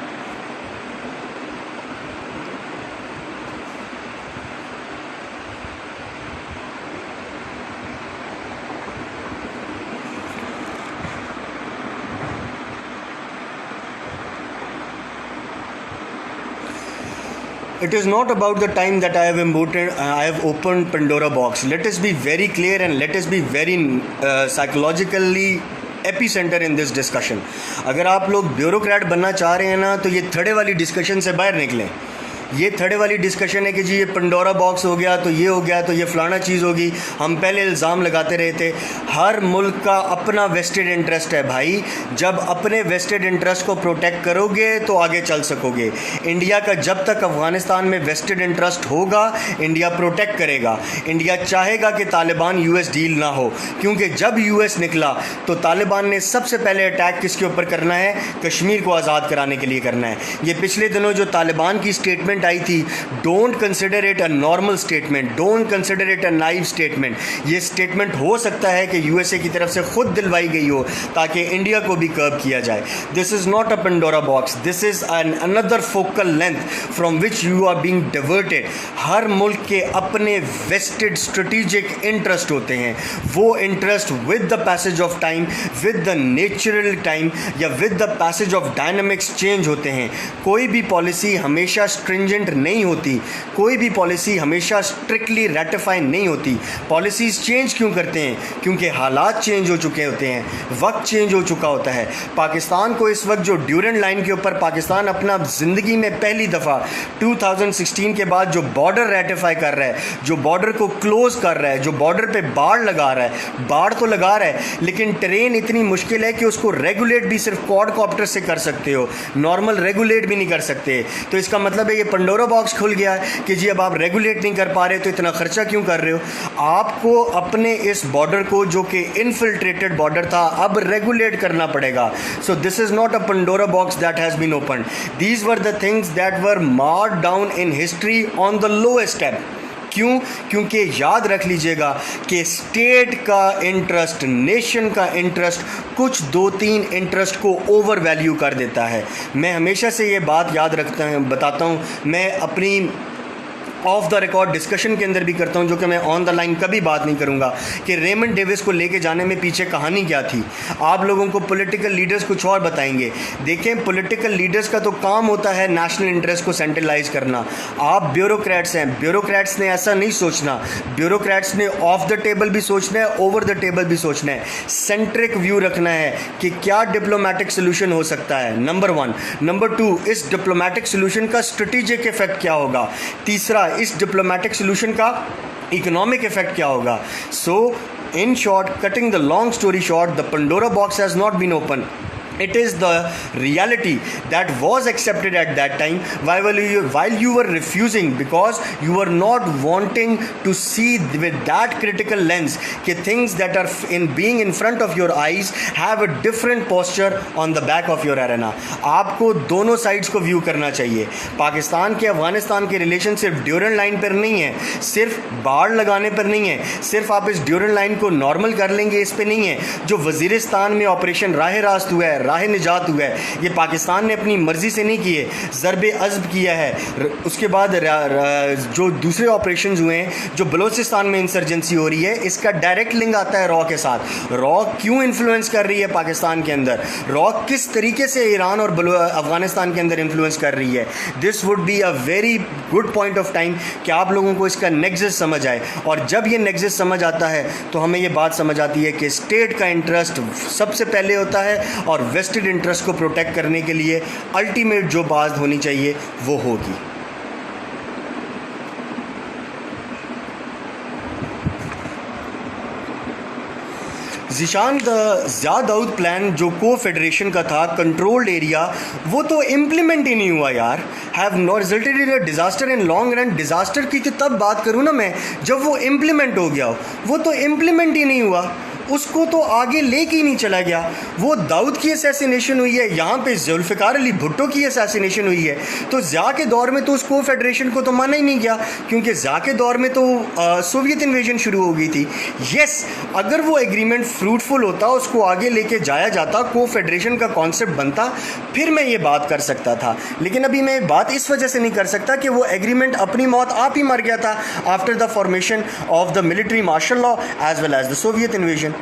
It is not about the time that I have opened Pandora box. Let us be very clear and let us be very psychologically epicentre in this discussion. अगर आप लोग ब्यूरोक्रेट बनना चाह रहे हैं ना, तो ये थड़े वाली डिस्कशन से बाहर निकलें। ये थड़े वाली डिस्कशन है कि जी ये पंडोरा बॉक्स हो गया तो ये हो गया तो ये फ़लाना चीज़ होगी। हम पहले इल्ज़ाम लगाते रहे थे। हर मुल्क का अपना वेस्टेड इंटरेस्ट है भाई। जब अपने वेस्टेड इंटरेस्ट को प्रोटेक्ट करोगे तो आगे चल सकोगे। इंडिया का जब तक अफ़गानिस्तान में वेस्टेड इंटरेस्ट होगा, इंडिया प्रोटेक्ट करेगा। इंडिया चाहेगा कि तालिबान US डील ना हो, क्योंकि जब US निकला तो तालिबान ने सबसे पहले अटैक किसके ऊपर करना है? कश्मीर को आज़ाद कराने के लिए करना है। ये पिछले दिनों जो तालिबान की स्टेटमेंट आई थी, don't consider it a normal statement, don't consider it a naive statement. ये स्टेटमेंट हो सकता है कि USA की तरफ से खुद दिलवाई गई हो ताकि इंडिया को भी कर्ब किया जाए। This is not a Pandora box, this is an another focal length from which you are being diverted. हर मुल्क के अपने वेस्टेड स्ट्रेटिजिक इंटरेस्ट होते हैं। वो interest with the passage of time, with the natural time या with the passage of dynamics change होते हैं। कोई भी पॉलिसी हमेशा स्ट्रिंजेंट नहीं होती, कोई भी पॉलिसी हमेशा स्ट्रिक्टली रेटिफाई नहीं होती। पॉलिसीज़ चेंज क्यों करते हैं? क्योंकि हालात चेंज हो चुके होते हैं, वक्त चेंज हो चुका होता है। पाकिस्तान को इस वक्त जो ड्यूरेंट लाइन के ऊपर पाकिस्तान अपना ज़िंदगी में पहली दफ़ा 2016 के बाद जो बॉर्डर रेटिफाई कर रहा है, जो बॉर्डर को क्लोज़ कर रहा है, जो बॉर्डर पे बाड़ लगा रहा है, बाड़ तो लगा रहा है लेकिन ट्रेन इतनी मुश्किल है कि उसको रेगुलेट भी सिर्फ क्वाडकॉप्टर से कर सकते हो, नॉर्मल रेगुलेट भी नहीं कर सकते। तो इसका मतलब है ये पंडोरा बॉक्स खुल गया है कि जी अब आप रेगुलेट नहीं कर पा रहे तो इतना खर्चा क्यों कर रहे हो। आपको अपने इस बॉर्डर को जो कि इनफिल्ट्रेटेड बॉर्डर था अब रेगुलेट करना पड़ेगा। So this is not a Pandora box that has been open, these were the things that were marked down in history on the lowest step. क्यों? क्योंकि याद रख लीजिएगा कि स्टेट का इंटरेस्ट, नेशन का इंटरेस्ट कुछ 2-3 इंटरेस्ट को ओवर वैल्यू कर देता है। मैं हमेशा से ये बात याद बताता हूँ, मैं अपनी ऑफ द रिकॉर्ड डिस्कशन के अंदर भी करता हूं, जो कि मैं ऑन द लाइन कभी बात नहीं करूंगा कि रेमंड डेविस को लेके जाने में पीछे कहानी क्या थी। आप लोगों को पॉलिटिकल लीडर्स कुछ और बताएंगे। देखें, पॉलिटिकल लीडर्स का तो काम होता है नेशनल इंटरेस्ट को सेंट्रलाइज करना। आप ब्यूरोक्रेट्स हैं, ब्यूरोक्रेट्स ने ऐसा नहीं सोचना। ब्यूरोक्रेट्स ने ऑफ द टेबल भी सोचना है, ओवर द टेबल भी सोचना है। सेंट्रिक व्यू रखना है कि क्या डिप्लोमेटिक सोल्यूशन हो सकता है, नंबर 1। नंबर 2, इस डिप्लोमेटिक सोल्यूशन का स्ट्रेटेजिक इफेक्ट क्या होगा। तीसरा, इस डिप्लोमेटिक सोल्यूशन का इकोनॉमिक इफेक्ट क्या होगा। So in short, cutting the long story short, the Pandora box has not been open. It is the reality that was accepted at that time while you were refusing, because you were not wanting to see with that critical lens कि things that are being in front of your eyes have a different posture on the back of your arena. आपको दोनों साइड्स को व्यू करना चाहिए. पाकिस्तान के अफगानिस्तान के रिलेशन सिर्फ ड्यूरन लाइन पर नहीं है, सिर्फ बाढ़ लगाने पर नहीं है, सिर्फ आप इस ड्यूरन लाइन को नॉर्मल कर लेंगे इस पे नहीं है. जो वजीरिस्तान में ऑपरेशन राह रास्त हुआ है, राह निजात हुआ है, ये पाकिस्तान ने अपनी मर्ज़ी से नहीं किए, ज़रबे अज़ब किया है. उसके बाद जो दूसरे ऑपरेशंस हुए हैं, जो बलोचिस्तान में इंसर्जेंसी हो रही है, इसका डायरेक्ट लिंक आता है रॉ के साथ. रॉ क्यों इन्फ्लुएंस कर रही है पाकिस्तान के अंदर, रॉ किस तरीके से ईरान और अफ़गानिस्तान के अंदर इन्फ्लुएंस कर रही है. This would be a very good point of time कि आप लोगों को इसका नेक्सस समझ आए. और जब ये नेक्सस समझ आता है तो हमें ये बात समझ आती है कि स्टेट का इंटरेस्ट सबसे पहले होता है और वेस्टेड इंटरेस्ट को प्रोटेक्ट करने के लिए अल्टीमेट जो बात होनी चाहिए वो होगी. ज़ीशान ज़िया दाऊद प्लान जो को फेडरेशन का था, कंट्रोल्ड एरिया, वो तो इम्प्लीमेंट ही नहीं हुआ यार. Have not resulted in a disaster in long run. Disaster की तो तब बात करूँ ना मैं जब वो इम्प्लीमेंट हो गया हो. वो तो इम्प्लीमेंट ही नहीं हुआ, उसको तो आगे लेके ही नहीं चला गया. वो दाऊद की असैसिनेशन हुई है, यहाँ पे जुल्फ़िकार अली भुट्टो की असैसिनेशन हुई है. तो ज़िया के दौर में तो उस को फेडरेशन को तो माना ही नहीं गया, क्योंकि ज़िया के दौर में तो सोवियत इन्वेजन शुरू हो गई थी. यस, अगर वो एग्रीमेंट फ्रूटफुल होता, उसको आगे लेके जाया जाता, को फेडरेशन का कॉन्सेप्ट बनता, फिर मैं ये बात कर सकता था. लेकिन अभी मैं बात इस वजह से नहीं कर सकता कि वो एग्रीमेंट अपनी मौत आप ही मर गया था after the formation of the military martial law as well as the Soviet invasion.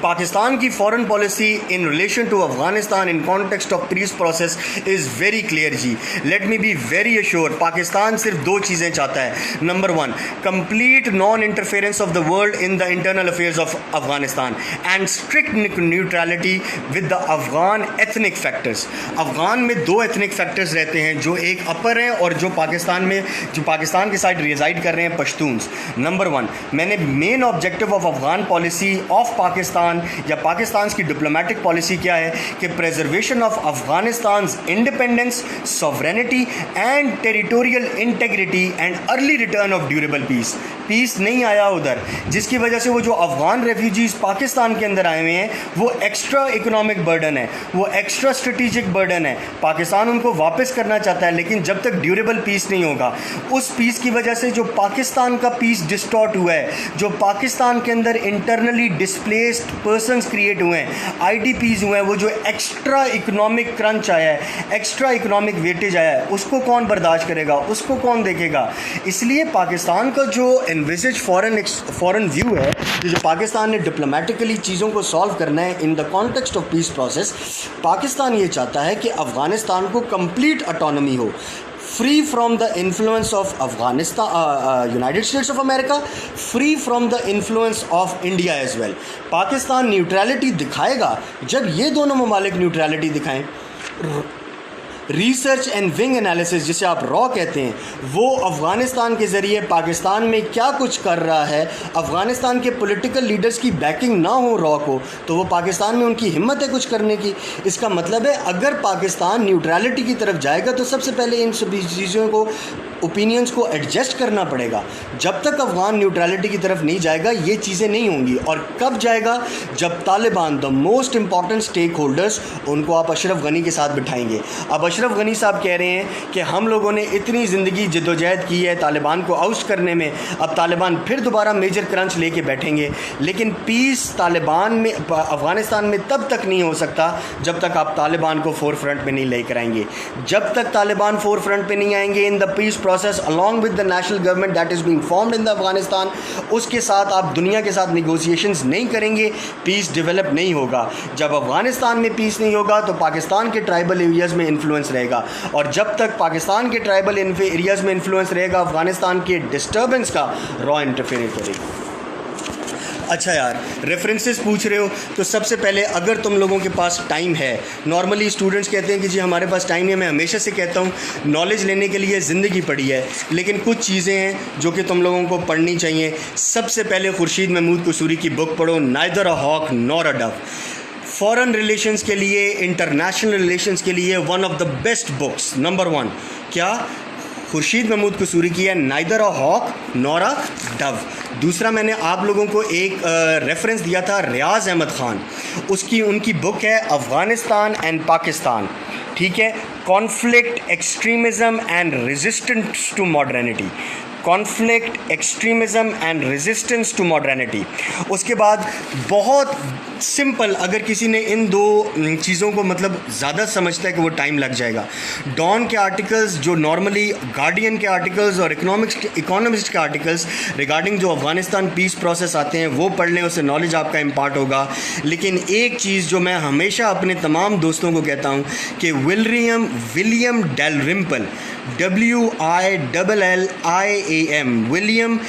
Pakistan की foreign policy in relation to Afghanistan in context of peace process is very clear ji. Let me be very assure, Pakistan सिर्फ दो चीज़ें चाहता है. Number 1, complete non interference of the world in the internal affairs of Afghanistan and strict neutrality with the Afghan ethnic factors. Afghan में दो एथनिक फैक्टर्स रहते हैं, जो एक अपर हैं और जो पाकिस्तान के साइड रिजाइड कर रहे हैं, पश्तून्स. नंबर 1, मैंने main objective of Afghan policy of Pakistan या पाकिस्तान की डिप्लोमेटिक पॉलिसी क्या है कि preservation of Afghanistan independence, sovereignty and territorial integrity and early return of durable peace. Peace नहीं आया उधर, जिसकी वजह से वो जो अफगान रेफ्यूजीज पाकिस्तान के अंदर आए हुए हैं, वो एक्स्ट्रा इकोनॉमिक बर्डन है, वो एक्स्ट्रा स्ट्रेटेजिक बर्डन है. पाकिस्तान उनको वापस करना चाहता है, लेकिन जब तक ड्यूरेबल पीस नहीं होगा, उस पीस की वजह से जो पाकिस्तान का पीस डिस्टॉर्ट हुआ है, जो पाकिस्तान के अंदर इंटरनली डिस्प्लेस्ड पर्सन्स क्रिएट हुए हैं, आईडीपीज हुए हैं, वो जो एक्स्ट्रा इकोनॉमिक क्रंच आया है, एक्स्ट्रा इकोनॉमिक वेटेज आया है, उसको कौन बर्दाश्त करेगा, उसको कौन देखेगा. इसलिए पाकिस्तान का जो एनविसेज फॉरेन व्यू है, जो पाकिस्तान ने डिप्लोमेटिकली चीज़ों को सॉल्व करना है in the context of peace process, Pakistan ये चाहता है कि अफगानिस्तान को कंप्लीट ऑटोनॉमी हो, free from the influence of Afghanistan, United States of America, free from the influence of India as well. Pakistan neutrality दिखाएगा जब ये दोनों ममालिक न्यूट्रलिटी दिखाएं. रिसर्च एंड विंग एनालिसिस, जिसे आप रॉ कहते हैं, वो अफ़गानिस्तान के ज़रिए पाकिस्तान में क्या कुछ कर रहा है। अफ़गानिस्तान के पॉलिटिकल लीडर्स की बैकिंग ना हो रॉ को, तो वो पाकिस्तान में उनकी हिम्मत है कुछ करने की। इसका मतलब है अगर पाकिस्तान न्यूट्रलिटी की तरफ जाएगा तो सबसे पहले इन सभी चीज़ों को, ओपिनियंस को एडजस्ट करना पड़ेगा। जब तक अफ़गान न्यूट्रलिटी की तरफ नहीं जाएगा ये चीज़ें नहीं होंगी। और कब जाएगा? जब Taliban, the most important stakeholders, उनको आप अशरफ गनी के साथ बिठाएंगे। अब अशरफ गनी साहब कह रहे हैं कि हम लोगों ने इतनी ज़िंदगी जद्दोजहद की है तालिबान को आउस्ट करने में, अब तालिबान फिर दोबारा मेजर क्रंच लेके बैठेंगे। लेकिन पीस तालिबान में, अफ़गानिस्तान में तब तक नहीं हो सकता जब तक आप तालिबान को फोर फ्रंट पे नहीं लेकर आएंगे। जब तक तालिबान फोर फ्रंट पे नहीं आएंगे in the peace process along with the national government that is being formed in the Afghanistan, उसके साथ आप दुनिया के साथ निगोशिएशंस नहीं करेंगे, पीस डेवलप नहीं होगा। जब अफगानिस्तान में पीस नहीं होगा तो पाकिस्तान के ट्राइबल एरियाज़ में इन्फ्लुएंस रहेगा, और जब तक पाकिस्तान के ट्राइबल एरियाज़ में इन्फ्लुएंस रहेगा, अफगानिस्तान के डिस्टर्बेंस का रॉ इंटरफेयर करेगा। अच्छा यार, रेफरेंसेस पूछ रहे हो तो सबसे पहले अगर तुम लोगों के पास टाइम है, नॉर्मली स्टूडेंट्स कहते हैं कि जी हमारे पास टाइम है। मैं हमेशा से कहता हूँ नॉलेज लेने के लिए ज़िंदगी पड़ी है, लेकिन कुछ चीज़ें हैं जो कि तुम लोगों को पढ़नी चाहिए। सबसे पहले खुर्शीद महमूद कसूरी की बुक पढ़ो, neither a hawk nor a dove. Foreign relations के लिए, इंटरनेशनल रिलेशंस के लिए one of the best books, number 1 क्या खुर्शीद महमूद कसूरी की है, neither a hawk nor a dove. दूसरा मैंने आप लोगों को एक रेफरेंस दिया था रियाज अहमद ख़ान, उनकी बुक है अफ़गानिस्तान एंड पाकिस्तान, ठीक है, conflict, extremism and resistance to modernity, conflict, extremism and resistance to modernity. उसके बाद बहुत सिंपल, अगर किसी ने इन दो चीज़ों को मतलब ज़्यादा समझता है कि वो टाइम लग जाएगा, डॉन के आर्टिकल्स, जो नॉर्मली गार्डियन के आर्टिकल्स और इकोनॉमिस्ट के आर्टिकल्स रिगार्डिंग जो अफ़गानिस्तान पीस प्रोसेस आते हैं वो पढ़ लें, उससे नॉलेज आपका इम्पार्ट होगा। लेकिन एक चीज़ जो मैं हमेशा अपने तमाम दोस्तों को कहता हूँ कि William Dalrymple, WILLIAM, William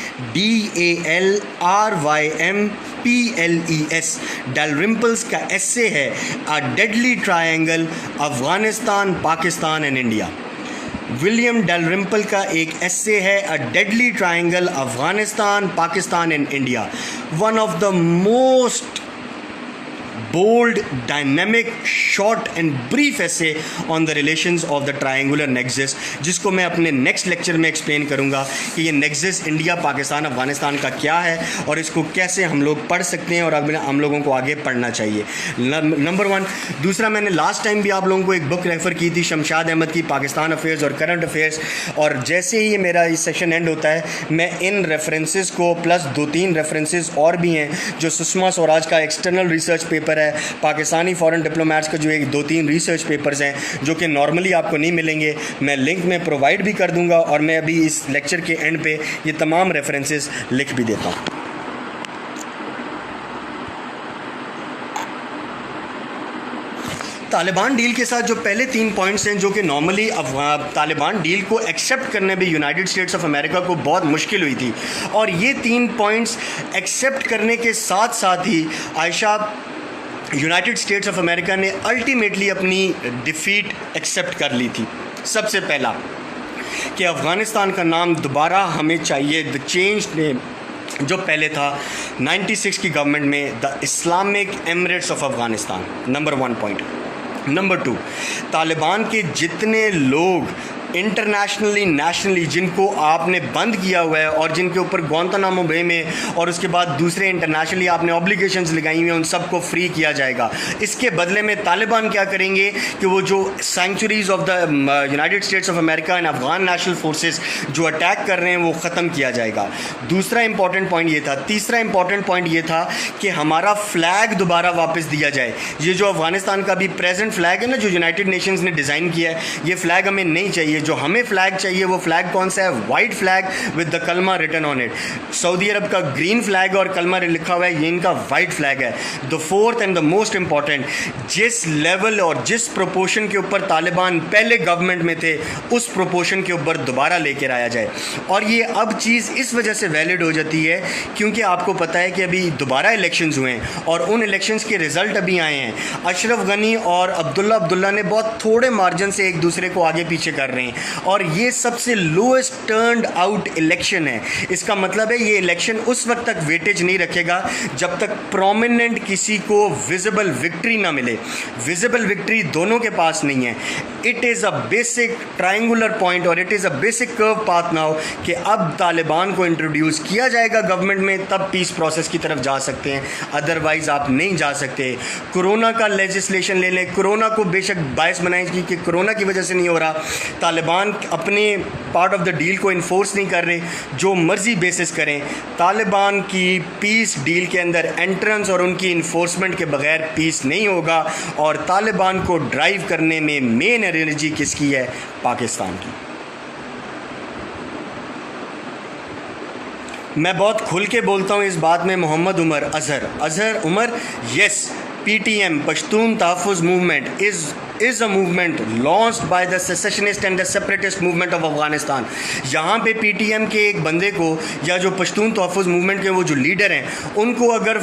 DALRYMPLES, डेलरिम्पल्स का एस्से है a deadly triangle Afghanistan, Pakistan and India. William Dalrymple का एक एस्से है a deadly triangle Afghanistan, Pakistan and India. One of the most bold, dynamic, short and brief essay on the relations of the triangular nexus, जिसको मैं अपने नेक्स्ट लेक्चर में एक्सप्लेन करूँगा कि ये नेक्सस इंडिया, पाकिस्तान, अफगानिस्तान का क्या है और इसको कैसे हम लोग पढ़ सकते हैं और हम लोगों को आगे पढ़ना चाहिए। नंबर 1। दूसरा, मैंने लास्ट टाइम भी आप लोगों को एक बुक रेफ़र की थी शमशाद अहमद की, पाकिस्तान अफेयर्स और करंट अफेयर्स, और जैसे ही मेरा इस सेशन एंड होता है मैं इन रेफरेंसेस को प्लस 2-3 रेफरेंसेस और भी हैं जो सुषमा स्वराज का एक्सटर्नल रिसर्च पेपर है, पाकिस्तानी फॉरेन डिप्लोमेट्स का जो एक 2-3 रिसर्च पेपर्स हैं जो कि नॉर्मली आपको नहीं मिलेंगे, मैं लिंक में प्रोवाइड भी कर दूंगा, और मैं अभी इस लेक्चर के एंड पे ये तमाम रेफरेंसेस लिख भी देता हूँ। तालिबान डील के साथ जो पहले 3 पॉइंट्स हैं जो कि नॉर्मली तालिबान डील को एक्सेप्ट करने में यूनाइटेड स्टेट्स ऑफ अमेरिका को बहुत मुश्किल हुई थी, और ये 3 पॉइंट्स एक्सेप्ट करने के साथ साथ ही आयशा यूनाइटेड स्टेट्स ऑफ अमेरिका ने अल्टीमेटली अपनी डिफ़ीट एक्सेप्ट कर ली थी। सबसे पहला कि अफ़गानिस्तान का नाम दोबारा हमें चाहिए, द चेंज नेम जो पहले था 96 की गवर्नमेंट में, the Islamic Emirates of Afghanistan, number 1 point. Number 2, Taliban के जितने लोग इंटरनेशनली, नेशनली जिनको आपने बंद किया हुआ है और जिनके ऊपर गुआंतानामो बे में और उसके बाद दूसरे इंटरनेशनली आपने ऑब्लिगेशंस लगाई हुई हैं, उन सबको फ्री किया जाएगा। इसके बदले में तालिबान क्या करेंगे कि वो जो centuries of the United States of America and Afghan national forces जो अटैक कर रहे हैं वो ख़त्म किया जाएगा। दूसरा इंपॉर्टेंट पॉइंट ये था। तीसरा इंपॉर्टेंट पॉइंट ये था कि हमारा फ्लैग दोबारा वापस दिया जाए। ये जो अफगानिस्तान का भी प्रेजेंट फ्लैग है ना, जो यूनाइटेड नेशंस ने डिज़ाइन किया है, ये फ्लैग हमें नहीं चाहिए। चाहिए, जो हमें फ्लैग चाहिए वो फ्लैग कौन सा है? वाइट फ्लैग विद द कलमा रिटन ऑन इट। सऊदी अरब का ग्रीन फ्लैग और कलमा लिखा हुआ है, ये इनका वाइट फ्लैग है। The fourth and the most important, जिस लेवल और जिस प्रोपोर्शन के ऊपर तालिबान पहले गवर्नमेंट में थे उस प्रोपोर्शन के ऊपर दोबारा लेकर आया जाए। और ये अब चीज़ इस वजह से वैलिड हो जाती है क्योंकि आपको पता है कि अभी दोबारा इलेक्शंस हुए हैं और उन इलेक्शंस के रिजल्ट अभी आए हैं। अशरफ गनी और अब्दुल्ला ने बहुत थोड़े मार्जिन से एक दूसरे को आगे पीछे कर रहे हैं और ये सबसे लोएस्ट टर्न्ड आउट इलेक्शन है। इसका मतलब है ये इलेक्शन उस वक्त तक वेटेज नहीं रखेगा जब तक प्रोमिनेंट किसी को विजिबल विक्ट्री ना मिले। विजिबल विक्ट्री दोनों के पास नहीं है। It is a basic triangular point और it is a basic curve path now कि अब तालिबान को इंट्रोड्यूस किया जाएगा गवर्नमेंट में, तब पीस प्रोसेस की तरफ जा सकते हैं, अदरवाइज आप नहीं जा सकते। कोरोना का लेजिस्लेशन ले लें, कोरोना को बेशक बायस बनाएगी कि कोरोना की वजह से नहीं हो रहा, तालिबान अपने पार्ट ऑफ द डील को इन्फोर्स नहीं कर रहे, जो मर्जी बेसिस करें। तालिबान की पीस डील के अंदर एंट्रेंस और उनकी इन्फोर्समेंट के बगैर पीस नहीं होगा और तालिबान को ड्राइव करने में मेन एनर्जी किसकी है? पाकिस्तान की। मैं बहुत खुल के बोलता हूँ इस बात में। Mohammad Umar Azhar Umar, yes, PTM Pashtun Tahaffuz movement is a movement launched by the secessionist and the separatist movement of Afghanistan। यहाँ पे PTM के एक बंदे को या जो पश्तून तहफ़्फ़ुज़ मूवमेंट के वो जो लीडर हैं उनको अगर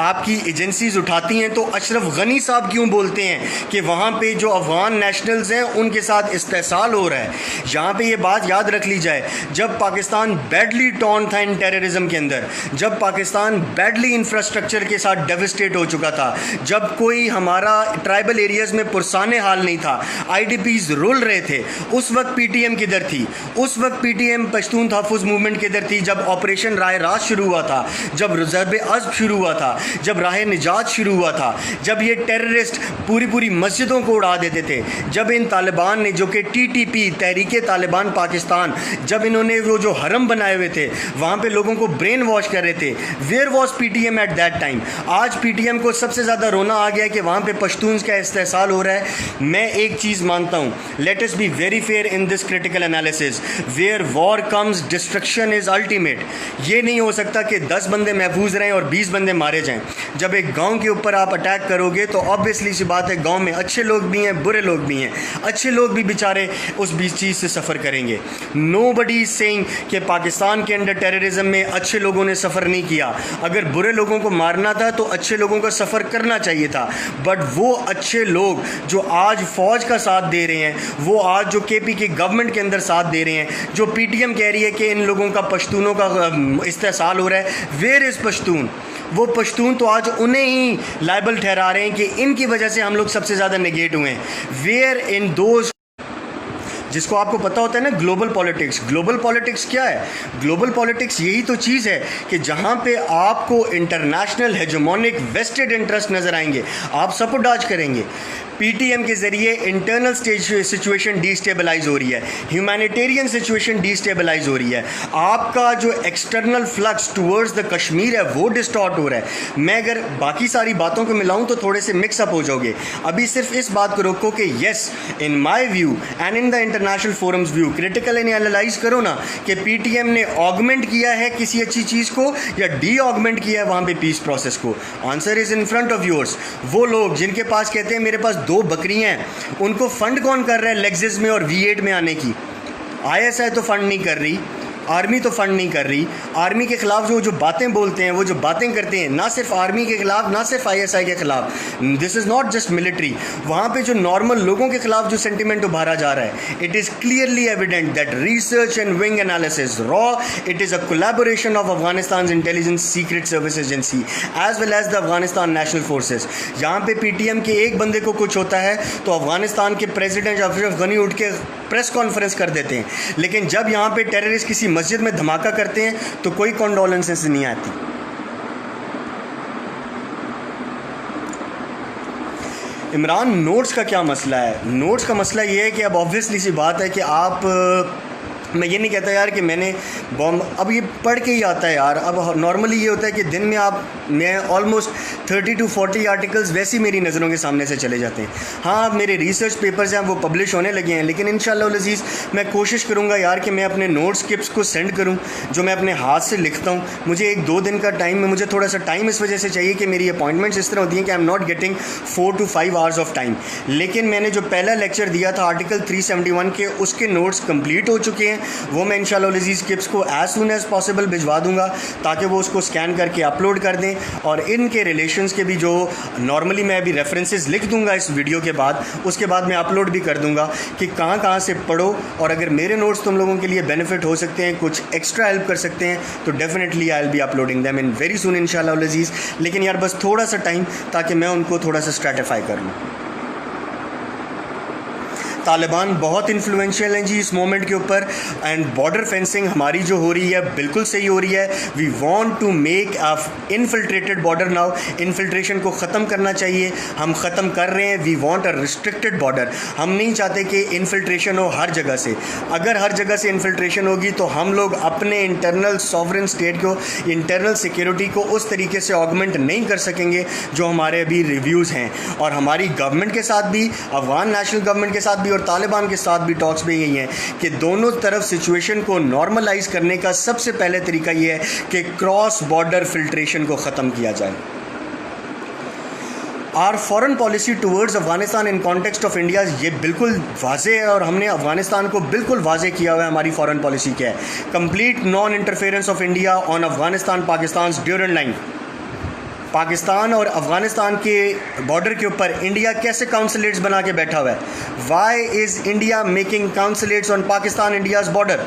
आपकी एजेंसीज उठाती हैं तो अशरफ गनी साहब क्यों बोलते हैं कि वहाँ पे जो अफगान नेशनल्स हैं उनके साथ इस्तेसाल हो रहा है? यहाँ पे ये बात याद रख ली जाए, जब पाकिस्तान बैडली टॉर्न था इन टेररिज्म के अंदर, जब पाकिस्तान बैडली इंफ्रास्ट्रक्चर के साथ डेविस्टेट हो चुका था, जब कोई हमारा ट्राइबल एरियाज़ में पुरसाने हाल नहीं था, IDPs रुल रहे थे, उस वक्त PTM किधर थी? उस वक्त PTM पश्तून तहफ़्फ़ुज़ मूवमेंट किधर थी? जब ऑपरेशन राय रात शुरू हुआ था, जब रिज़र्व अज़्ब शुरू हुआ था, जब राह निजात शुरू हुआ था, जब ये टेररिस्ट पूरी मस्जिदों को उड़ा देते थे, जब इन तालिबान ने जो कि TTP तहरीक तालिबान पाकिस्तान, जब इन्होंने वो जो हरम बनाए हुए थे वहाँ पे लोगों को ब्रेन वॉश कर रहे थे, where was PTM at that time? आज PTM को सबसे ज़्यादा रोना आ गया है कि वहाँ पे पश्तून्स का इस्तेसाल हो रहा है। मैं एक चीज़ मानता हूँ, let us be very fair in this critical analysis, where war comes destruction is ultimate. ये नहीं हो सकता कि 10 बंदे महफूज रहें और 20 बंदे मारे जाएं। जब एक गांव के ऊपर आप अटैक करोगे तो ऑब्वियसली सी बात है गांव में अच्छे लोग भी हैं, बुरे लोग भी हैं। अच्छे लोग भी बेचारे उस बीच चीज़ से सफ़र करेंगे। नोबडी इज सेइंग कि पाकिस्तान के अंडर टेररिज्म में अच्छे लोगों ने सफ़र नहीं किया। अगर बुरे लोगों को मारना था तो अच्छे लोगों का सफ़र करना चाहिए था। बट वो अच्छे लोग जो आज फ़ौज का साथ दे रहे हैं, वो आज जो KP की गवर्नमेंट के अंदर साथ दे रहे हैं, जो PTM कह रही है कि इन लोगों का पश्तूनों का इस्तेसाल हो रहा है, वेयर इज़ पश्तून? वो पश्तून तो आज उन्हें ही लायबल ठहरा रहे हैं कि इनकी वजह से हम लोग सबसे ज़्यादा नेगेट हुए हैं। वेयर इन दोज, जिसको आपको पता होता है ना ग्लोबल पॉलिटिक्स। ग्लोबल पॉलिटिक्स क्या है? ग्लोबल पॉलिटिक्स यही तो चीज़ है कि जहाँ पे आपको इंटरनेशनल हेजेमोनिक वेस्टेड इंटरेस्ट नज़र आएंगे, आप सपोर्टाज करेंगे। PTM के ज़रिए इंटरनल सिचुएशन डिस्टेबलाइज हो रही है, ह्यूमैनिटेरियन सिचुएशन डिस्टेबलाइज हो रही है, आपका जो external flux towards the Kashmir है वो डिस्टॉर्ट हो रहा है। मैं अगर बाकी सारी बातों को मिलाऊं तो थोड़े से मिक्सअप हो जाओगे। अभी सिर्फ इस बात को रोको कि yes, in my view and in the international forums view, critical analyse करो ना कि PTM ने ऑगमेंट किया है किसी अच्छी चीज़ को या डी ऑगमेंट किया है वहाँ पे पीस प्रोसेस को। Answer is in front of yours. वो लोग जिनके पास कहते हैं मेरे पास 2 बकरियां हैं, उनको फंड कौन कर रहा है लेग्जिस में और V8 में आने की? ISI तो फंड नहीं कर रही, आर्मी तो फंड नहीं कर रही। आर्मी के ख़िलाफ़ जो बातें बोलते हैं, वो जो बातें करते हैं, ना सिर्फ आर्मी के ख़िलाफ़, ना सिर्फ ISI के ख़िलाफ़, this is not just military. वहाँ पे जो नॉर्मल लोगों के ख़िलाफ़ जो सेंटिमेंट उभारा जा रहा है, it is clearly evident that research and wing analysis रॉ, it is a collaboration of Afghanistan intelligence secret service agency as well as the Afghanistan national forces. यहाँ पे PTM के एक बंदे को कुछ होता है तो अफगानिस्तान के प्रेसिडेंट अशरफ गनी उठ के प्रेस कॉन्फ्रेंस कर देते हैं, लेकिन जब यहाँ पे टेररिस्ट किसी मस्जिद में धमाका करते हैं तो कोई कॉन्डोलेंसेस नहीं आती। इमरान, नोट्स का क्या मसला है? नोट्स का मसला ये है कि अब ऑब्वियसली सी बात है कि आप, मैं ये नहीं कहता यार कि मैंने बॉम्ब, अब ये पढ़ के ही आता है यार। अब नॉर्मली ये होता है कि दिन में मैं ऑलमोस्ट 30 to 40 आर्टिकल्स वैसे ही मेरी नज़रों के सामने से चले जाते हैं। हाँ, मेरे रिसर्च पेपर्स हैं वो पब्लिश होने लगे हैं, लेकिन इंशाल्लाह अज़ीज़ मैं कोशिश करूँगा यार कि मैं अपने नोट्स क्लिप्स को सेंड करूँ जो मैं अपने हाथ से लिखता हूँ। मुझे 1-2 दिन का टाइम में, मुझे थोड़ा सा टाइम इस वजह से चाहिए कि मेरी अपॉइंटमेंट्स इस तरह होती हैं कि I am not getting 4 to 5 hours of time. लेकिन मैंने जो पहला लेक्चर दिया था आर्टिकल 371 के, उसके नोट्स कंप्लीट हो चुके हैं। वो मैं इंशाल्लाह अज़ीज़ क्लिप्स को एज सून एज़ पॉसिबल भिजवा दूंगा ताकि वो उसको स्कैन करके अपलोड कर दें। और इनके रिलेशंस के भी जो नॉर्मली मैं अभी रेफरेंसेस लिख दूंगा इस वीडियो के बाद, उसके बाद मैं अपलोड भी कर दूंगा कि कहाँ कहाँ से पढ़ो, और अगर मेरे नोट्स तुम लोगों के लिए बेनिफिट हो सकते हैं, कुछ एक्स्ट्रा हेल्प कर सकते हैं, तो definitely I will be uploading them in very soon इंशाल्लाह अज़ीज़। लेकिन यार बस थोड़ा सा टाइम ताकि मैं उनको थोड़ा सा स्ट्रैटिफाई कर लूँ। तालिबान बहुत इन्फ्लुएंशियल हैं जी इस मोमेंट के ऊपर, एंड बॉर्डर फेंसिंग हमारी जो हो रही है बिल्कुल सही हो रही है। We want to make a infiltrated border now. Infiltration को ख़त्म करना चाहिए, हम ख़त्म कर रहे हैं। We want a restricted border. हम नहीं चाहते कि इन्फिल्ट्रेशन हो हर जगह से। अगर हर जगह से इन्फिल्ट्रेशन होगी तो हम लोग अपने इंटरनल सॉवरेन स्टेट को, इंटरनल सिक्योरिटी को उस तरीके से ऑगमेंट नहीं कर सकेंगे जो हमारे अभी रिव्यूज़ हैं। और हमारी गवर्नमेंट के साथ भी, अफगान नेशनल गवर्नमेंट के साथ भी और तालिबान के साथ भी टॉक्स भी यही हैं कि दोनों तरफ सिचुएशन को नॉर्मलाइज करने का सबसे पहले तरीका ये है कि क्रॉस बॉर्डर फिल्ट्रेशन को ख़त्म किया जाए। Our foreign policy towards Afghanistan in context of India, ये बिल्कुल वाजे है और हमने अफगानिस्तान को बिल्कुल वाजे किया हुआ है। हमारी फॉरेन पॉलिसी क्या है? Complete non interference of India on Afghanistan Pakistan Durand Line. Pakistan और अफ़गानिस्तान के बॉर्डर के ऊपर इंडिया कैसे काउंसलेट्स बना के बैठा हुआ है? Why is India making consulates on Pakistan India's border?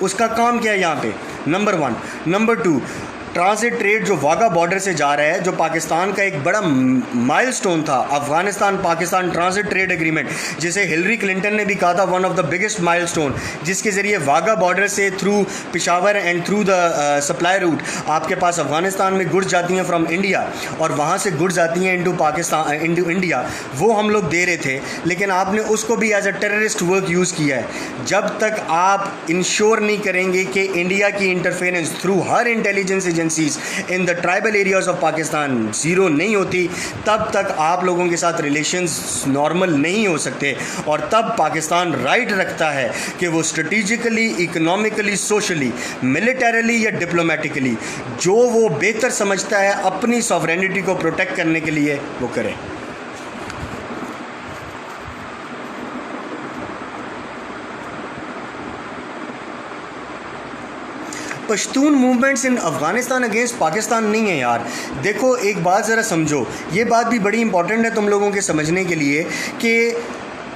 उसका काम क्या है यहाँ पे? नंबर 1। नंबर 2, ट्रांजिट ट्रेड जो वाघा बॉर्डर से जा रहा है, जो पाकिस्तान का एक बड़ा माइलस्टोन था, Afghanistan Pakistan transit trade agreement, जिसे हिलरी क्लिंटन ने भी कहा था one of the biggest milestone, जिसके ज़रिए वाघा बॉर्डर से through Peshawar and through the supply root आपके पास अफगानिस्तान में गुड्स जाती हैं फ्रॉम इंडिया और वहाँ से गुड्स आती हैं इनटू पाकिस्तान, इनटू इंडिया। वो हम लोग दे रहे थे, लेकिन आपने उसको भी as a terrorist work use किया है। जब तक आप इंश्योर नहीं करेंगे कि इंडिया की interference through her intelligence in the tribal areas of Pakistan zero नहीं होती, तब तक आप लोगों के साथ रिलेशंस नॉर्मल नहीं हो सकते। और तब पाकिस्तान राइट रखता है कि वो स्ट्रेटिजिकली, इकोनॉमिकली, सोशली, मिलिटरीली या डिप्लोमेटिकली जो वो बेहतर समझता है अपनी सॉवरेनिटी को प्रोटेक्ट करने के लिए वो करे। पश्तून मूवमेंट्स इन अफ़गानिस्तान अगेंस्ट पाकिस्तान नहीं है यार। देखो एक बात ज़रा समझो, ये बात भी बड़ी इंपॉर्टेंट है तुम लोगों के समझने के लिए कि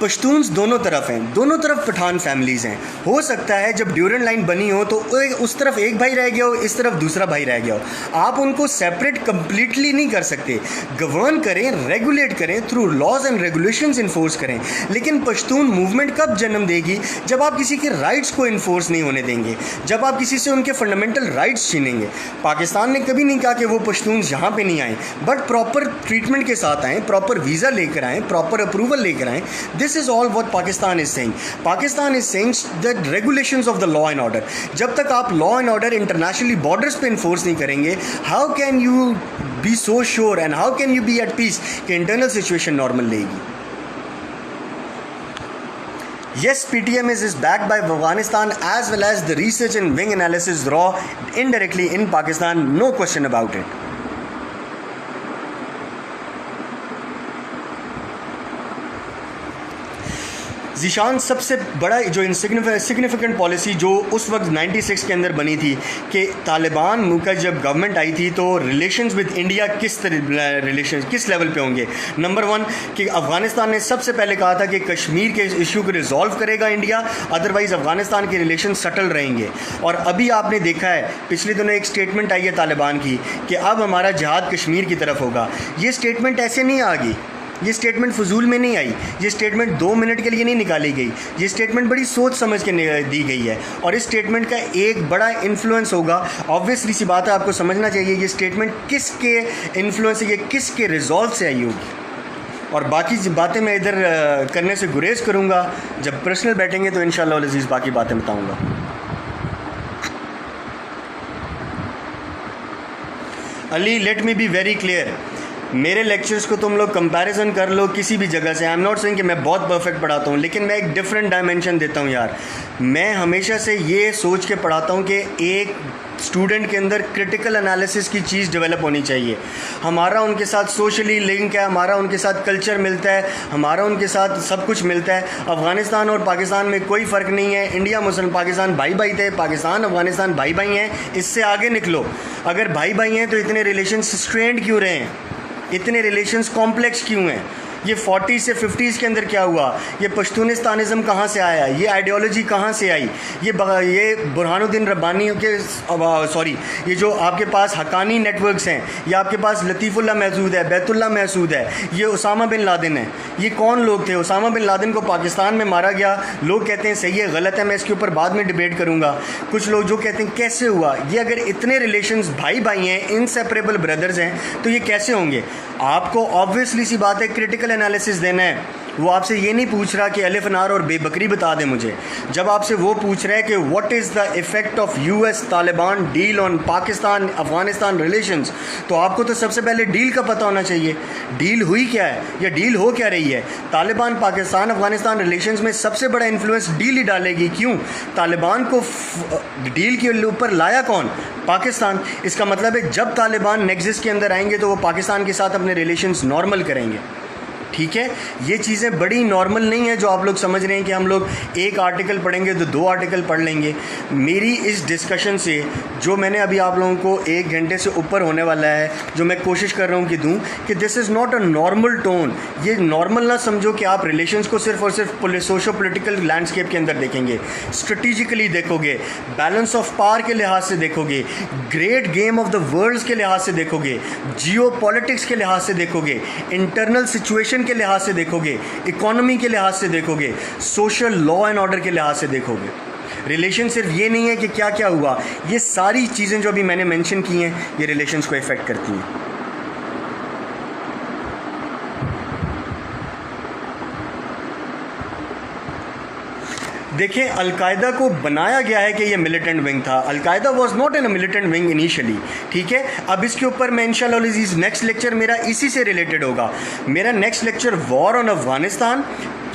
पश्तून्स दोनों तरफ हैं, दोनों तरफ पठान फैमिलीज़ हैं। हो सकता है जब ड्यूरेंट लाइन बनी हो तो उस तरफ एक भाई रह गया हो, इस तरफ दूसरा भाई रह गया हो। आप उनको सेपरेट कम्प्लीटली नहीं कर सकते। गवर्न करें, रेगुलेट करें, through laws and regulations enforce करें। लेकिन पश्तून मूवमेंट कब जन्म देगी? जब आप किसी के राइट्स को इन्फोर्स नहीं होने देंगे, जब आप किसी से उनके फंडामेंटल राइट्स छीनेंगे। पाकिस्तान ने कभी नहीं कहा कि वो पश्तून्स यहाँ पर नहीं आएँ, बट प्रॉपर ट्रीटमेंट के साथ आएँ, प्रॉपर वीज़ा लेकर आएँ, प्रॉपर अप्रूवल लेकर आएँ। This is all what Pakistan is saying. Pakistan is saying that regulations of the law and order. जब तक आप law and order internationally borders पे enforce नहीं करेंगे, how can you be so sure and how can you be at peace कि internal situation normal रहेगी? Yes, PTM is backed by Afghanistan as well as the research and wing analysis raw indirectly in Pakistan. No question about it. Zeeshan सबसे बड़ा जो सिग्निफिकेंट पॉलिसी जो उस वक्त 96 के अंदर बनी थी कि तालिबान का जब गवर्नमेंट आई थी तो रिलेशंस विद इंडिया किस लेवल पे होंगे। नंबर 1 कि अफ़गानिस्तान ने सबसे पहले कहा था कि कश्मीर के इशू को रिजॉल्व करेगा इंडिया, अदरवाइज़ अफ़गानिस्तान के रिलेशन सटल रहेंगे। और अभी आपने देखा है पिछले दिनों एक स्टेटमेंट आई है तालिबान की कि अब हमारा जिहाद कश्मीर की तरफ होगा। ये स्टेटमेंट ऐसे नहीं आ गई, ये स्टेटमेंट फजूल में नहीं आई, ये स्टेटमेंट 2 मिनट के लिए नहीं निकाली गई, ये स्टेटमेंट बड़ी सोच समझ के दी गई है। और इस स्टेटमेंट का एक बड़ा इन्फ्लुएंस होगा। ऑब्वियसली सी बात है, आपको समझना चाहिए ये स्टेटमेंट किसके इन्फ्लुएंस से, ये किसके रिजॉल्व से आई होगी। और बाकी बातें मैं इधर करने से गुरेज करूँगा, जब पर्सनल बैठेंगे तो इंशाअल्लाह अज़ीज़ बाकी बातें बताऊँगा। Ali, late me be very clear, मेरे लेक्चर्स को तुम लोग कंपैरिजन कर लो किसी भी जगह से। आई एम नॉट सेइंग कि मैं बहुत परफेक्ट पढ़ाता हूँ, लेकिन मैं एक डिफरेंट डायमेंशन देता हूँ यार। मैं हमेशा से ये सोच के पढ़ाता हूँ कि एक स्टूडेंट के अंदर क्रिटिकल एनालिसिस की चीज़ डेवलप होनी चाहिए। हमारा उनके साथ सोशली लिंक है, हमारा उनके साथ कल्चर मिलता है, हमारा उनके साथ सब कुछ मिलता है। अफ़गानिस्तान और पाकिस्तान में कोई फ़र्क नहीं है। इंडिया मुस्लिम पाकिस्तान भाई भाई थे, पाकिस्तान अफ़गानिस्तान भाई भाई हैं। इससे आगे निकलो। अगर भाई भाई हैं तो इतने रिलेशंस स्ट्रेंड क्यों रहे हैं, इतने रिलेशंस कॉम्प्लेक्स क्यों हैं? ये 40 से 50s के अंदर क्या हुआ? ये पश्तूनिस्तानिज़म कहाँ से आया? ये आइडियोलॉजी कहाँ से आई? ये बुरहानुद्दीन रब्बानी के ये जो आपके पास हक्कानी नेटवर्क्स हैं, ये आपके पास लतीफ़ुल्लाह महसूद है, बैतुल्लाह महसूद है, ये उसामा बिन लादेन है। ये कौन लोग थे? उसामा बिन लादेन को पाकिस्तान में मारा गया। लोग कहते हैं सही है गलत है, मैं इसके ऊपर बाद में डिबेट करूँगा। कुछ लोग जो कहते हैं कैसे हुआ? ये अगर इतने रिलेशंस भाई भाई हैं, इनसेपरेबल ब्रदर्स हैं, तो ये कैसे होंगे? आपको ऑब्वियसली सी बात है क्रिटिकल एनालिसिस देना है। वो आपसे ये नहीं पूछ रहा कि अलिफ नार और बेबकरी बता दे मुझे। जब आपसे वो पूछ रहा है कि what is the effect of US Taliban deal on Pakistan Afghanistan relations, तो आपको तो सबसे पहले डील का पता होना चाहिए। डील हुई क्या है या डील हो क्या रही है? तालिबान पाकिस्तान अफ़गानिस्तान रिलेशंस में सबसे बड़ा इन्फ्लुएंस डील ही डालेगी। क्यों? तालिबान को डील के ऊपर लाया कौन? पाकिस्तान। इसका मतलब है जब तालिबान नेक्सिस के अंदर आएंगे तो वो पाकिस्तान के साथ अपने रिलेशंस नॉर्मल करेंगे। ठीक है, ये चीज़ें बड़ी नॉर्मल नहीं है जो आप लोग समझ रहे हैं कि हम लोग एक आर्टिकल पढ़ेंगे तो 2 आर्टिकल पढ़ लेंगे। मेरी इस डिस्कशन से जो मैंने अभी आप लोगों को 1 घंटे से ऊपर होने वाला है, जो मैं कोशिश कर रहा हूँ कि दूँ कि this is not a normal tone. ये नॉर्मल ना समझो कि आप रिलेशंस को सिर्फ और सिर्फ सोशो पॉलिटिकल लैंडस्केप के अंदर देखेंगे। स्ट्रेटिजिकली देखोगे, बैलेंस ऑफ पावर के लिहाज से देखोगे, great game of the world's के लिहाज से देखोगे, जियो पॉलिटिक्स के लिहाज से देखोगे, इंटरनल सिचुएशन के लिहाज से देखोगे, इकोनॉमी के लिहाज से देखोगे, सोशल लॉ एंड ऑर्डर के लिहाज से देखोगे। रिलेशन सिर्फ ये नहीं है कि क्या क्या हुआ, ये सारी चीज़ें जो अभी मैंने मेंशन की हैं ये रिलेशंस को इफेक्ट करती हैं। देखें, अलकायदा को बनाया गया है कि ये मिलिटेंट विंग था। Al Qaeda was not an militant wing initially. ठीक है, अब इसके ऊपर मैं इंशाल्लाह नेक्स्ट लेक्चर मेरा इसी से रिलेटेड होगा। मेरा next lecture war on Afghanistan,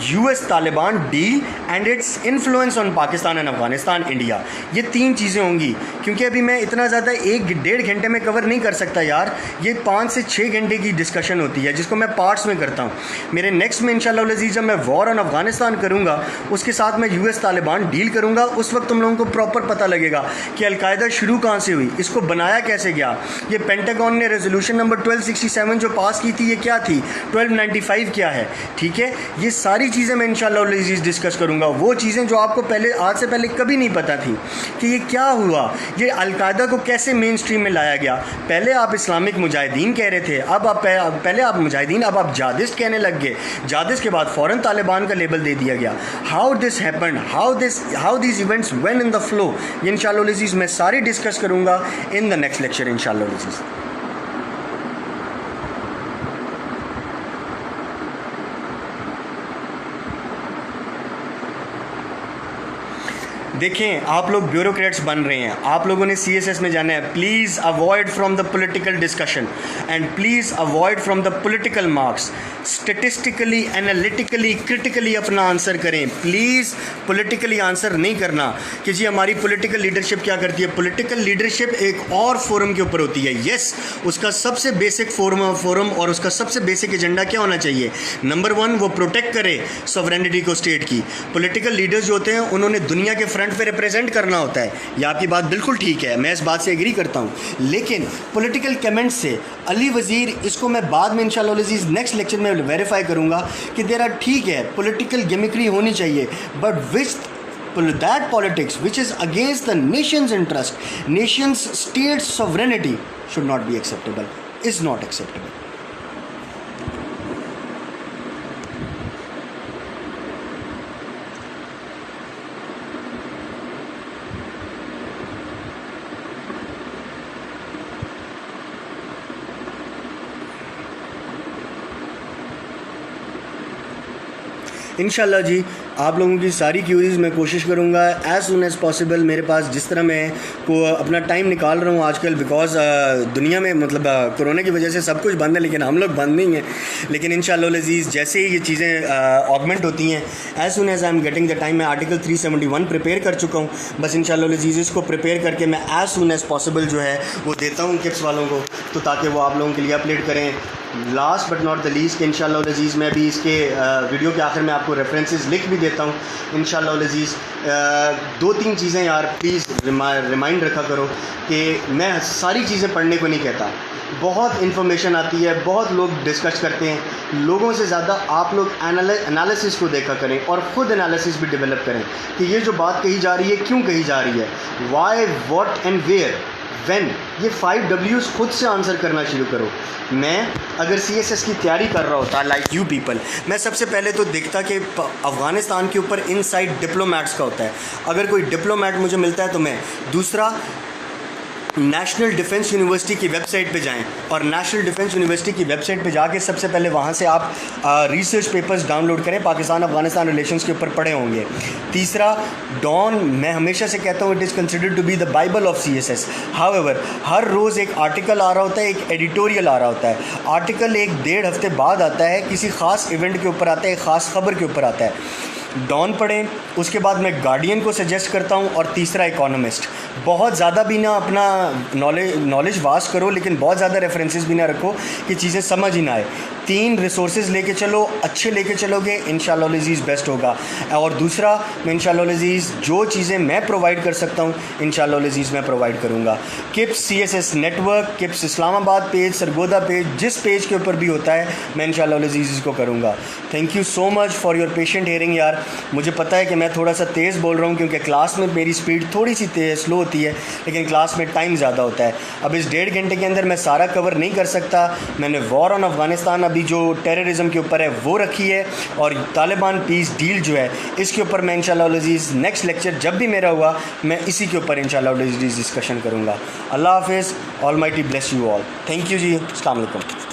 US Taliban deal and its influence on Pakistan and Afghanistan India. ये 3 चीज़ें होंगी, क्योंकि अभी मैं इतना ज़्यादा 1-1.5 घंटे में कवर नहीं कर सकता यार। ये 5 से 6 घंटे की डिस्कशन होती है जिसको मैं पार्ट्स में करता हूँ। मेरे नेक्स्ट में इंशाल्लाह अज़ीज़ जब मैं वॉर ऑन अफगानिस्तान करूँगा, उसके साथ मैं यूएस तालिबान डील करूँगा। उस वक्त तुम लोगों को प्रॉपर पता लगेगा कि अलकायदा शुरू कहाँ से हुई, इसको बनाया कैसे गया। ये पेंटागन ने रेजोल्यूशन नंबर 1267 जो पास की थी, ये क्या थी, 1295 क्या है। ठीक है, ये सारी चीज़ें मैं इंशाल्लाह अज़ीज़ डिस्कस करूँगा। वो चीज़ें जो आपको पहले आज से पहले कभी नहीं पता थी कि ये क्या हुआ, ये अलकायदा को कैसे मेन स्ट्रीम में लाया गया। पहले आप इस्लामिक मुजाहिदीन कह रहे थे, अब आप पहले आप मुजाहिदीन, अब आप जिहादिस्ट कहने लग गए। जिहादिस्ट के बाद फ़ौरन तालिबान का लेबल दे दिया गया। How this happened, how this events when in the flow, ये इंशाल्लाह अज़ीज़ मैं सारी डिस्कस करूँगा इन द नेक्स्ट लेक्चर इंशाल्लाह अज़ीज़। देखें, आप लोग ब्यूरोक्रेट्स बन रहे हैं, आप लोगों ने CSS में जाना है। Please avoid from the political discussion and please avoid from the political marks. Statistically, analytically, critically अपना आंसर करें। प्लीज़ पॉलिटिकली आंसर नहीं करना कि जी हमारी पॉलिटिकल लीडरशिप क्या करती है। पॉलिटिकल लीडरशिप एक और फोरम के ऊपर होती है। यस, उसका सबसे बेसिक फोरम और उसका सबसे बेसिक एजेंडा क्या होना चाहिए? नंबर 1, वो प्रोटेक्ट करे सॉवरेनिटी को स्टेट की। पॉलिटिकल लीडर्स जो होते हैं उन्होंने दुनिया के फ्रंट पे रिप्रेजेंट करना होता है। ये आपकी बात बिल्कुल ठीक है, मैं इस बात से एग्री करता हूँ। लेकिन पॉलिटिकल कमेंट्स से अली वज़ीर, इसको मैं बाद में इंशाल्लाह अज़ीज़ नेक्स्ट लेक्चर में वेरीफाई करूँगा कि तेरा ठीक है पॉलिटिकल गिमिक्री होनी चाहिए, but that politics which is against the nation's interest, nation's state sovereignty should not be acceptable, is not acceptable. इंशाल्लाह जी आप लोगों की सारी क्यूरीज़ मैं कोशिश करूँगा एज़ सुन एज़ पॉसिबल। मेरे पास जिस तरह मैं को अपना टाइम निकाल रहा हूँ आजकल, बिकॉज दुनिया में मतलब कोरोना की वजह से सब कुछ बंद है, लेकिन हम लोग बंद नहीं हैं। लेकिन इंशाअल्लाह अज़ीज़ जैसे ही ये चीज़ें ऑगमेंट होती हैं, as soon as I am getting the time, मैं आर्टिकल 371 प्रिपेयर कर चुका हूँ। बस इंशाअल्लाह अज़ीज़ इसको प्रिपेयर करके मैं एज़ सुन एज़ पॉसिबल जो है वो देता हूँ किप्स वालों को, तो ताकि वो आप लोगों के लिए अपडेट करें। Last but not the least, इंशाअल्लाह अज़ीज़ मैं भी इसके वीडियो के आखिर में आपको रेफरेंसेस लिख भी देता हूँ इंशाअल्लाह अज़ीज़। 2-3 चीज़ें यार प्लीज़ रिमाइंड रखा करो कि मैं सारी चीज़ें पढ़ने को नहीं कहता, बहुत इन्फॉर्मेशन आती है, बहुत लोग डिस्कस करते हैं। लोगों से ज़्यादा आप लोग एनालिसिस को देखा करें और ख़ुद एनालिसिस भी डेवलप करें कि ये जो बात कही जा रही है क्यों कही जा रही है, why, what and where, when, ये 5 W's खुद से आंसर करना शुरू करो। मैं अगर CSS की तैयारी कर रहा होता लाइक यू पीपल, मैं सबसे पहले तो देखता कि अफ़गानिस्तान के ऊपर इनसाइड डिप्लोमेट्स का होता है। अगर कोई डिप्लोमेट मुझे मिलता है तो मैं, दूसरा नेशनल डिफेंस यूनिवर्सिटी की वेबसाइट पे जाएं और नेशनल डिफेंस यूनिवर्सिटी की वेबसाइट पे जाके सबसे पहले वहाँ से आप रिसर्च पेपर्स डाउनलोड करें, पाकिस्तान अफगानिस्तान रिलेशंस के ऊपर पढ़े होंगे। तीसरा, डॉन, मैं हमेशा से कहता हूँ it is considered to be the Bible of CSS। However हर रोज़ एक आर्टिकल आ रहा होता है, एक एडिटोरियल आ रहा होता है। आर्टिकल 1-1.5 हफ्ते बाद आता है, किसी ख़ास इवेंट के ऊपर आता है, एक ख़ास खबर के ऊपर आता है। डॉन पढ़ें, उसके बाद मैं गार्डियन को सजेस्ट करता हूँ, और तीसरा इकोनॉमिस्ट। बहुत ज़्यादा भी ना अपना नॉलेज वास्ट करो, लेकिन बहुत ज़्यादा रेफरेंसेस भी ना रखो कि चीज़ें समझ ही ना आए। 3 रिसोर्सेज लेके चलो, अच्छे लेके चलोगे इंशाअल्लाह अज़ीज़ बेस्ट होगा। और दूसरा, मैं इंशाअल्लाह अज़ीज़ जो चीज़ें मैं प्रोवाइड कर सकता हूँ इंशाअल्लाह अज़ीज़ मैं प्रोवाइड करूँगा। KIPS CSS network, KIPS Islamabad page, Sargodha page, जिस पेज के ऊपर भी होता है मैं इंशाअल्लाह अज़ीज़ इसको करूँगा। Thank you so much for your patient hearing. यार मुझे पता है कि मैं थोड़ा सा तेज़ बोल रहा हूँ क्योंकि क्लास में मेरी स्पीड थोड़ी सी स्लो होती है, लेकिन क्लास में टाइम ज़्यादा होता है। अब इस 1.5 घंटे के अंदर मैं सारा कवर नहीं कर सकता। मैंने वॉर ऑन अफ़गानिस्तान अभी जो टेररिज्म के ऊपर है वो रखी है, और तालिबान पीस डील जो है इसके ऊपर मैं इंशाअल्लाह अज़ीज़ नेक्स्ट लेक्चर जब भी मेरा हुआ मैं इसी के ऊपर इंशाअल्लाह अज़ीज़ डिस्कशन करूँगा। अल्लाह हाफ़िज़, almighty bless you all. Thank you ji, अस्सलाम वालेकुम।